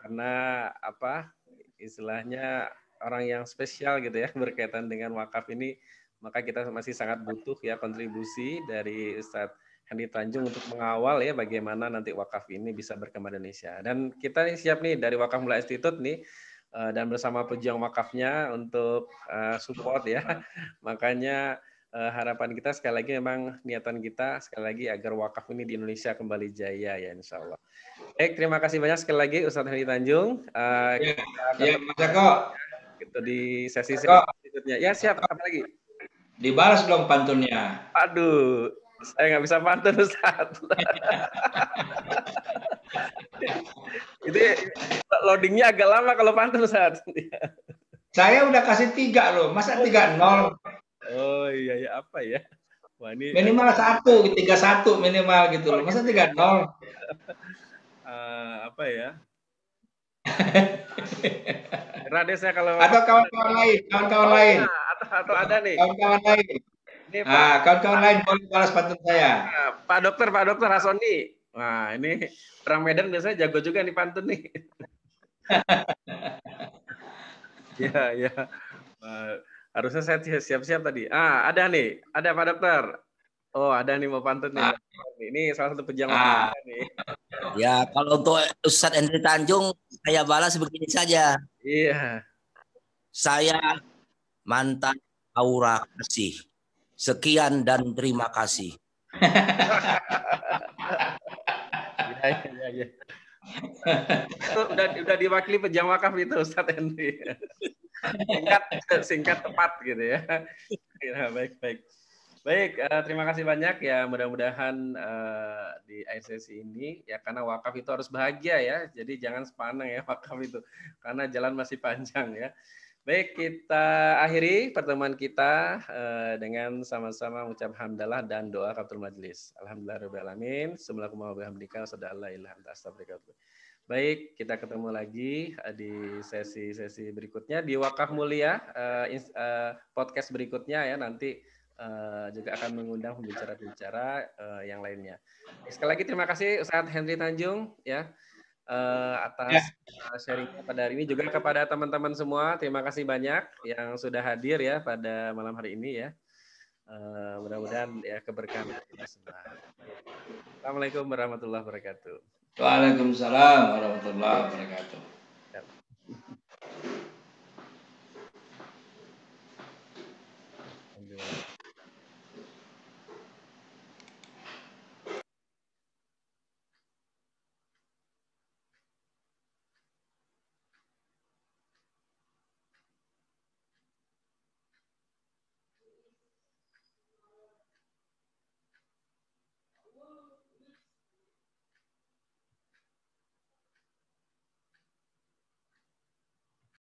Karena apa istilahnya orang yang spesial gitu ya berkaitan dengan wakaf ini, maka kita masih sangat butuh ya kontribusi dari Ustadz Hendy Tanjung untuk mengawal ya bagaimana nanti wakaf ini bisa berkembang di Indonesia. Dan kita siap nih dari Wakaf Mulai Institute nih dan bersama pejuang wakafnya untuk support ya. Makanya harapan kita sekali lagi memang niatan kita sekali lagi agar wakaf ini di Indonesia kembali jaya ya insya Allah. Baik, terima kasih banyak sekali lagi Ustadz Hendy Tanjung. Ya, Mas Eko. Gitu di sesi selanjutnya. Ya siap, apa lagi? Dibalas dong pantunnya. Aduh, saya nggak bisa pantun Ustadz. Itu loadingnya agak lama kalau pantun Ustadz. Saya udah kasih 3 loh, masa 3-0? Oh iya, apa ya? Wah, ini minimal 3-1 minimal gitu loh, masa 3-0? Apa ya? Rades saya kalau atau kawan-kawan lain, atau ada nih. Kawan-kawan lain. Kawan-kawan lain boleh balas pantun saya. Pak Dokter Rasoni. Wah, ini orang Medan biasanya jago juga nih pantun nih. Ya. Harusnya saya siap-siap tadi. Ada nih, ada Pak Dokter. Oh, ada nih mau pantun nih. Ini salah satu pejuang nih. Ya, kalau untuk Ustadz Hendy Tanjung, saya balas begini saja. Iya. Saya mantan aura kasih. Sekian dan terima kasih. Iya. Udah diwakili pejuang wakaf itu Ustadz Hendy. Singkat tepat gitu ya. Baik, terima kasih banyak ya. Mudah-mudahan di akhir sesi ini ya, karena wakaf itu harus bahagia ya. Jadi jangan sepaneng ya wakaf itu, karena jalan masih panjang ya. Baik, kita akhiri pertemuan kita dengan sama-sama mengucap hamdalah dan doa kafatul majlis. Alhamdulillahirabbil alamin. Subhanakallahumma wa bihamdika asyhadu an la ilaha illa anta astaghfiruka wa atubu ilaik. Baik, kita ketemu lagi di sesi-sesi berikutnya di Wakaf Mulia podcast berikutnya ya, nanti juga akan mengundang pembicara-pembicara yang lainnya. Sekali lagi terima kasih Ustadz Henry Tanjung ya atas sharingnya pada hari ini, juga kepada teman-teman semua terima kasih banyak yang sudah hadir ya pada malam hari ini ya. Mudah-mudahan ya keberkahan kita semua. Assalamualaikum warahmatullahi wabarakatuh. Waalaikumsalam warahmatullahi wabarakatuh. Ya.